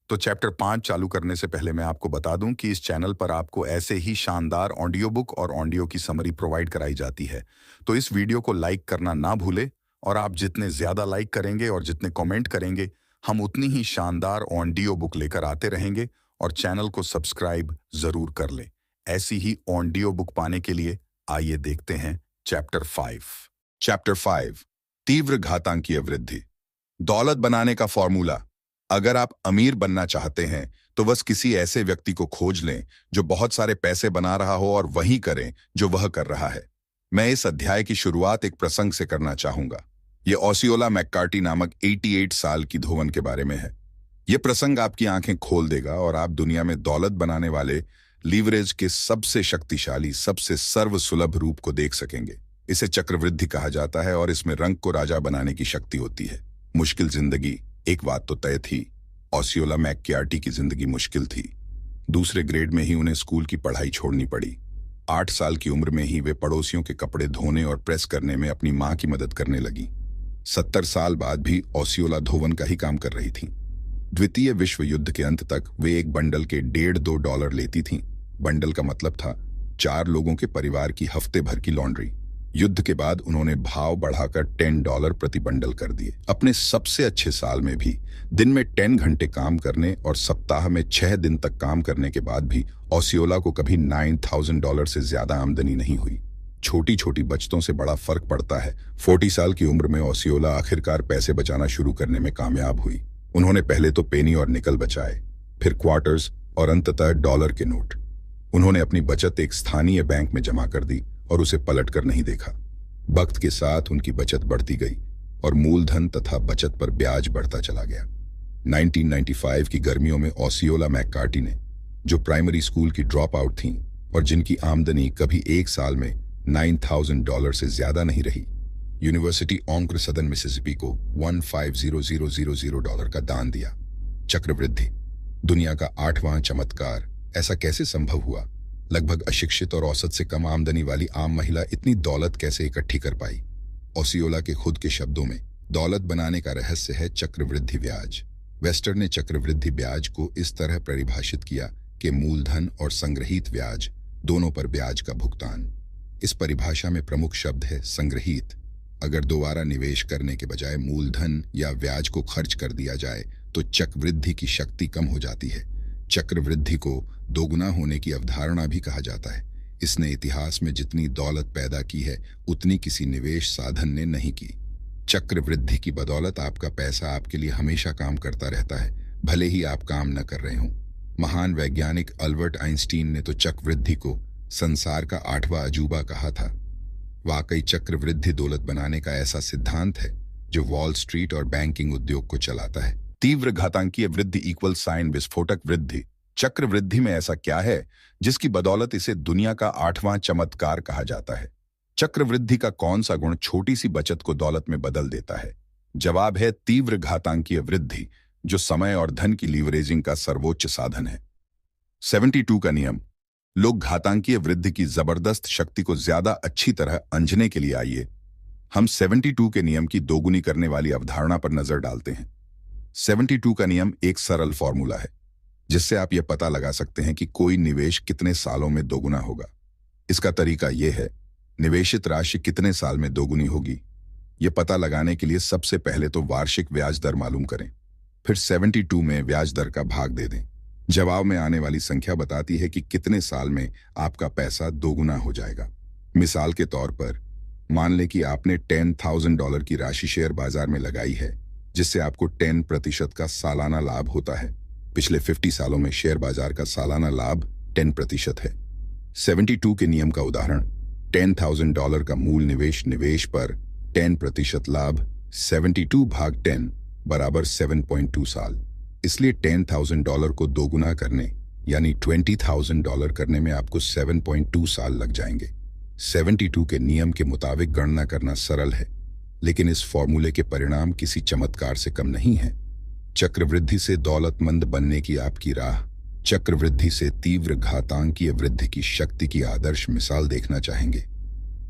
तो चैप्टर 5 चालू करने से पहले मैं आपको बता दूं कि इस चैनल पर आपको ऐसे ही शानदार ऑडियो बुक और ऑडियो की समरी प्रोवाइड कराई जाती है। तो इस वीडियो को लाइक करना ना भूले, और आप जितने ज्यादा लाइक करेंगे और जितने कमेंट करेंगे, हम उतनी ही शानदार ऑडियो बुक लेकर आते रहेंगे। और चैनल को सब्सक्राइब जरूर कर लें। ऐसी ही ऑडियो बुक पाने के लिए आइए देखते हैं चैप्टर 5। चैप्टर 5, तीव्र घातांकीय वृद्धि। दौलत बनाने का फॉर्मूला। अगर आप अमीर बनना चाहते हैं तो बस किसी ऐसे व्यक्ति को खोज लें जो बहुत सारे पैसे बना रहा हो और वही करें जो वह कर रहा है। मैं इस अध्याय की शुरुआत एक प्रसंग से करना चाहूंगा। यह ओसियोला मैककार्टी नामक 88 साल की धोवन के बारे में है। यह प्रसंग आपकी आंखें खोल देगा और आप दुनिया में दौलत बनाने वाले लीवरेज के सबसे शक्तिशाली, सबसे सर्वसुलभ रूप को देख सकेंगे। इसे चक्रवृद्धि कहा जाता है और इसमें रंग को राजा बनाने की शक्ति होती है। मुश्किल जिंदगी। एक बात तो तय थी, ओसियोला मैककार्टी की जिंदगी मुश्किल थी। दूसरे ग्रेड में ही उन्हें स्कूल की पढ़ाई छोड़नी पड़ी। 8 साल की उम्र में ही वे पड़ोसियों के कपड़े धोने और प्रेस करने में अपनी मां की मदद करने लगी। 70 साल बाद भी ओसियोला धोवन का ही काम कर रही थी। द्वितीय विश्व युद्ध के अंत तक वे एक बंडल के $1.5-2 लेती थीं। बंडल का मतलब था 4 लोगों के परिवार की हफ्ते भर की लॉन्ड्री। युद्ध के बाद उन्होंने भाव बढ़ाकर $10 प्रति बंडल कर दिए। अपने सबसे अच्छे साल में भी दिन में 10 घंटे काम करने और सप्ताह में 6 दिन तक काम करने के बाद भी ओसियोला को कभी $9000 से ज्यादा आमदनी नहीं हुई। छोटी छोटी बचतों से बड़ा फर्क पड़ता है। 40 साल की उम्र में ओसियोला आखिरकार पैसे बचाना शुरू करने में कामयाब हुई। उन्होंने पहले तो पेनी और निकल बचाए, फिर क्वार्टर्स और अंततः डॉलर के नोट। उन्होंने अपनी बचत एक स्थानीय बैंक में जमा कर दी और उसे पलट कर नहीं देखा। वक्त के साथ उनकी बचत बढ़ती गई और मूलधन तथा बचत पर ब्याज बढ़ता चला गया। 1995 की गर्मियों में ओसियोला मैककार्टी ने, जो प्राइमरी स्कूल की ड्रॉप आउट थीं और जिनकी आमदनी कभी एक साल में $9,000 से ज्यादा नहीं रही, यूनिवर्सिटी ऑंक्र सदर्न मिसिसिपी को $15,000 का दान दिया। चक्रवृद्धि, दुनिया का 8वां चमत्कार। ऐसा कैसे संभव हुआ? लगभग अशिक्षित और औसत से कम आमदनी वाली आम महिला इतनी दौलत कैसे इकट्ठी कर पाई? ओसियोला के खुद के शब्दों में, दौलत बनाने का रहस्य है चक्रवृद्धि ब्याज। वेस्टर ने चक्रवृद्धि ब्याज को इस तरह परिभाषित किया कि मूलधन और संग्रहीत ब्याज दोनों पर ब्याज का भुगतान। इस परिभाषा में प्रमुख शब्द है संग्रहीत। अगर दोबारा निवेश करने के बजाय मूलधन या ब्याज को खर्च कर दिया जाए तो चक्रवृद्धि की शक्ति कम हो जाती है। चक्रवृद्धि को दोगुना होने की अवधारणा भी कहा जाता है। इसने इतिहास में जितनी दौलत पैदा की है उतनी किसी निवेश साधन ने नहीं की। चक्रवृद्धि की बदौलत आपका पैसा आपके लिए हमेशा काम करता रहता है, भले ही आप काम न कर रहे हों। महान वैज्ञानिक अल्बर्ट आइंस्टीन ने तो चक्रवृद्धि को संसार का 8वां अजूबा कहा था। वाकई चक्रवृद्धि दौलत बनाने का ऐसा सिद्धांत है जो वॉल स्ट्रीट और बैंकिंग उद्योग को चलाता है। तीव्र घातांकीय वृद्धि इक्वल साइन विस्फोटक वृद्धि। चक्रवृद्धि में ऐसा क्या है जिसकी बदौलत इसे दुनिया का 8वां चमत्कार कहा जाता है? चक्रवृद्धि का कौन सा गुण छोटी सी बचत को दौलत में बदल देता है? जवाब है तीव्र घातांकीय वृद्धि, जो समय और धन की लीवरेजिंग का सर्वोच्च साधन है। 72 का नियम। लोग घातांकीय वृद्धि की जबरदस्त शक्ति को ज्यादा अच्छी तरह अंजने के लिए आइए हम 72 के नियम की दोगुनी करने वाली अवधारणा पर नजर डालते हैं। 72 का नियम एक सरल फॉर्मूला है जिससे आप यह पता लगा सकते हैं कि कोई निवेश कितने सालों में दोगुना होगा। इसका तरीका यह है, निवेशित राशि कितने साल में दोगुनी होगी। यह पता लगाने के लिए सबसे पहले तो वार्षिक ब्याज दर मालूम करें, फिर 72 में ब्याज दर का भाग दे दें। जवाब में आने वाली संख्या बताती है कि कितने साल में आपका पैसा दोगुना हो जाएगा। मिसाल के तौर पर मान लें कि आपने $10,000 की राशि शेयर बाजार में लगाई है, जिससे आपको 10% का सालाना लाभ होता है। पिछले 50 सालों में शेयर बाजार का सालाना लाभ 10% है। 72 के नियम का उदाहरण, $10,000 का मूल निवेश पर 10% लाभ 72 भाग 10 बराबर 7.2 साल। इसलिए $10,000 को दोगुना करने यानी $20,000 करने में आपको 7.2 साल लग जाएंगे। 72 के नियम के मुताबिक गणना करना सरल है, लेकिन इस फॉर्मूले के परिणाम किसी चमत्कार से कम नहीं है। चक्रवृद्धि से दौलतमंद बनने की आपकी राह, चक्रवृद्धि से तीव्र घातांकीय वृद्धि की शक्ति की आदर्श मिसाल देखना चाहेंगे।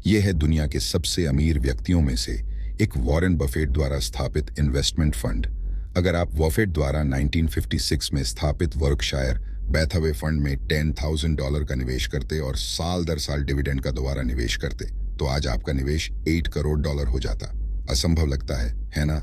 यह है दुनिया के सबसे अमीर व्यक्तियों में से एक वॉरेन बफेट द्वारा स्थापित इन्वेस्टमेंट फंड। अगर आप बफेट द्वारा 1956 में स्थापित वर्कशायर बैथवे फंड में $10,000 का निवेश करते और साल दर साल डिविडेंड का दोबारा निवेश करते, तो आज आपका निवेश $8 करोड़ हो जाता। असंभव लगता है ना?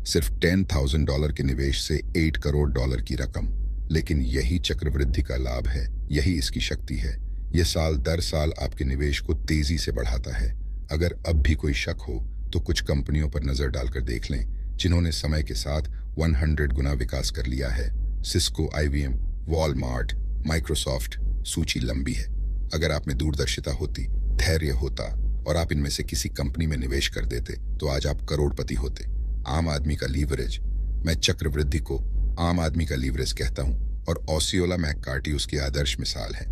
सिर्फ $10,000 के निवेश से $8 करोड़ की रकम। लेकिन यही चक्रवृद्धि का लाभ है, यही इसकी शक्ति है। यह साल दर साल आपके निवेश को तेजी से बढ़ाता है। अगर अब भी कोई शक हो तो कुछ कंपनियों पर नजर डालकर देख लें जिन्होंने समय के साथ 100 गुना विकास कर लिया है। सिस्को, IBM, वॉलमार्ट, माइक्रोसॉफ्ट, सूची लंबी है। अगर आप में दूरदर्शिता होती, धैर्य होता और आप इनमें से किसी कंपनी में निवेश कर देते तो आज आप करोड़पति होते। आम आदमी का लीवरेज, मैं चक्रवृद्धि को आम आदमी का लीवरेज कहता हूं और ओसियोला मैककार्टी उसकी आदर्श मिसाल है।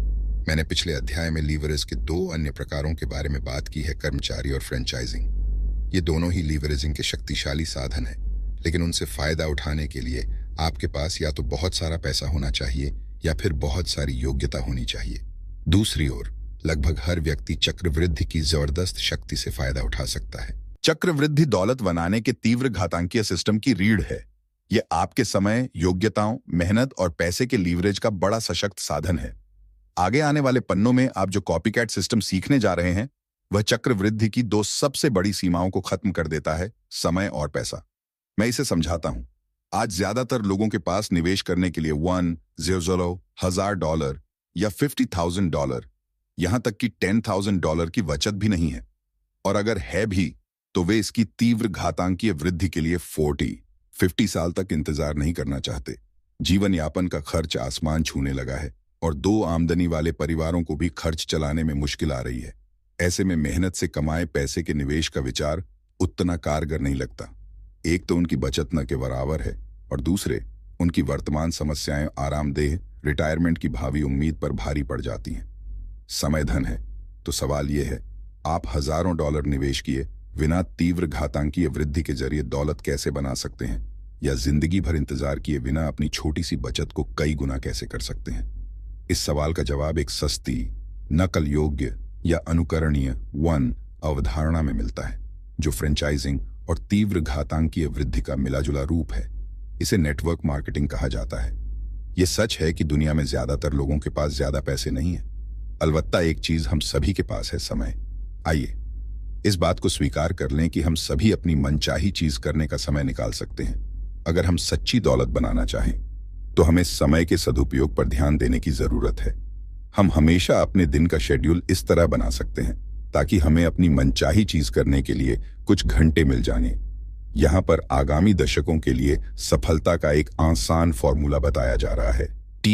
मैंने पिछले अध्याय में लीवरेज के 2 अन्य प्रकारों के बारे में बात की है, कर्मचारी और फ्रेंचाइजिंग। ये दोनों ही लीवरेजिंग के शक्तिशाली साधन हैं, लेकिन उनसे फायदा उठाने के लिए आपके पास या तो बहुत सारा पैसा होना चाहिए या फिर बहुत सारी योग्यता होनी चाहिए। दूसरी ओर लगभग हर व्यक्ति चक्रवृद्धि की जबरदस्त शक्ति से फायदा उठा सकता है। चक्रवृद्धि दौलत बनाने के तीव्र घातांकीय सिस्टम की रीढ़ है। यह आपके समय, योग्यताओं, मेहनत और पैसे के लीवरेज का बड़ा सशक्त साधन है। आगे आने वाले पन्नों में आप जो कॉपीकैट सिस्टम सीखने जा रहे हैं वह चक्रवृद्धि की 2 सबसे बड़ी सीमाओं को खत्म कर देता है, समय और पैसा। मैं इसे समझाता हूं। आज ज्यादातर लोगों के पास निवेश करने के लिए $1,000 या $50,000 यहां तक कि $10,000 की बचत भी नहीं है। और अगर है भी तो वे इसकी तीव्र घातांकीय वृद्धि के लिए 40-50 साल तक इंतजार नहीं करना चाहते। जीवन यापन का खर्च आसमान छूने लगा है और 2 आमदनी वाले परिवारों को भी खर्च चलाने में मुश्किल आ रही है। ऐसे में मेहनत से कमाए पैसे के निवेश का विचार उतना कारगर नहीं लगता। एक तो उनकी बचत न के बराबर है और दूसरे उनकी वर्तमान समस्याएं आरामदेह रिटायरमेंट की भावी उम्मीद पर भारी पड़ जाती हैं। समय धन है तो सवाल यह है, आप हजारों डॉलर निवेश किए बिना तीव्र घातांकीय वृद्धि के जरिए दौलत कैसे बना सकते हैं, या जिंदगी भर इंतजार किए बिना अपनी छोटी सी बचत को कई गुना कैसे कर सकते हैं? इस सवाल का जवाब एक सस्ती, नकल योग्य या अनुकरणीय अवधारणा में मिलता है, जो फ्रेंचाइजिंग और तीव्र घातांकीय वृद्धि का मिलाजुला रूप है। इसे नेटवर्क मार्केटिंग कहा जाता है। यह सच है कि दुनिया में ज्यादातर लोगों के पास ज्यादा पैसे नहीं है, अलबत्ता एक चीज हम सभी के पास है, समय। आइए इस बात को स्वीकार कर लें कि हम सभी अपनी मनचाही चीज करने का समय निकाल सकते हैं। अगर हम सच्ची दौलत बनाना चाहें तो हमें समय के सदुपयोग पर ध्यान देने की जरूरत है। हम हमेशा अपने दिन का शेड्यूल इस तरह बना सकते हैं ताकि हमें अपनी मनचाही चीज करने के लिए कुछ घंटे मिल जाएं। यहां पर आगामी दशकों के लिए सफलता का एक आसान फॉर्मूला बताया जा रहा है। T=,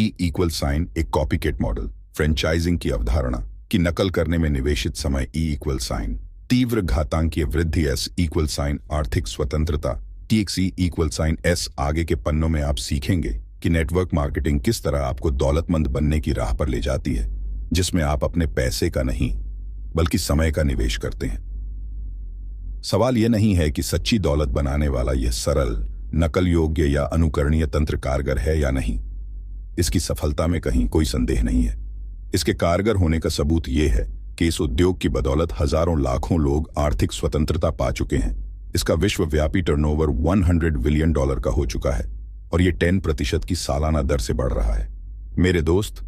एक कॉपीकेट मॉडल, फ्रेंचाइजिंग की अवधारणा की नकल करने में निवेशित समय E=, तीव्र घातांकीय वृद्धि S=, आर्थिक स्वतंत्रता TXE=S। आगे के पन्नों में आप सीखेंगे कि नेटवर्क मार्केटिंग किस तरह आपको दौलतमंद बनने की राह पर ले जाती है, जिसमें आप अपने पैसे का नहीं बल्कि समय का निवेश करते हैं। सवाल यह नहीं है कि सच्ची दौलत बनाने वाला यह सरल, नकल योग्य या अनुकरणीय तंत्र कारगर है या नहीं। इसकी सफलता में कहीं कोई संदेह नहीं है। इसके कारगर होने का सबूत यह है कि इस उद्योग की बदौलत हजारों लाखों लोग आर्थिक स्वतंत्रता पा चुके हैं। इसका विश्वव्यापी टर्नओवर $100 बिलियन का हो चुका है और यह 10% की सालाना दर से बढ़ रहा है। मेरे दोस्त,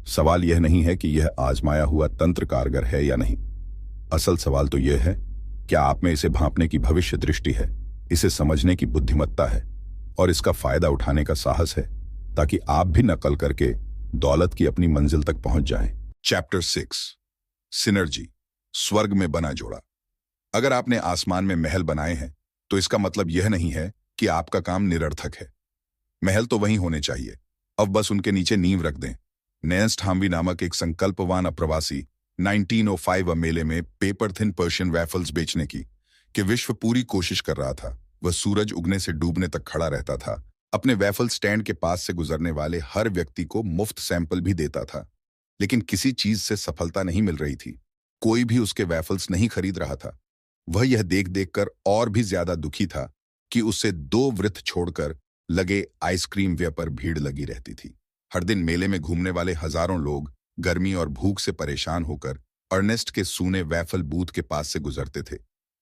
सवाल यह नहीं है कि यह आजमाया हुआ तंत्र कारगर है या नहीं। असल सवाल तो यह है, क्या आप में इसे भांपने की भविष्य दृष्टि है, इसे समझने की बुद्धिमत्ता है और इसका फायदा उठाने का साहस है, ताकि आप भी नकल करके दौलत की अपनी मंजिल तक पहुंच जाएं। चैप्टर 6, सिनर्जी, स्वर्ग में बना जोड़ा। अगर आपने आसमान में महल बनाए हैं तो इसका मतलब यह नहीं है कि आपका काम निरर्थक है। महल तो वहीं होने चाहिए, अब बस उनके नीचे नींव रख दें। नेस्ट हाम्वी नामक एक संकल्पवान अप्रवासी 1905 मेले में पेपर थिन पर्शियन वैफल्स बेचने की विश्व पूरी कोशिश कर रहा था। वह सूरज उगने से डूबने तक खड़ा रहता था, अपने वैफल स्टैंड के पास से गुजरने वाले हर व्यक्ति को मुफ्त सैंपल भी देता था, लेकिन किसी चीज से सफलता नहीं मिल रही थी। कोई भी उसके वैफल्स नहीं खरीद रहा था। वह यह देख देखकर और भी ज्यादा दुखी था कि उसे 2 वृत्त छोड़कर लगे आइसक्रीम वे पर भीड़ लगी रहती थी। हर दिन मेले में घूमने वाले हजारों लोग गर्मी और भूख से परेशान होकर अर्नेस्ट के सूने वैफल बूथ के पास से गुजरते थे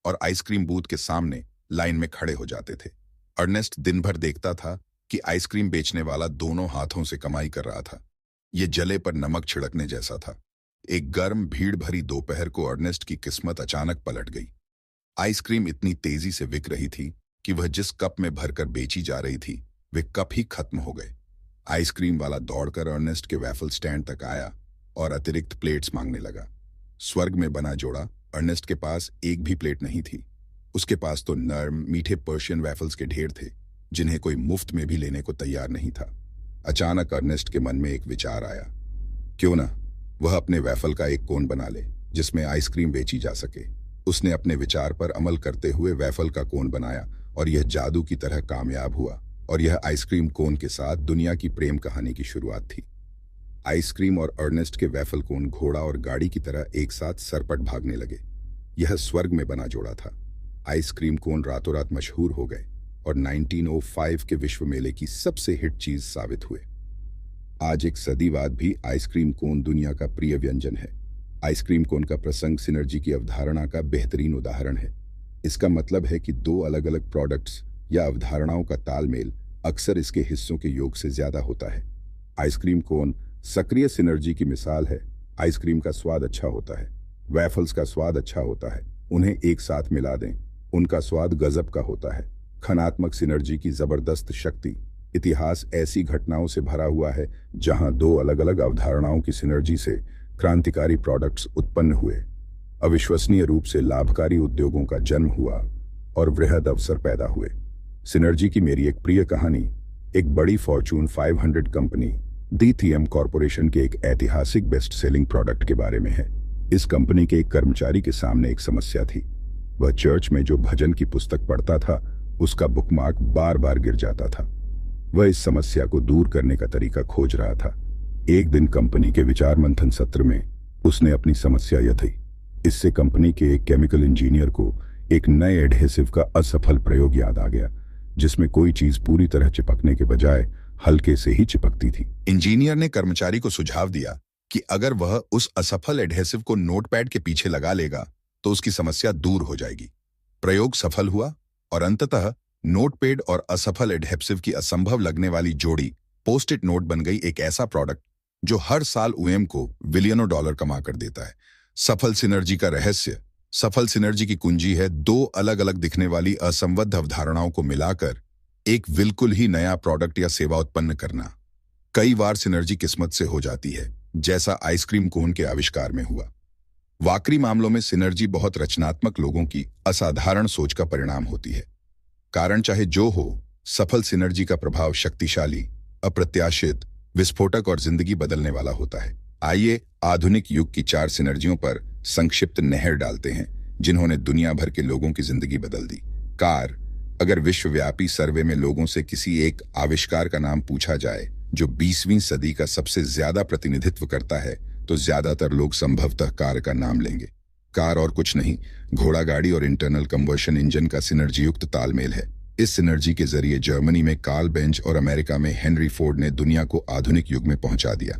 और आइसक्रीम बूथ के सामने लाइन में खड़े हो जाते थे। अर्नेस्ट दिन भर देखता था कि आइसक्रीम बेचने वाला दोनों हाथों से कमाई कर रहा था। ये जले पर नमक छिड़कने जैसा था। एक गर्म भीड़ भरी दोपहर को अर्नेस्ट की किस्मत अचानक पलट गई। आइसक्रीम इतनी तेजी से बिक रही थी कि वह जिस कप में भरकर बेची जा रही थी वे कप ही खत्म हो गए। आइसक्रीम वाला दौड़कर अर्नेस्ट के वैफल स्टैंड तक आया और अतिरिक्त प्लेट्स मांगने लगा। स्वर्ग में बना जोड़ा, अर्नेस्ट के पास एक भी प्लेट नहीं थी। उसके पास तो नर्म मीठे पर्शियन वैफल्स के ढेर थे, जिन्हें कोई मुफ्त में भी लेने को तैयार नहीं था। अचानक अर्नेस्ट के मन में एक विचार आया, क्यों ना वह अपने वैफल का एक कोन बना ले जिसमें आइसक्रीम बेची जा सके। उसने अपने विचार पर अमल करते हुए वैफल का कोन बनाया और यह जादू की तरह कामयाब हुआ और यह आइसक्रीम कोन के साथ दुनिया की प्रेम कहानी की शुरुआत थी। आइसक्रीम और अर्नेस्ट के वैफल कोन घोड़ा और गाड़ी की तरह एक साथ सरपट भागने लगे। यह स्वर्ग में बना जोड़ा था। आइसक्रीम कोन रातों रात मशहूर हो गए और 1905 के विश्व मेले की सबसे हिट चीज साबित हुए। आज एक सदी बाद भी आइसक्रीम कोन दुनिया का प्रिय व्यंजन है। आइसक्रीम कोन का प्रसंग सिनर्जी की अवधारणा का बेहतरीन उदाहरण है। इसका मतलब है कि 2 अलग अलग प्रोडक्ट्स या अवधारणाओं का तालमेल अक्सर इसके हिस्सों के योग से ज्यादा होता है। आइसक्रीम कोन सक्रिय सिनर्जी की मिसाल है। आइसक्रीम का स्वाद अच्छा होता है, वैफल्स का स्वाद अच्छा होता है, उन्हें एक साथ मिला दें, उनका स्वाद गजब का होता है। खनात्मक सिनर्जी की जबरदस्त शक्ति। इतिहास ऐसी घटनाओं से भरा हुआ है जहां 2 अलग अलग अवधारणाओं की सिनर्जी से क्रांतिकारी प्रोडक्ट्स उत्पन्न हुए, अविश्वसनीय रूप से लाभकारी उद्योगों का जन्म हुआ और वृहद अवसर पैदा हुए। सिनर्जी की मेरी एक प्रिय कहानी एक बड़ी फॉर्च्यून 500 कंपनी DTM कॉरपोरेशन के एक ऐतिहासिक बेस्ट सेलिंग प्रोडक्ट के बारे में है। इस कंपनी के एक कर्मचारी के सामने एक समस्या थी। वह चर्च में जो भजन की पुस्तक पढ़ता था, उसका बुकमार्क बार बार गिर जाता था। वह इस समस्या को दूर करने का तरीका खोज रहा था। एक दिन कंपनी के विचार मंथन सत्र में उसने अपनी समस्या यथी। इससे कंपनी के एक केमिकल इंजीनियर को एक नए एडहेसिव का असफल प्रयोग याद आ गया, जिसमें कोई चीज पूरी तरह चिपकने के बजाय हल्के से ही चिपकती थी। इंजीनियर ने कर्मचारी को सुझाव दिया कि अगर वह उस असफल एडहेसिव को नोटपैड के पीछे लगा लेगा तो उसकी समस्या दूर हो जाएगी। प्रयोग सफल हुआ और अंततः नोटपैड और असफल एडहेसिव की असंभव लगने वाली जोड़ी पोस्ट इट नोट बन गई, एक ऐसा प्रोडक्ट जो हर साल OEM को बिलियनों डॉलर कमा कर देता है। सफल सिनर्जी का रहस्य, सफल सिनर्जी की कुंजी है दो अलग अलग दिखने वाली असंबद्ध अवधारणाओं को मिलाकर एक बिल्कुल ही नया प्रोडक्ट या सेवा उत्पन्न करना। कई बार सिनर्जी किस्मत से हो जाती है, जैसा आइसक्रीम कोन के आविष्कार में हुआ। वाकई मामलों में सिनर्जी बहुत रचनात्मक लोगों की असाधारण सोच का परिणाम होती है। कारण चाहे जो हो, सफल सिनर्जी का प्रभाव शक्तिशाली, अप्रत्याशित, विस्फोटक और जिंदगी बदलने वाला होता है। आइए आधुनिक युग की 4 सिनर्जियों पर संक्षिप्त नहर डालते हैं जिन्होंने दुनिया भर के लोगों की जिंदगी बदल दी। कार। अगर विश्वव्यापी सर्वे में लोगों से किसी एक आविष्कार का नाम पूछा जाए जो 20वीं सदी का सबसे ज्यादा प्रतिनिधित्व करता है, तो ज्यादातर लोग संभवतः कार का नाम लेंगे। कार और कुछ नहीं, घोड़ा गाड़ी और इंटरनल कंबशन इंजन का सिनर्जी युक्त तालमेल है। इस सिनर्जी के जरिए जर्मनी में कार्ल बेंच और अमेरिका में हेनरी फोर्ड ने दुनिया को आधुनिक युग में पहुंचा दिया।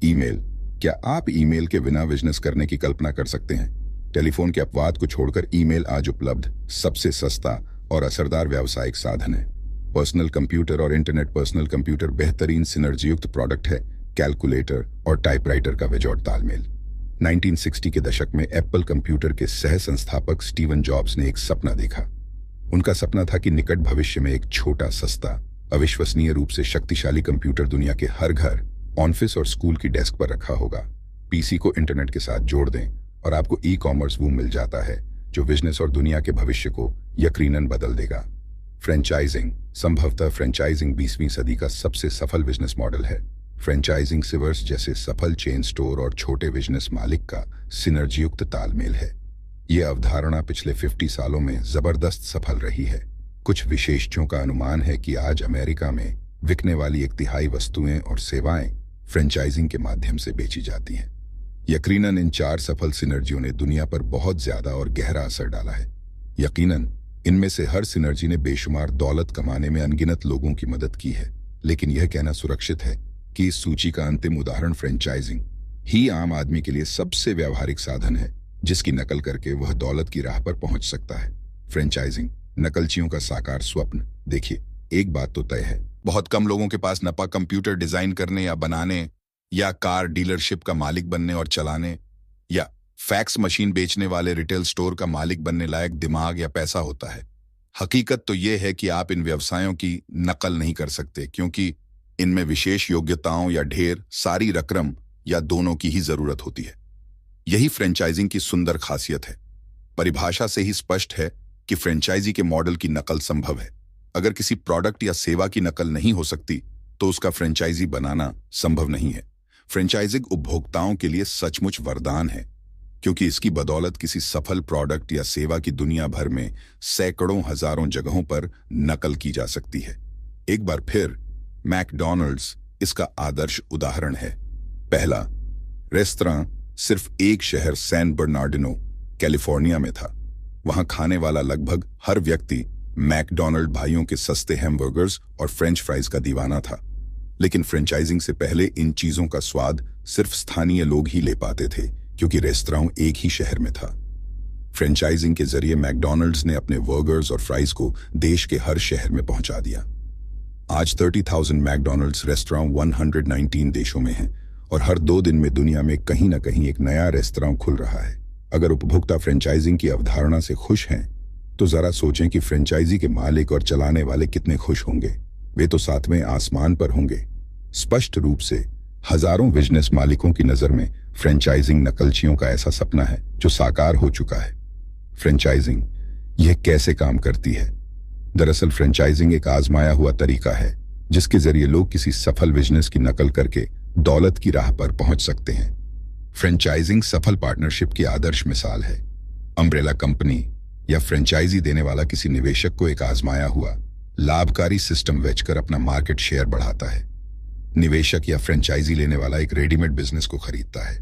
ईमेल। क्या आप ईमेल के बिना बिजनेस करने की कल्पना कर सकते हैं? टेलीफोन के अपवाद को छोड़कर ईमेल आज उपलब्ध सबसे सस्ता और असरदार व्यावसायिक साधन है। पर्सनल कंप्यूटर और इंटरनेट। पर्सनल कंप्यूटर बेहतरीन सिनर्जी युक्त प्रोडक्ट है। कैलकुलेटर और टाइपराइटर का बेजोड़ तालमेल। 1960 के दशक में एप्पल कंप्यूटर के सह संस्थापक स्टीवन जॉब्स ने एक सपना देखा। उनका सपना था कि निकट भविष्य में एक छोटा, सस्ता, अविश्वसनीय रूप से शक्तिशाली कंप्यूटर दुनिया के हर घर, ऑफिस और स्कूल की डेस्क पर रखा होगा। पीसी को इंटरनेट के साथ जोड़ दें और आपको ई-कॉमर्स बूम मिल जाता है जो बिजनेस और दुनिया के भविष्य को यकीनन बदल देगा। फ्रेंचाइजिंग। संभवतः फ्रेंचाइजिंग 20वीं सदी का सबसे सफल बिजनेस मॉडल है। फ्रेंचाइजिंग सिवर्स जैसे सफल चेन स्टोर और छोटे बिजनेस मालिक का सिनर्जी युक्त तालमेल है। यह अवधारणा पिछले 50 सालों में जबरदस्त सफल रही है। कुछ विशेषज्ञों का अनुमान है कि आज अमेरिका में बिकने वाली 1/3 वस्तुएं और सेवाएं फ्रेंचाइजिंग के माध्यम से बेची जाती हैं। यकीनन इन 4 सफल सिनर्जियों ने दुनिया पर बहुत ज्यादा और गहरा असर डाला है। यकीनन इनमें से हर सिनर्जी ने बेशुमार दौलत कमाने में अनगिनत लोगों की मदद की है, लेकिन यह कहना सुरक्षित है कि इस सूची का अंतिम उदाहरण फ्रेंचाइजिंग ही आम आदमी के लिए सबसे व्यावहारिक साधन है जिसकी नकल करके वह दौलत की राह पर पहुंच सकता है। फ्रेंचाइजिंग नकलचियों का साकार स्वप्न। देखिए, एक बात तो तय है, बहुत कम लोगों के पास नपा कंप्यूटर डिजाइन करने या बनाने, या कार डीलरशिप का मालिक बनने और चलाने, या फैक्स मशीन बेचने वाले रिटेल स्टोर का मालिक बनने लायक दिमाग या पैसा होता है। हकीकत तो यह है कि आप इन व्यवसायों की नकल नहीं कर सकते, क्योंकि इनमें विशेष योग्यताओं या ढेर सारी रकम या दोनों की ही जरूरत होती है। यही फ्रेंचाइजिंग की सुंदर खासियत है। परिभाषा से ही स्पष्ट है कि फ्रेंचाइजी के मॉडल की नकल संभव है। अगर किसी प्रोडक्ट या सेवा की नकल नहीं हो सकती, तो उसका फ्रेंचाइजी बनाना संभव नहीं है। फ्रेंचाइजिंग उपभोक्ताओं के लिए सचमुच वरदान है, क्योंकि इसकी बदौलत किसी सफल प्रोडक्ट या सेवा की दुनिया भर में सैकड़ों हजारों जगहों पर नकल की जा सकती है। एक बार फिर मैकडॉनल्ड्स इसका आदर्श उदाहरण है। पहला रेस्तरां सिर्फ एक शहर सैन बर्नार्डिनो, कैलिफोर्निया में था। वहां खाने वाला लगभग हर व्यक्ति मैकडॉनल्ड भाइयों के सस्ते हैमबर्गर्स और फ्रेंच फ्राइज का दीवाना था। लेकिन फ्रेंचाइजिंग से पहले इन चीजों का स्वाद सिर्फ स्थानीय लोग ही ले पाते थे, क्योंकि रेस्तरां एक ही शहर में था। फ्रेंचाइजिंग के जरिए मैकडॉनल्ड्स ने अपने बर्गर्स और फ्राइज को देश के हर शहर में पहुंचा दिया। आज 30,000 मैकडॉनल्ड्स रेस्तरां 119 देशों में हैं और हर 2 दिन में दुनिया में कहीं न कहीं एक नया रेस्तरां खुल रहा है। अगर उपभोक्ता फ्रेंचाइजिंग की अवधारणा से खुश हैं, तो जरा सोचें कि फ्रेंचाइजी के मालिक और चलाने वाले कितने खुश होंगे। वे तो 7वें आसमान पर होंगे। स्पष्ट रूप से हजारों बिजनेस मालिकों की नजर में फ्रेंचाइजिंग नकलचियों का ऐसा सपना है जो साकार हो चुका है। फ्रेंचाइजिंग यह कैसे काम करती है? दरअसल फ्रेंचाइजिंग एक आजमाया हुआ तरीका है जिसके जरिए लोग किसी सफल बिजनेस की नकल करके दौलत की राह पर पहुंच सकते हैं। फ्रेंचाइजिंग सफल पार्टनरशिप की आदर्श मिसाल है। अम्ब्रेला कंपनी या फ्रेंचाइजी देने वाला किसी निवेशक को एक आजमाया हुआ लाभकारी सिस्टम बेचकर अपना मार्केट शेयर बढ़ाता है। निवेशक या फ्रेंचाइजी लेने वाला एक रेडीमेड बिजनेस को खरीदता है।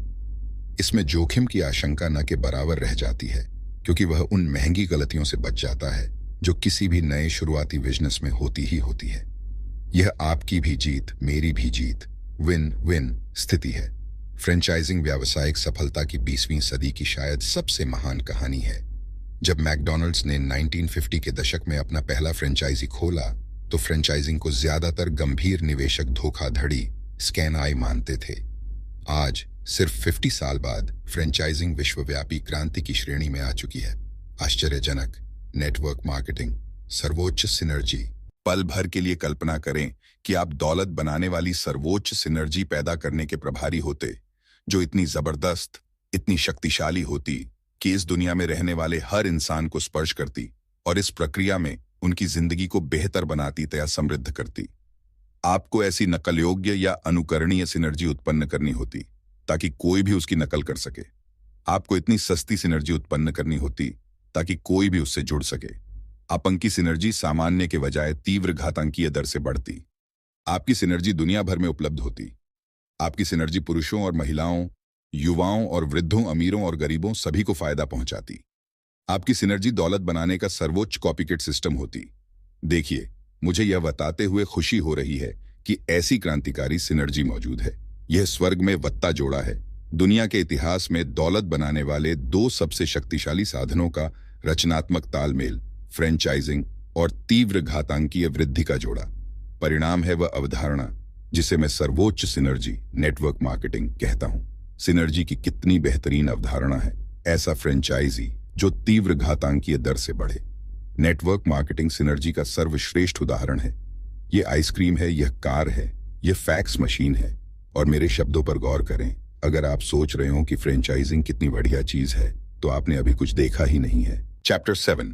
इसमें जोखिम की आशंका न के बराबर रह जाती है क्योंकि वह उन महंगी गलतियों से बच जाता है जो किसी भी नए शुरुआती बिजनेस में होती ही होती है। यह आपकी भी जीत, मेरी भी जीत, विन विन स्थिति है। फ्रेंचाइजिंग व्यावसायिक सफलता की 20वीं सदी की शायद सबसे महान कहानी है। जब मैकडॉनल्ड्स ने 1950 के दशक में अपना पहला फ्रेंचाइजी खोला तो फ्रेंचाइजिंग को ज्यादातर गंभीर निवेशक धोखाधड़ी स्कैम आई मानते थे। आज सिर्फ 50 साल बाद फ्रेंचाइजिंग विश्वव्यापी क्रांति की श्रेणी में आ चुकी है। आश्चर्यजनक नेटवर्क मार्केटिंग, सर्वोच्च सिनर्जी। पल भर के लिए कल्पना करें कि आप दौलत बनाने वाली सर्वोच्च सिनर्जी पैदा करने के प्रभारी होते, जो इतनी जबरदस्त, इतनी शक्तिशाली होती कि इस दुनिया में रहने वाले हर इंसान को स्पर्श करती और इस प्रक्रिया में उनकी जिंदगी को बेहतर बनाती या समृद्ध करती। आपको ऐसी नकल योग्य या अनुकरणीय सिनर्जी उत्पन्न करनी होती ताकि कोई भी उसकी नकल कर सके। आपको इतनी सस्ती सिनर्जी उत्पन्न करनी होती ताकि कोई भी उससे जुड़ सके। अपंकी सिनर्जी सामान्य के बजाय तीव्र घातांकीय दर से बढ़ती। आपकी सिनर्जी दुनिया भर में उपलब्ध होती। आपकी सिनर्जी पुरुषों और महिलाओं, युवाओं और वृद्धों, अमीरों और गरीबों सभी को फायदा पहुंचाती। आपकी सिनर्जी दौलत बनाने का सर्वोच्च कॉपीकेट सिस्टम होती। देखिए, मुझे यह बताते हुए खुशी हो रही है कि ऐसी क्रांतिकारी सिनर्जी मौजूद है। यह स्वर्ग में वत्ता जोड़ा है। दुनिया के इतिहास में दौलत बनाने वाले 2 सबसे शक्तिशाली साधनों का रचनात्मक तालमेल, फ्रेंचाइजिंग और तीव्र घातांकीय वृद्धि का जोड़ा। परिणाम है वह अवधारणा जिसे मैं सर्वोच्च सिनर्जी नेटवर्क मार्केटिंग कहता हूं। सिनर्जी की कितनी बेहतरीन अवधारणा है। ऐसा फ्रेंचाइजी जो तीव्र घातांकीय दर से बढ़े। नेटवर्क मार्केटिंग सिनर्जी का सर्वश्रेष्ठ उदाहरण है। यह आइसक्रीम है, यह कार है, यह फैक्स मशीन है। और मेरे शब्दों पर गौर करें, अगर आप सोच रहे हो कि फ्रेंचाइजिंग कितनी बढ़िया चीज है तो आपने अभी कुछ देखा ही नहीं है। चैप्टर 7,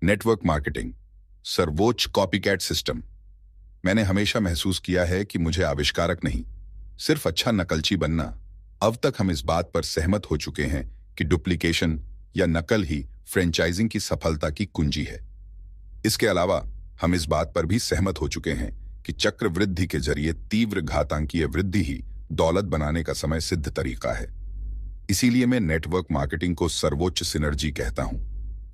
नेटवर्क मार्केटिंग, सर्वोच्च कॉपीकैट सिस्टम। मैंने हमेशा महसूस किया है कि मुझे आविष्कारक नहीं, सिर्फ अच्छा नकलची बनना। अब तक हम इस बात पर सहमत हो चुके हैं कि डुप्लीकेशन या नकल ही फ्रेंचाइजिंग की सफलता की कुंजी है। इसके अलावा हम इस बात पर भी सहमत हो चुके हैं कि चक्रवृद्धि के जरिए तीव्र घातांकीय वृद्धि ही दौलत बनाने का समय सिद्ध तरीका है। इसीलिए मैं नेटवर्क मार्केटिंग को सर्वोच्च सिनर्जी कहता हूं।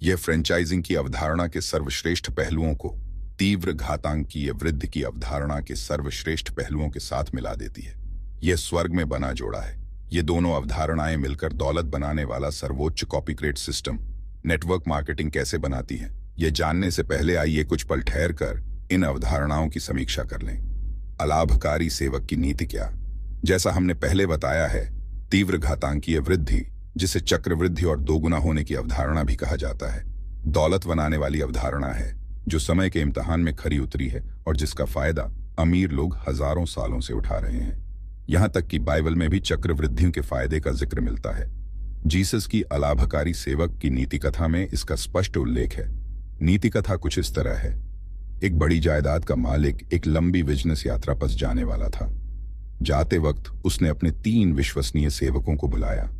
यह फ्रेंचाइजिंग की अवधारणा के सर्वश्रेष्ठ पहलुओं को तीव्र घातांकीय वृद्धि की अवधारणा के सर्वश्रेष्ठ पहलुओं के साथ मिला देती है। यह स्वर्ग में बना जोड़ा है। ये दोनों अवधारणाएं मिलकर दौलत बनाने वाला सर्वोच्च कॉपीक्रेट सिस्टम नेटवर्क मार्केटिंग कैसे बनाती है, यह जानने से पहले आइए कुछ पल ठहर कर इन अवधारणाओं की समीक्षा कर लें। अलाभकारी सेवक की नीति क्या? जैसा हमने पहले बताया है, तीव्र घातांकीय वृद्धि, जिसे चक्रवृद्धि और दोगुना होने की अवधारणा भी कहा जाता है, दौलत बनाने वाली अवधारणा है जो समय के इम्तिहान में खरी उतरी है और जिसका फायदा अमीर लोग हजारों सालों से उठा रहे हैं। यहां तक कि बाइबल में भी चक्रवृद्धियों के फायदे का जिक्र मिलता है। जीसस की अलाभकारी सेवक की नीति कथा में इसका स्पष्ट उल्लेख है। नीति कथा कुछ इस तरह है। एक बड़ी जायदाद का मालिक एक लंबी बिजनेस यात्रा पर जाने वाला था। जाते वक्त उसने अपने 3 विश्वसनीय सेवकों को बुलाया।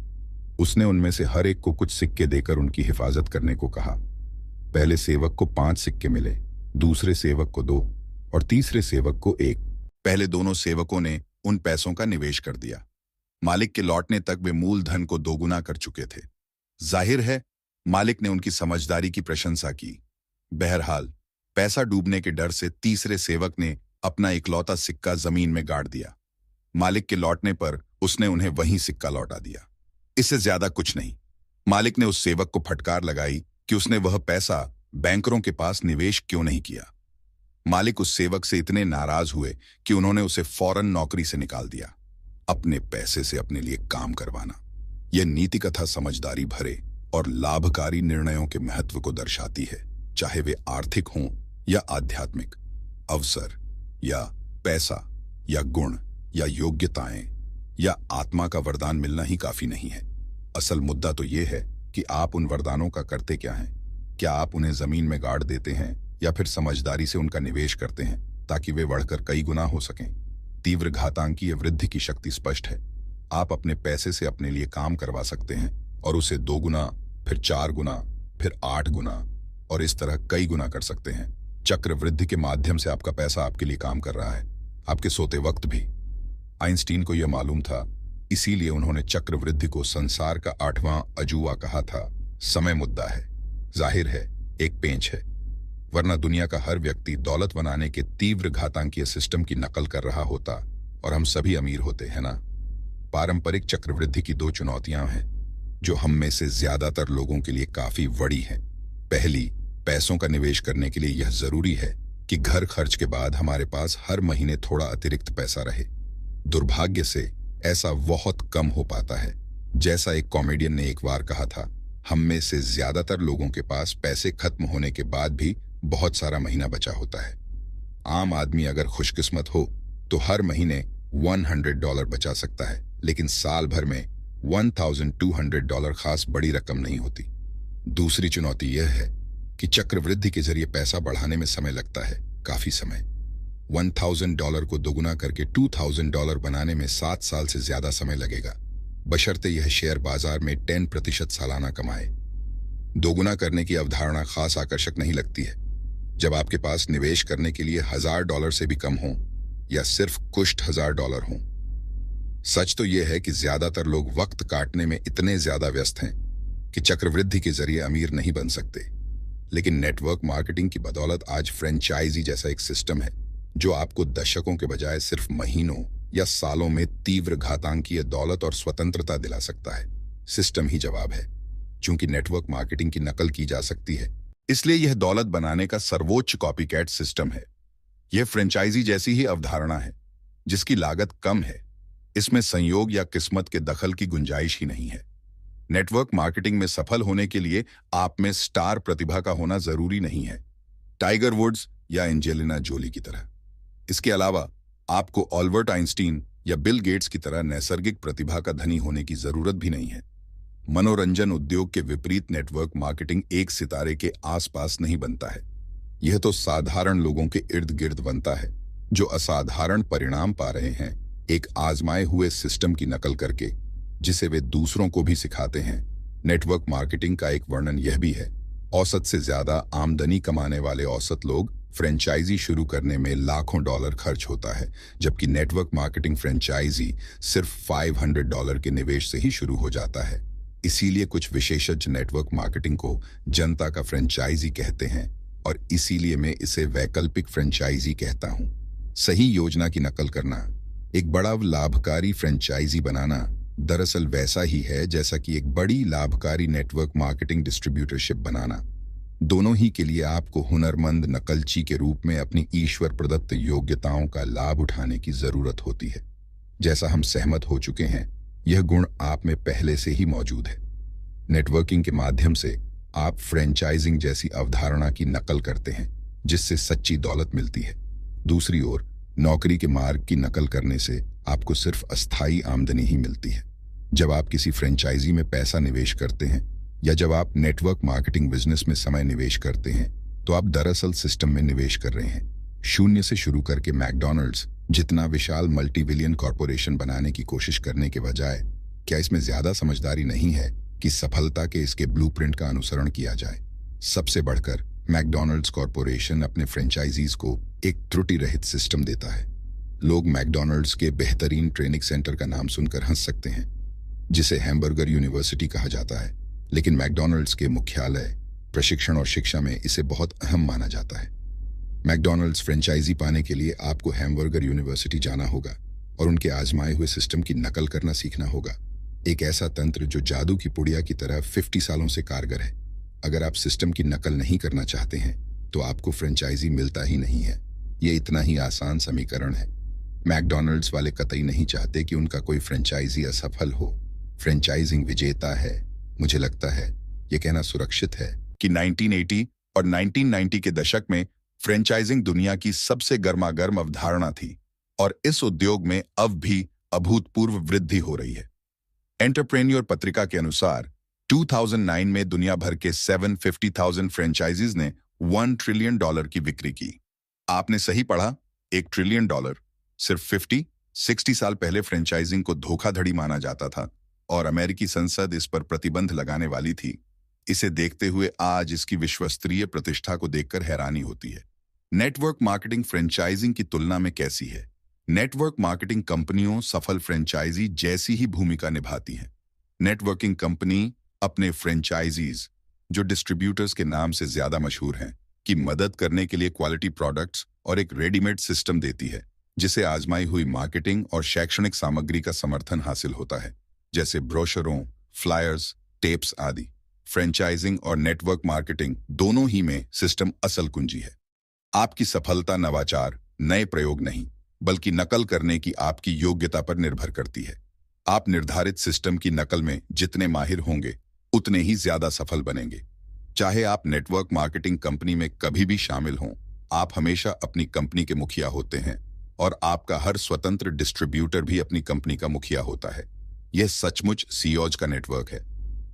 उसने उनमें से हर एक को कुछ सिक्के देकर उनकी हिफाजत करने को कहा। पहले सेवक को 5 सिक्के मिले, दूसरे सेवक को 2 और तीसरे सेवक को 1। पहले दोनों सेवकों ने उन पैसों का निवेश कर दिया। मालिक के लौटने तक वे मूलधन को दोगुना कर चुके थे। जाहिर है मालिक ने उनकी समझदारी की प्रशंसा की। बहरहाल पैसा डूबने के डर से तीसरे सेवक ने अपना इकलौता सिक्का जमीन में गाड़ दिया। मालिक के लौटने पर उसने उन्हें वहीं सिक्का लौटा दिया। इससे ज्यादा कुछ नहीं। मालिक ने उस सेवक को फटकार लगाई कि उसने वह पैसा बैंकरों के पास निवेश क्यों नहीं किया। मालिक उस सेवक से इतने नाराज हुए कि उन्होंने उसे फौरन नौकरी से निकाल दिया। अपने पैसे से अपने लिए काम करवाना, यह नीति कथा समझदारी भरे और लाभकारी निर्णयों के महत्व को दर्शाती है, चाहे वे आर्थिक हों या आध्यात्मिक, अवसर या पैसा या गुण या योग्यताएं या आत्मा का वरदान मिलना ही काफी नहीं है। असल मुद्दा तो ये है कि आप उन वरदानों का करते क्या हैं। क्या आप उन्हें जमीन में गाड़ देते हैं या फिर समझदारी से उनका निवेश करते हैं ताकि वे बढ़कर कई गुना हो सकें। तीव्र घातांकीय वृद्धि की शक्ति स्पष्ट है। आप अपने पैसे से अपने लिए काम करवा सकते हैं और उसे 2 गुना, फिर 4 गुना, फिर 8 गुना और इस तरह कई गुना कर सकते हैं। चक्र वृद्धि के माध्यम से आपका पैसा आपके लिए काम कर रहा है, आपके सोते वक्त भी। आइंस्टीन को यह मालूम था, इसीलिए उन्होंने चक्र वृद्धि को संसार का 8वां अजूबा कहा था। समय मुद्दा है, जाहिर है एक पेंच है, वरना दुनिया का हर व्यक्ति दौलत बनाने के तीव्र घातांकीय सिस्टम की नकल कर रहा होता और हम सभी अमीर होते हैं ना। पारंपरिक चक्रवृद्धि की 2 चुनौतियां हैं जो हम में से ज्यादातर लोगों के लिए काफी बड़ी हैं। पहली, पैसों का निवेश करने के लिए यह जरूरी है कि घर खर्च के बाद हमारे पास हर महीने थोड़ा अतिरिक्त पैसा रहे। दुर्भाग्य से ऐसा बहुत कम हो पाता है। जैसा एक कॉमेडियन ने एक बार कहा था, हम में से ज्यादातर लोगों के पास पैसे खत्म होने के बाद भी बहुत सारा महीना बचा होता है। आम आदमी अगर खुशकिस्मत हो तो हर महीने $100 बचा सकता है, लेकिन साल भर में $1200 खास बड़ी रकम नहीं होती। दूसरी चुनौती यह है कि चक्रवृद्धि के जरिए पैसा बढ़ाने में समय लगता है, काफी समय। $1000 को दोगुना करके $2000 बनाने में 7 साल से ज्यादा समय लगेगा, बशर्ते यह शेयर बाजार में 10% सालाना कमाए। दोगुना करने की अवधारणा खास आकर्षक नहीं लगती है जब आपके पास निवेश करने के लिए $1000 से भी कम हो या सिर्फ कुछ $1000 हों। सच तो यह है कि ज्यादातर लोग वक्त काटने में इतने ज्यादा व्यस्त हैं कि चक्रवृद्धि के जरिए अमीर नहीं बन सकते। लेकिन नेटवर्क मार्केटिंग की बदौलत आज फ्रेंचाइजी जैसा एक सिस्टम है जो आपको दशकों के बजाय सिर्फ महीनों या सालों में तीव्र घातांकीय दौलत और स्वतंत्रता दिला सकता है। सिस्टम ही जवाब है। चूंकि नेटवर्क मार्केटिंग की नकल की जा सकती है, इसलिए यह दौलत बनाने का सर्वोच्च कॉपीकैट सिस्टम है। यह फ्रेंचाइजी जैसी ही अवधारणा है जिसकी लागत कम है। इसमें संयोग या किस्मत के दखल की गुंजाइश ही नहीं है। नेटवर्क मार्केटिंग में सफल होने के लिए आप में स्टार प्रतिभा का होना जरूरी नहीं है, टाइगर वुड्स या एंजेलिना जोली की तरह। इसके अलावा आपको ऑल्बर्ट आइंस्टीन या बिल गेट्स की तरह नैसर्गिक प्रतिभा का धनी होने की जरूरत भी नहीं है। मनोरंजन उद्योग के विपरीत नेटवर्क मार्केटिंग एक सितारे के आसपास नहीं बनता है। यह तो साधारण लोगों के इर्द गिर्द बनता है जो असाधारण परिणाम पा रहे हैं, एक आजमाए हुए सिस्टम की नकल करके, जिसे वे दूसरों को भी सिखाते हैं। नेटवर्क मार्केटिंग का एक वर्णन यह भी है, औसत से ज्यादा आमदनी कमाने वाले औसत लोग फ्रेंचाइजी शुरू करने में लाखों डॉलर खर्च होता है, जबकि नेटवर्क मार्केटिंग फ्रेंचाइजी सिर्फ $500 के निवेश से ही शुरू हो जाता है। इसीलिए कुछ विशेषज्ञ नेटवर्क मार्केटिंग को जनता का फ्रेंचाइजी कहते हैं और इसीलिए मैं इसे वैकल्पिक फ्रेंचाइजी कहता हूं। सही योजना की नकल करना, एक बड़ा लाभकारी फ्रेंचाइजी बनाना दरअसल वैसा ही है जैसा कि एक बड़ी लाभकारी नेटवर्क मार्केटिंग डिस्ट्रीब्यूटरशिप बनाना। दोनों ही के लिए आपको हुनरमंद नकलची के रूप में अपनी ईश्वर प्रदत्त योग्यताओं का लाभ उठाने की जरूरत होती है। जैसा हम सहमत हो चुके हैं, यह गुण आप में पहले से ही मौजूद है। नेटवर्किंग के माध्यम से आप फ्रेंचाइजिंग जैसी अवधारणा की नकल करते हैं जिससे सच्ची दौलत मिलती है। दूसरी ओर नौकरी के मार्ग की नकल करने से आपको सिर्फ अस्थायी आमदनी ही मिलती है। जब आप किसी फ्रेंचाइजी में पैसा निवेश करते हैं या जब आप नेटवर्क मार्केटिंग बिजनेस में समय निवेश करते हैं तो आप दरअसल सिस्टम में निवेश कर रहे हैं। शून्य से शुरू करके मैकडॉनल्ड्स जितना विशाल मल्टीबिलियन कॉरपोरेशन बनाने की कोशिश करने के बजाय क्या इसमें ज्यादा समझदारी नहीं है कि सफलता के इसके ब्लूप्रिंट का अनुसरण किया जाए? सबसे बढ़कर मैकडॉनल्ड्स कॉरपोरेशन अपने फ्रेंचाइजीज को एक त्रुटि रहित सिस्टम देता है। लोग मैकडॉनल्ड्स के बेहतरीन ट्रेनिंग सेंटर का नाम सुनकर हंस सकते हैं, जिसे हैमबर्गर यूनिवर्सिटी कहा जाता है, लेकिन मैकडॉनल्ड्स के मुख्यालय, प्रशिक्षण और शिक्षा में इसे बहुत अहम माना जाता है। मैकडॉनल्ड्स फ्रेंचाइजी पाने के लिए आपको हैमबर्गर यूनिवर्सिटी जाना होगा और उनके आजमाए हुए सिस्टम की नकल करना सीखना होगा। एक ऐसा तंत्र जो जादू की पुड़िया की तरह 50 सालों से कारगर है। अगर आप सिस्टम की नकल नहीं करना चाहते हैं तो आपको फ्रेंचाइजी मिलता ही नहीं है। ये इतना ही आसान समीकरण है। मैकडॉनल्ड्स वाले कतई नहीं चाहते कि उनका कोई फ्रेंचाइजी असफल हो। फ्रेंचाइजिंग विजेता है। मुझे लगता है ये कहना सुरक्षित है कि 1980 और 1990 के दशक में फ्रेंचाइजिंग दुनिया की सबसे गर्मागर्म अवधारणा थी। और इस उद्योग में अब भी अभूतपूर्व वृद्धि हो रही है। एंटरप्रेन्योर पत्रिका के अनुसार 2009 में दुनिया भर के 750,000 फ्रेंचाइजीज ने $1 ट्रिलियन की बिक्री की। आपने सही पढ़ा, $1 ट्रिलियन। सिर्फ 60 साल पहले फ्रेंचाइजिंग को धोखाधड़ी माना जाता था और अमेरिकी संसद इस पर प्रतिबंध लगाने वाली थी। इसे देखते हुए आज इसकी विश्वस्तरीय प्रतिष्ठा को देखकर हैरानी होती है। नेटवर्क मार्केटिंग फ्रेंचाइजिंग की तुलना में कैसी है? नेटवर्क मार्केटिंग कंपनियों सफल फ्रेंचाइजी जैसी ही भूमिका निभाती हैं। नेटवर्किंग कंपनी अपने फ्रेंचाइजीज, जो डिस्ट्रीब्यूटर्स के नाम से ज्यादा मशहूर हैं, की मदद करने के लिए क्वालिटी प्रोडक्ट्स और एक रेडीमेड सिस्टम देती है, जिसे आजमाई हुई मार्केटिंग और शैक्षणिक सामग्री का समर्थन हासिल होता है, जैसे ब्रोशरों, फ्लायर्स, टेप्स आदि। फ्रेंचाइजिंग और नेटवर्क मार्केटिंग दोनों ही में सिस्टम असल कुंजी है। आपकी सफलता नवाचार, नए प्रयोग नहीं, बल्कि नकल करने की आपकी योग्यता पर निर्भर करती है। आप निर्धारित सिस्टम की नकल में जितने माहिर होंगे, उतने ही ज्यादा सफल बनेंगे। चाहे आप नेटवर्क मार्केटिंग कंपनी में कभी भी शामिल हों, आप हमेशा अपनी कंपनी के मुखिया होते हैं और आपका हर स्वतंत्र डिस्ट्रीब्यूटर भी अपनी कंपनी का मुखिया होता है। यह सचमुच सीईओज का नेटवर्क है।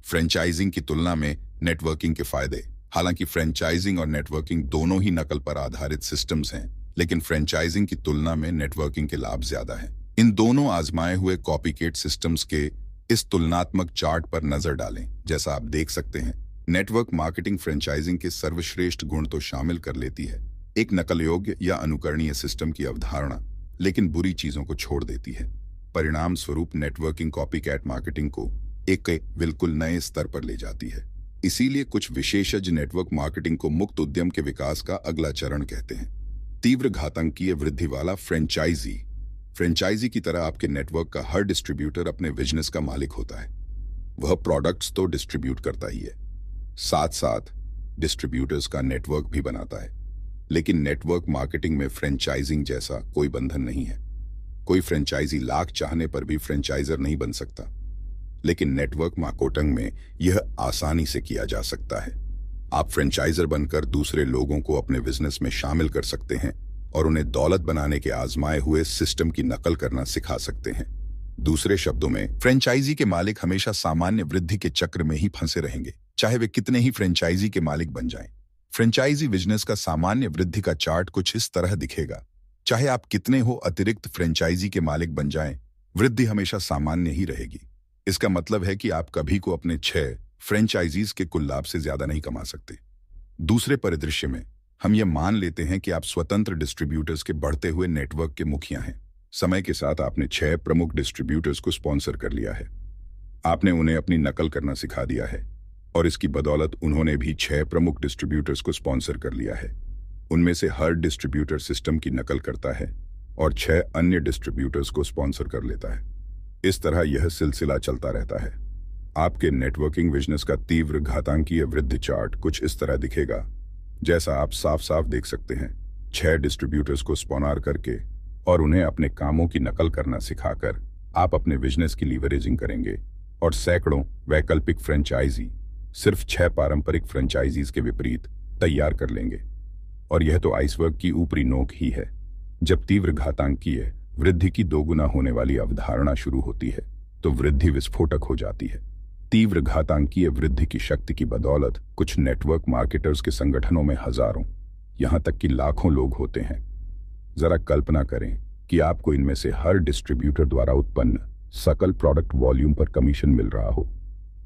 फ्रेंचाइजिंग की तुलना में नेटवर्किंग के फायदे। हालांकि फ्रेंचाइजिंग और नेटवर्किंग दोनों ही नकल पर आधारित सिस्टम्स हैं, लेकिन फ्रेंचाइजिंग की तुलना में नेटवर्किंग के लाभ ज्यादा हैं। इन दोनों आजमाए हुए कॉपीकेट सिस्टम्स के इस तुलनात्मक चार्ट पर नजर डालें। जैसा आप देख सकते हैं, नेटवर्क मार्केटिंग फ्रेंचाइजिंग के सर्वश्रेष्ठ गुण तो शामिल कर लेती है, एक नकल योग्य या अनुकरणीय सिस्टम की अवधारणा, लेकिन बुरी चीजों को छोड़ देती है। परिणाम स्वरूप नेटवर्किंग कॉपीकैट मार्केटिंग को एक बिल्कुल नए स्तर पर ले जाती है। इसीलिए कुछ विशेषज्ञ नेटवर्क मार्केटिंग को मुक्त उद्यम के विकास का अगला चरण कहते हैं। तीव्र घातांकीय वृद्धि वाला फ्रेंचाइजी की तरह आपके नेटवर्क का हर डिस्ट्रीब्यूटर अपने बिजनेस का मालिक होता है। वह प्रोडक्ट्स तो डिस्ट्रीब्यूट करता ही है, साथ साथ डिस्ट्रीब्यूटर्स का नेटवर्क भी बनाता है। लेकिन नेटवर्क मार्केटिंग में फ्रेंचाइजिंग जैसा कोई बंधन नहीं है। कोई फ्रेंचाइजी लाख चाहने पर भी फ्रेंचाइजर नहीं बन सकता, लेकिन नेटवर्क मार्केटिंग में यह आसानी से किया जा सकता है। आप फ्रेंचाइजर बनकर दूसरे लोगों को अपने बिजनेस में शामिल कर सकते हैं और उन्हें दौलत बनाने के आजमाए हुए सिस्टम की नकल करना सिखा सकते हैं। दूसरे शब्दों में, फ्रेंचाइजी के मालिक हमेशा सामान्य वृद्धि के चक्र में ही फंसे रहेंगे, चाहे वे कितने ही फ्रेंचाइजी के मालिक बन जाएं। फ्रेंचाइजी बिजनेस का सामान्य वृद्धि का चार्ट कुछ इस तरह दिखेगा। चाहे आप कितने हो अतिरिक्त फ्रेंचाइजी के मालिक बन जाएं, वृद्धि हमेशा सामान्य ही रहेगी। इसका मतलब है कि आप कभी को अपने 6 फ्रेंचाइजीज के कुल लाभ से ज्यादा नहीं कमा सकते। दूसरे परिदृश्य में, हम ये मान लेते हैं कि आप स्वतंत्र डिस्ट्रीब्यूटर्स के बढ़ते हुए नेटवर्क के मुखिया हैं। समय के साथ आपने 6 प्रमुख डिस्ट्रीब्यूटर्स को स्पॉन्सर कर लिया है। आपने उन्हें अपनी नकल करना सिखा दिया है और इसकी बदौलत उन्होंने भी 6 प्रमुख डिस्ट्रीब्यूटर्स को स्पॉन्सर कर लिया है। उनमें से हर डिस्ट्रीब्यूटर सिस्टम की नकल करता है और 6 अन्य डिस्ट्रीब्यूटर्स को स्पॉन्सर कर लेता है। इस तरह यह सिलसिला चलता रहता है। आपके नेटवर्किंग बिजनेस का तीव्र घातांकीय वृद्धि चार्ट कुछ इस तरह दिखेगा, जैसा आप साफ साफ देख सकते हैं। 6 डिस्ट्रीब्यूटर्स को स्पॉन्सर करके और उन्हें अपने कामों की नकल करना सिखाकर आप अपने बिजनेस की लीवरेजिंग करेंगे और सैकड़ों वैकल्पिक फ्रेंचाइजी सिर्फ 6 पारंपरिक फ्रेंचाइजीज के विपरीत तैयार कर लेंगे। और यह तो आइसबर्ग की ऊपरी नोक ही है। जब तीव्र घातांकीय वृद्धि की 2 गुना होने वाली अवधारणा शुरू होती है, तो वृद्धि विस्फोटक हो जाती है। तीव्र घातांकीय वृद्धि की शक्ति की बदौलत कुछ नेटवर्क मार्केटर्स के संगठनों में हजारों, यहां तक कि लाखों लोग होते हैं। जरा कल्पना करें कि आपको इनमें से हर डिस्ट्रीब्यूटर द्वारा उत्पन्न सकल प्रोडक्ट वॉल्यूम पर कमीशन मिल रहा हो।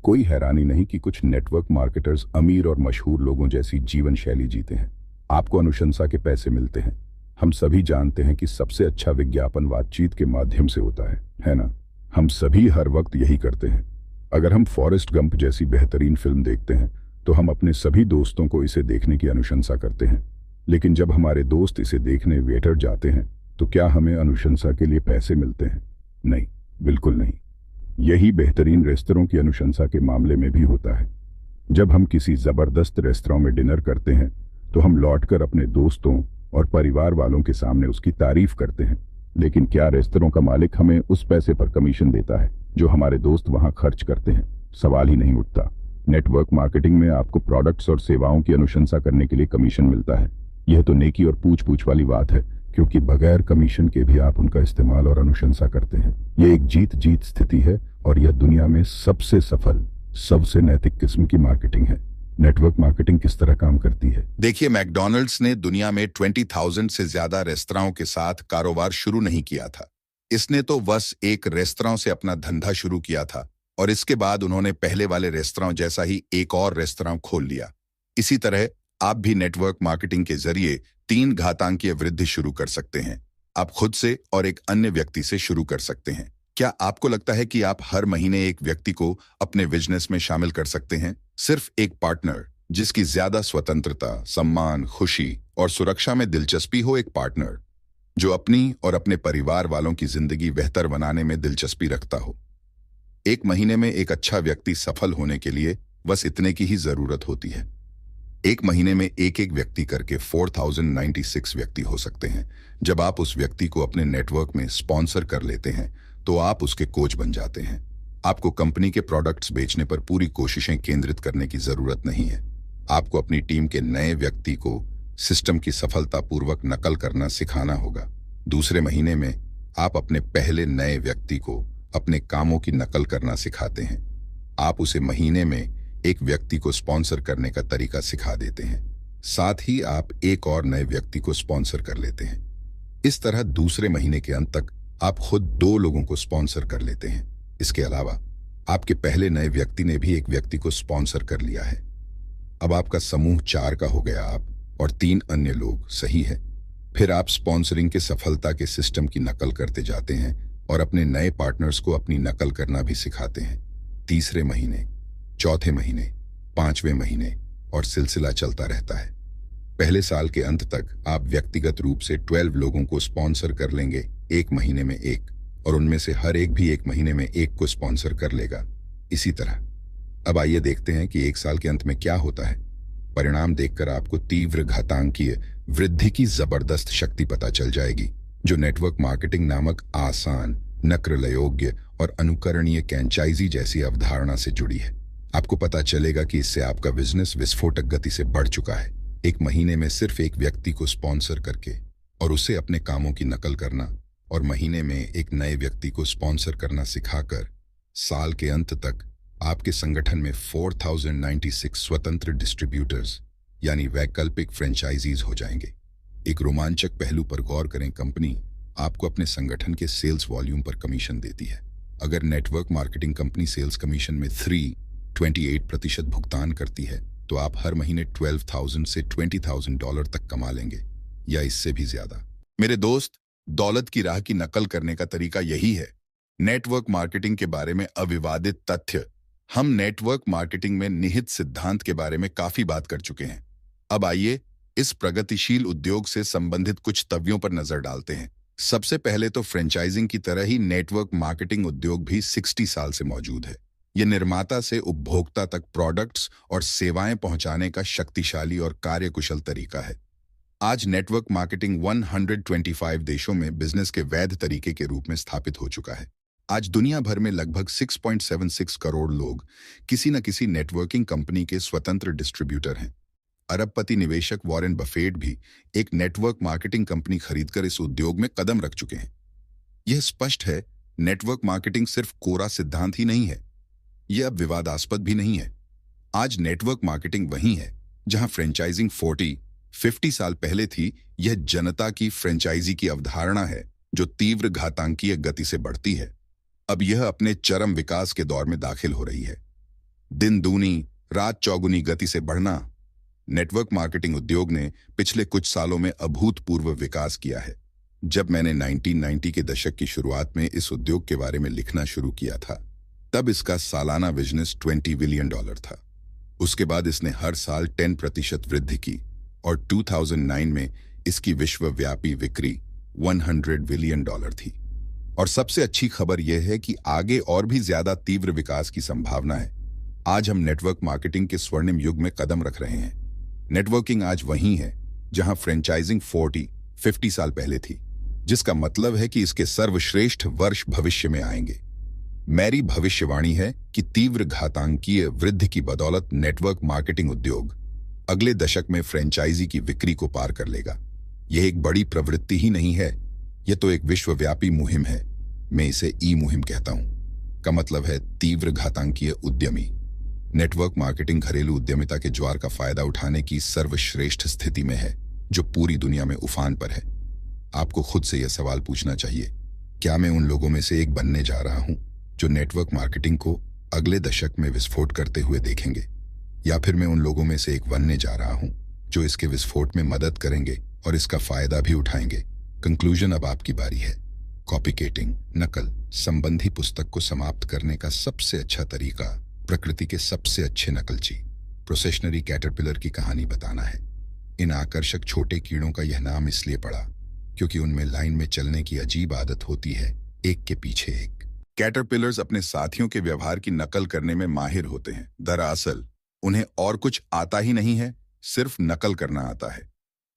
कोई हैरानी नहीं कि कुछ नेटवर्क मार्केटर्स अमीर और मशहूर लोगों जैसी जीवन शैली जीते हैं। आपको अनुशंसा के पैसे मिलते हैं। हम सभी जानते हैं कि सबसे अच्छा विज्ञापन बातचीत के माध्यम से होता है ना? हम सभी हर वक्त यही करते हैं। अगर हम फॉरेस्ट गंप जैसी बेहतरीन फिल्म देखते हैं, तो हम अपने सभी दोस्तों को इसे देखने की अनुशंसा करते हैं। लेकिन जब हमारे दोस्त इसे देखने वेटर जाते हैं, तो क्या हमें अनुशंसा के लिए पैसे मिलते हैं? नहीं, बिल्कुल नहीं। यही बेहतरीन रेस्तरां की अनुशंसा के मामले में भी होता है। जब हम किसी जबरदस्त रेस्तरां में डिनर करते हैं, तो हम लौटकर अपने दोस्तों और परिवार वालों के सामने उसकी तारीफ करते हैं। लेकिन क्या रेस्तरां का मालिक हमें उस पैसे पर कमीशन देता है जो हमारे दोस्त वहां खर्च करते हैं? सवाल ही नहीं उठता। नेटवर्क मार्केटिंग में आपको प्रोडक्ट्स और सेवाओं की अनुशंसा करने के लिए कमीशन मिलता है। यह तो नेकी और पूछ पूछ वाली बात है क्योंकि बगैर कमीशन के भी आप उनका इस्तेमाल और अनुशंसा करते हैं। यह एक जीत जीत स्थिति है और यह दुनिया में सबसे सफल, सबसे नैतिक किस्म की मार्केटिंग है। नेटवर्क मार्केटिंग किस तरह काम करती है? देखिए, मैकडॉनल्ड्स ने दुनिया में 20,000 से ज्यादा रेस्तराओं के साथ कारोबार शुरू नहीं किया था। इसने तो बस एक रेस्तरां से अपना धंधा शुरू किया था और इसके बाद उन्होंने पहले वाले रेस्तरां जैसा ही एक और रेस्तरां खोल लिया। इसी तरह आप भी नेटवर्क मार्केटिंग के जरिए 3 घातांकीय वृद्धि शुरू कर सकते हैं। आप खुद से और एक अन्य व्यक्ति से शुरू कर सकते हैं। क्या आपको लगता है कि आप हर महीने एक व्यक्ति को अपने बिजनेस में शामिल कर सकते हैं? सिर्फ एक पार्टनर जिसकी ज्यादा स्वतंत्रता, सम्मान, खुशी और सुरक्षा में दिलचस्पी हो। एक पार्टनर जो अपनी और अपने परिवार वालों की जिंदगी बेहतर बनाने में दिलचस्पी रखता हो। एक महीने में एक अच्छा व्यक्ति सफल होने के लिए बस इतने की ही जरूरत होती है। एक महीने में एक एक व्यक्ति करके 4096 व्यक्ति हो सकते हैं। जब आप उस व्यक्ति को अपने नेटवर्क में स्पॉन्सर कर लेते हैं तो आप उसके कोच बन जाते हैं। आपको कंपनी के प्रोडक्ट्स बेचने पर पूरी कोशिशें केंद्रित करने की जरूरत नहीं है। आपको अपनी टीम के नए व्यक्ति को सिस्टम की सफलतापूर्वक नकल करना सिखाना होगा। दूसरे महीने में आप अपने पहले नए व्यक्ति को अपने कामों की नकल करना सिखाते हैं। आप उसे महीने में एक व्यक्ति को स्पॉन्सर करने का तरीका सिखा देते हैं। साथ ही आप एक और नए व्यक्ति को स्पॉन्सर कर लेते हैं। इस तरह दूसरे महीने के अंत तक आप खुद 2 लोगों को स्पॉन्सर कर लेते हैं। इसके अलावा आपके पहले नए व्यक्ति ने भी एक व्यक्ति को स्पॉन्सर कर लिया है। अब आपका समूह 4 का हो गया, आप और 3 अन्य लोग, सही है। फिर आप स्पॉन्सरिंग के सफलता के सिस्टम की नकल करते जाते हैं और अपने नए पार्टनर्स को अपनी नकल करना भी सिखाते हैं। तीसरे महीने, चौथे महीने, 5वें महीने और सिलसिला चलता रहता है। पहले साल के अंत तक आप व्यक्तिगत रूप से 12 लोगों को स्पॉन्सर कर लेंगे, एक महीने में एक, और उनमें से हर एक भी एक महीने में एक को स्पॉन्सर कर लेगा। इसी तरह अब आइए देखते हैं कि एक साल के अंत में क्या होता है। परिणाम देखकर आपको तीव्र घातांकीय वृद्धि की जबरदस्त शक्ति पता चल जाएगी, जो नेटवर्क मार्केटिंग नामक आसान, नक्रलयोग्य और अनुकरणीय फ्रेंचाइजी जैसी अवधारणा से जुड़ी है। आपको पता चलेगा कि इससे आपका बिजनेस विस्फोटक गति से बढ़ चुका है। एक महीने में सिर्फ एक व्यक्ति को स्पॉन्सर करके और उसे अपने कामों की नकल करना, और महीने में एक नए व्यक्ति को स्पॉन्सर करना सिखाकर साल के अंत तक आपके संगठन में 4096 स्वतंत्र डिस्ट्रीब्यूटर्स यानी वैकल्पिक फ्रेंचाइजीज हो जाएंगे। एक रोमांचक पहलू पर गौर करें, कंपनी आपको अपने संगठन के सेल्स वॉल्यूम पर कमीशन देती है। अगर network marketing company sales commission में 28% भुगतान करती है तो आप हर महीने $12,000 से $20,000 तक कमा लेंगे, या इससे भी ज्यादा। मेरे दोस्त, दौलत की राह की नकल करने का तरीका यही है। नेटवर्क मार्केटिंग के बारे में अविवादित तथ्य। हम नेटवर्क मार्केटिंग में निहित सिद्धांत के बारे में काफी बात कर चुके हैं। अब आइए इस प्रगतिशील उद्योग से संबंधित कुछ तथ्यों पर नजर डालते हैं। सबसे पहले तो फ्रेंचाइजिंग की तरह ही नेटवर्क मार्केटिंग उद्योग भी 60 साल से मौजूद है। यह निर्माता से उपभोक्ता तक प्रोडक्ट्स और सेवाएं पहुंचाने का शक्तिशाली और कार्यकुशल तरीका है। आज नेटवर्क मार्केटिंग 125 देशों में बिजनेस के वैध तरीके के रूप में स्थापित हो चुका है। आज दुनिया भर में लगभग 6.76 करोड़ लोग किसी न किसी नेटवर्किंग कंपनी के स्वतंत्र डिस्ट्रीब्यूटर हैं। अरबपति निवेशक वॉरेन बफेट भी एक नेटवर्क मार्केटिंग कंपनी खरीदकर इस उद्योग में कदम रख चुके हैं। यह स्पष्ट है, नेटवर्क मार्केटिंग सिर्फ कोरा सिद्धांत ही नहीं है, यह अब विवादास्पद भी नहीं है। आज नेटवर्क मार्केटिंग वही है जहां फ्रेंचाइजिंग 40-50 साल पहले थी। यह जनता की फ्रेंचाइजी की अवधारणा है जो तीव्र घातांकीय गति से बढ़ती है। अब यह अपने चरम विकास के दौर में दाखिल हो रही है। दिन दूनी रात चौगुनी गति से बढ़ना। नेटवर्क मार्केटिंग उद्योग ने पिछले कुछ सालों में अभूतपूर्व विकास किया है। जब मैंने 1990 के दशक की शुरुआत में इस उद्योग के बारे में लिखना शुरू किया था, तब इसका सालाना बिजनेस $20 बिलियन था। उसके बाद इसने हर साल 10% वृद्धि की और 2009 में इसकी विश्वव्यापी बिक्री $100 बिलियन थी। और सबसे अच्छी खबर यह है कि आगे और भी ज्यादा तीव्र विकास की संभावना है। आज हम नेटवर्क मार्केटिंग के स्वर्णिम युग में कदम रख रहे हैं। नेटवर्किंग आज वही है जहां फ्रेंचाइजिंग 40-50 साल पहले थी, जिसका मतलब है कि इसके सर्वश्रेष्ठ वर्ष भविष्य में आएंगे। मेरी भविष्यवाणी है कि तीव्र घातांकीय वृद्धि की बदौलत नेटवर्क मार्केटिंग उद्योग अगले दशक में फ्रेंचाइजी की बिक्री को पार कर लेगा। यह एक बड़ी प्रवृत्ति ही नहीं है, यह तो एक विश्वव्यापी मुहिम है। मैं इसे ई मुहिम कहता हूं। का मतलब है तीव्र घातांकीय उद्यमी। नेटवर्क मार्केटिंग घरेलू उद्यमिता के ज्वार का फायदा उठाने की सर्वश्रेष्ठ स्थिति में है, जो पूरी दुनिया में उफान पर है। आपको खुद से यह सवाल पूछना चाहिए, क्या मैं उन लोगों में से एक बनने जा रहा हूं जो नेटवर्क मार्केटिंग को अगले दशक में विस्फोट करते हुए देखेंगे, या फिर मैं उन लोगों में से एक बनने जा रहा हूं जो इसके विस्फोट में मदद करेंगे और इसका फायदा भी उठाएंगे। कंक्लूजन अब आपकी बारी है। कॉपीकेटिंग, नकल संबंधी पुस्तक को समाप्त करने का सबसे अच्छा तरीका प्रकृति के सबसे अच्छे नकलची प्रोसेशनरी कैटरपिलर की कहानी बताना है। इन आकर्षक छोटे कीड़ों का यह नाम इसलिए पड़ा क्योंकि उनमें लाइन में चलने की अजीब आदत होती है, एक के पीछे एक। कैटरपिलर्स अपने साथियों के व्यवहार की नकल करने में माहिर होते हैं। दरअसल उन्हें और कुछ आता ही नहीं है, सिर्फ नकल करना आता है।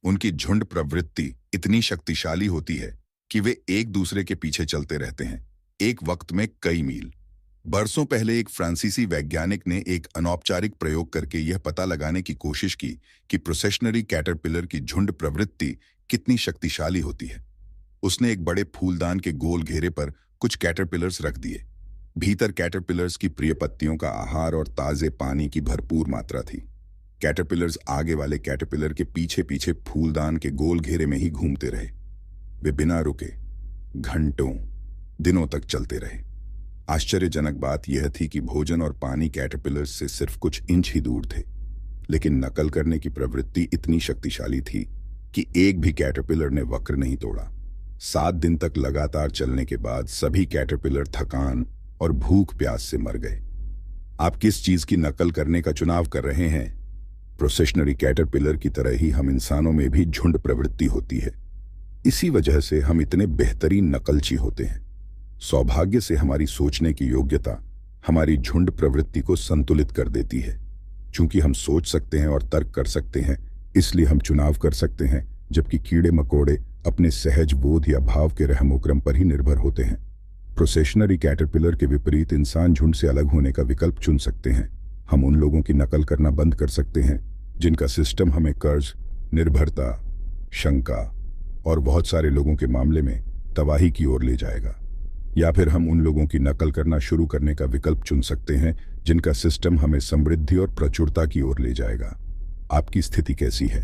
उनकी झुंड प्रवृत्ति इतनी शक्तिशाली होती है कि वे एक दूसरे के पीछे चलते रहते हैं, एक वक्त में कई मील। बरसों पहले एक फ्रांसीसी वैज्ञानिक ने एक अनौपचारिक प्रयोग करके यह पता लगाने की कोशिश की कि प्रोसेशनरी कैटरपिलर की झुंड प्रवृत्ति कितनी शक्तिशाली होती है। उसने एक बड़े फूलदान के गोल घेरे पर कुछ कैटरपिलर्स रख दिए। भीतर कैटरपिलर्स की प्रिय पत्तियों का आहार और ताजे पानी की भरपूर मात्रा थी। कैटरपिलर्स आगे वाले कैटरपिलर के पीछे पीछे फूलदान के गोल घेरे में ही घूमते रहे। वे बिना रुके घंटों, दिनों तक चलते रहे। आश्चर्यजनक बात यह थी कि भोजन और पानी कैटरपिलर्स से सिर्फ कुछ इंच ही दूर थे, लेकिन नकल करने की प्रवृत्ति इतनी शक्तिशाली थी कि एक भी कैटरपिलर ने वक्र नहीं तोड़ा। 7 दिन तक लगातार चलने के बाद सभी कैटरपिलर थकान और भूख प्यास से मर गए। आप किस चीज की नकल करने का चुनाव कर रहे हैं? प्रोसेशनरी कैटरपिलर की तरह ही हम इंसानों में भी झुंड प्रवृत्ति होती है। इसी वजह से हम इतने बेहतरीन नकलची होते हैं। सौभाग्य से हमारी सोचने की योग्यता हमारी झुंड प्रवृत्ति को संतुलित कर देती है। चूंकि हम सोच सकते हैं और तर्क कर सकते हैं, इसलिए हम चुनाव कर सकते हैं, जबकि कीड़े मकोड़े अपने सहज बोध या भाव के रहमोक्रम पर ही निर्भर होते हैं। प्रोसेशनरी कैटरपिलर के विपरीत इंसान झुंड से अलग होने का विकल्प चुन सकते हैं। हम उन लोगों की नकल करना बंद कर सकते हैं जिनका सिस्टम हमें कर्ज, निर्भरता, शंका और बहुत सारे लोगों के मामले में तबाही की ओर ले जाएगा। या फिर हम उन लोगों की नकल करना शुरू करने का विकल्प चुन सकते हैं जिनका सिस्टम हमें समृद्धि और प्रचुरता की ओर ले जाएगा। आपकी स्थिति कैसी है?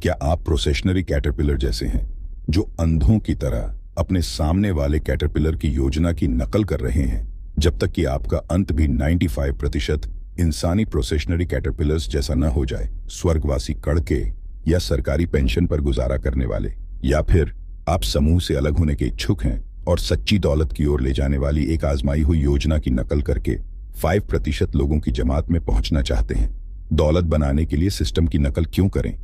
क्या आप प्रोसेशनरी कैटरपिलर जैसे हैं जो अंधों की तरह अपने सामने वाले कैटरपिलर की योजना की नकल कर रहे हैं जब तक कि आपका अंत भी 95% इंसानी प्रोसेशनरी कैटरपिलर्स जैसा न हो जाए, स्वर्गवासी कड़के या सरकारी पेंशन पर गुजारा करने वाले? या फिर आप समूह से अलग होने के इच्छुक हैं और सच्ची दौलत की ओर ले जाने वाली एक आजमाई हुई योजना की नकल करके 5% लोगों की जमात में पहुंचना चाहते हैं? दौलत बनाने के लिए सिस्टम की नकल क्यों करें?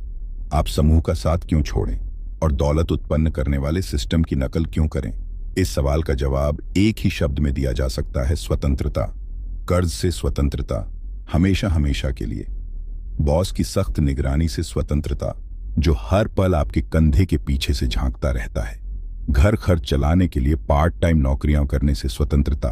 आप समूह का साथ क्यों छोड़ें और दौलत उत्पन्न करने वाले सिस्टम की नकल क्यों करें? इस सवाल का जवाब एक ही शब्द में दिया जा सकता है, स्वतंत्रता। कर्ज से स्वतंत्रता, हमेशा हमेशा के लिए। बॉस की सख्त निगरानी से स्वतंत्रता, जो हर पल आपके कंधे के पीछे से झांकता रहता है। घर खर्च चलाने के लिए पार्ट टाइम नौकरियां करने से स्वतंत्रता।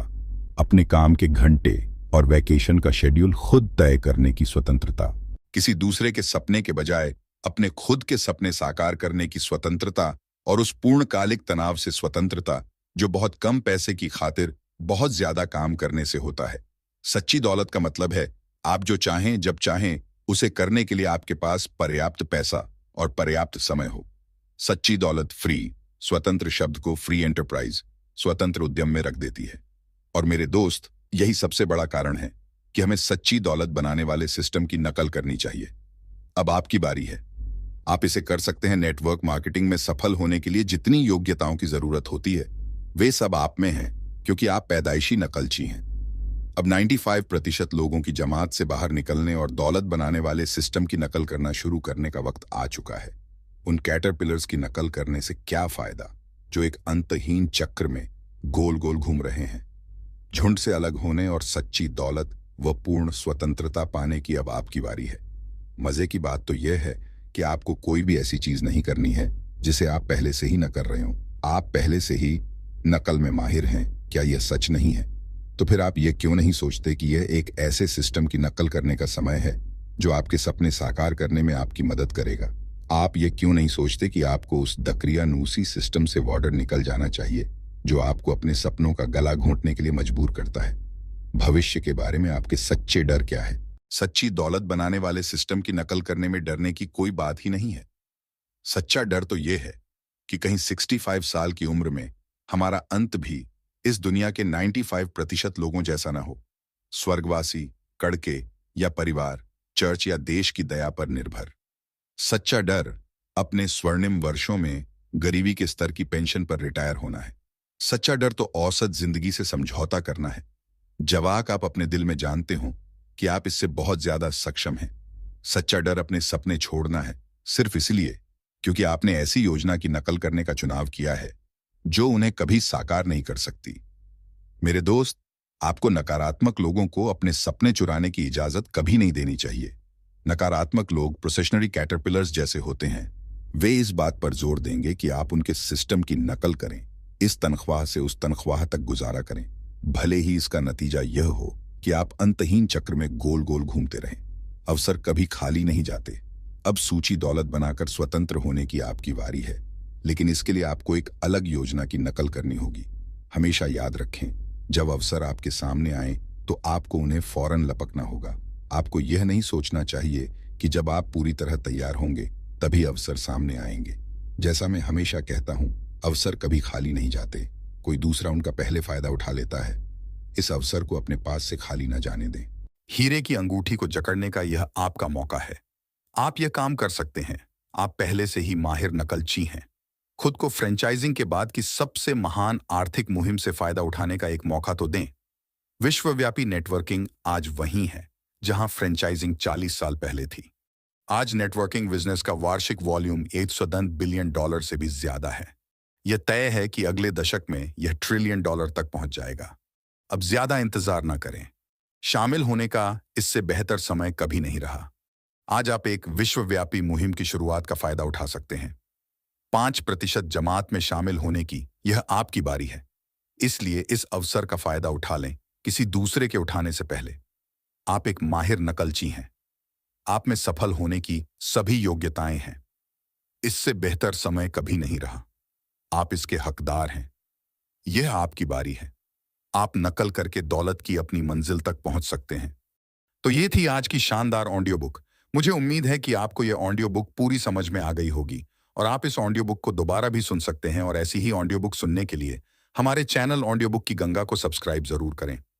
अपने काम के घंटे और वैकेशन का शेड्यूल खुद तय करने की स्वतंत्रता। किसी दूसरे के सपने के बजाय अपने खुद के सपने साकार करने की स्वतंत्रता। और उस पूर्णकालिक तनाव से स्वतंत्रता जो बहुत कम पैसे की खातिर बहुत ज्यादा काम करने से होता है। सच्ची दौलत का मतलब है आप जो चाहें जब चाहें उसे करने के लिए आपके पास पर्याप्त पैसा और पर्याप्त समय हो। सच्ची दौलत फ्री, स्वतंत्र शब्द को फ्री एंटरप्राइज, स्वतंत्र उद्यम में रख देती है। और मेरे दोस्त, यही सबसे बड़ा कारण है कि हमें सच्ची दौलत बनाने वाले सिस्टम की नकल करनी चाहिए। अब आपकी बारी है। आप इसे कर सकते हैं। नेटवर्क मार्केटिंग में सफल होने के लिए जितनी योग्यताओं की जरूरत होती है वे सब आप में हैं, क्योंकि आप पैदाइशी नकलची हैं। अब 95% लोगों की जमात से बाहर निकलने और दौलत बनाने वाले सिस्टम की नकल करना शुरू करने का वक्त आ चुका है। उन कैटरपिलर्स की नकल करने से क्या फायदा जो एक अंतहीन चक्र में गोल गोल घूम रहे हैं। झुंड से अलग होने और सच्ची दौलत व पूर्ण स्वतंत्रता पाने की अब आपकी बारी है। मजे की बात तो यह है कि आपको कोई भी ऐसी चीज नहीं करनी है जिसे आप पहले से ही न कर रहे हो। आप पहले से ही नकल में माहिर हैं। क्या यह सच नहीं है? तो फिर आप ये क्यों नहीं सोचते कि यह एक ऐसे सिस्टम की नकल करने का समय है जो आपके सपने साकार करने में आपकी मदद करेगा। आप ये क्यों नहीं सोचते कि आपको उस दक्रियानूसी सिस्टम से वार्डर निकल जाना चाहिए जो आपको अपने सपनों का गला घोंटने के लिए मजबूर करता है? भविष्य के बारे में आपके सच्चे डर क्या है? सच्ची दौलत बनाने वाले सिस्टम की नकल करने में डरने की कोई बात ही नहीं है। सच्चा डर तो यह है कि कहीं 65 साल की उम्र में हमारा अंत भी इस दुनिया के 95% लोगों जैसा ना हो। स्वर्गवासी, कड़के या परिवार, चर्च या देश की दया पर निर्भर। सच्चा डर अपने स्वर्णिम वर्षों में गरीबी के स्तर की पेंशन पर रिटायर होना है। सच्चा डर तो औसत जिंदगी से समझौता करना है। जवाक आप अपने दिल में जानते हो कि आप इससे बहुत ज्यादा सक्षम हैं। सच्चा डर अपने सपने छोड़ना है, सिर्फ इसलिए क्योंकि आपने ऐसी योजना की नकल करने का चुनाव किया है जो उन्हें कभी साकार नहीं कर सकती। मेरे दोस्त, आपको नकारात्मक लोगों को अपने सपने चुराने की इजाजत कभी नहीं देनी चाहिए। नकारात्मक लोग प्रोसेशनरी कैटरपिलर्स जैसे होते हैं। वे इस बात पर जोर देंगे कि आप उनके सिस्टम की नकल करें, इस तनख्वाह से उस तनख्वाह तक गुजारा करें, भले ही इसका नतीजा यह हो कि आप अंतहीन चक्र में गोल गोल घूमते रहें। अवसर कभी खाली नहीं जाते। अब सूची दौलत बनाकर स्वतंत्र होने की आपकी बारी है, लेकिन इसके लिए आपको एक अलग योजना की नकल करनी होगी। हमेशा याद रखें, जब अवसर आपके सामने आए तो आपको उन्हें फौरन लपकना होगा। आपको यह नहीं सोचना चाहिए कि जब आप पूरी तरह तैयार होंगे तभी अवसर सामने आएंगे। जैसा मैं हमेशा कहता हूं, अवसर कभी खाली नहीं जाते, कोई दूसरा उनका पहले फायदा उठा लेता है। इस अवसर को अपने पास से खाली न जाने दें। हीरे की अंगूठी को जकड़ने का यह आपका मौका है। आप यह काम कर सकते हैं। आप पहले से ही माहिर नकलची हैं। खुद को फ्रेंचाइजिंग के बाद की सबसे महान आर्थिक मुहिम से फायदा उठाने का एक मौका तो दें। विश्वव्यापी नेटवर्किंग आज वहीं है जहां फ्रेंचाइजिंग 40 साल पहले थी। आज नेटवर्किंग बिजनेस का वार्षिक वॉल्यूम $110 बिलियन से भी ज्यादा है। यह तय है कि अगले दशक में यह $1 ट्रिलियन तक पहुंच जाएगा। अब ज्यादा इंतजार ना करें। शामिल होने का इससे बेहतर समय कभी नहीं रहा। आज आप एक विश्वव्यापी मुहिम की शुरुआत का फायदा उठा सकते हैं। 5% जमात में शामिल होने की यह आपकी बारी है। इसलिए इस अवसर का फायदा उठा लें, किसी दूसरे के उठाने से पहले। आप एक माहिर नकलची हैं। आप में सफल होने की सभी योग्यताएं हैं। इससे बेहतर समय कभी नहीं रहा। आप इसके हकदार हैं। यह आपकी बारी है। आप नकल करके दौलत की अपनी मंजिल तक पहुंच सकते हैं। तो ये थी आज की शानदार ऑडियो बुक। मुझे उम्मीद है कि आपको यह ऑडियो बुक पूरी समझ में आ गई होगी और आप इस ऑडियो बुक को दोबारा भी सुन सकते हैं। और ऐसी ही ऑडियो बुक सुनने के लिए हमारे चैनल ऑडियो बुक की गंगा को सब्सक्राइब जरूर करें।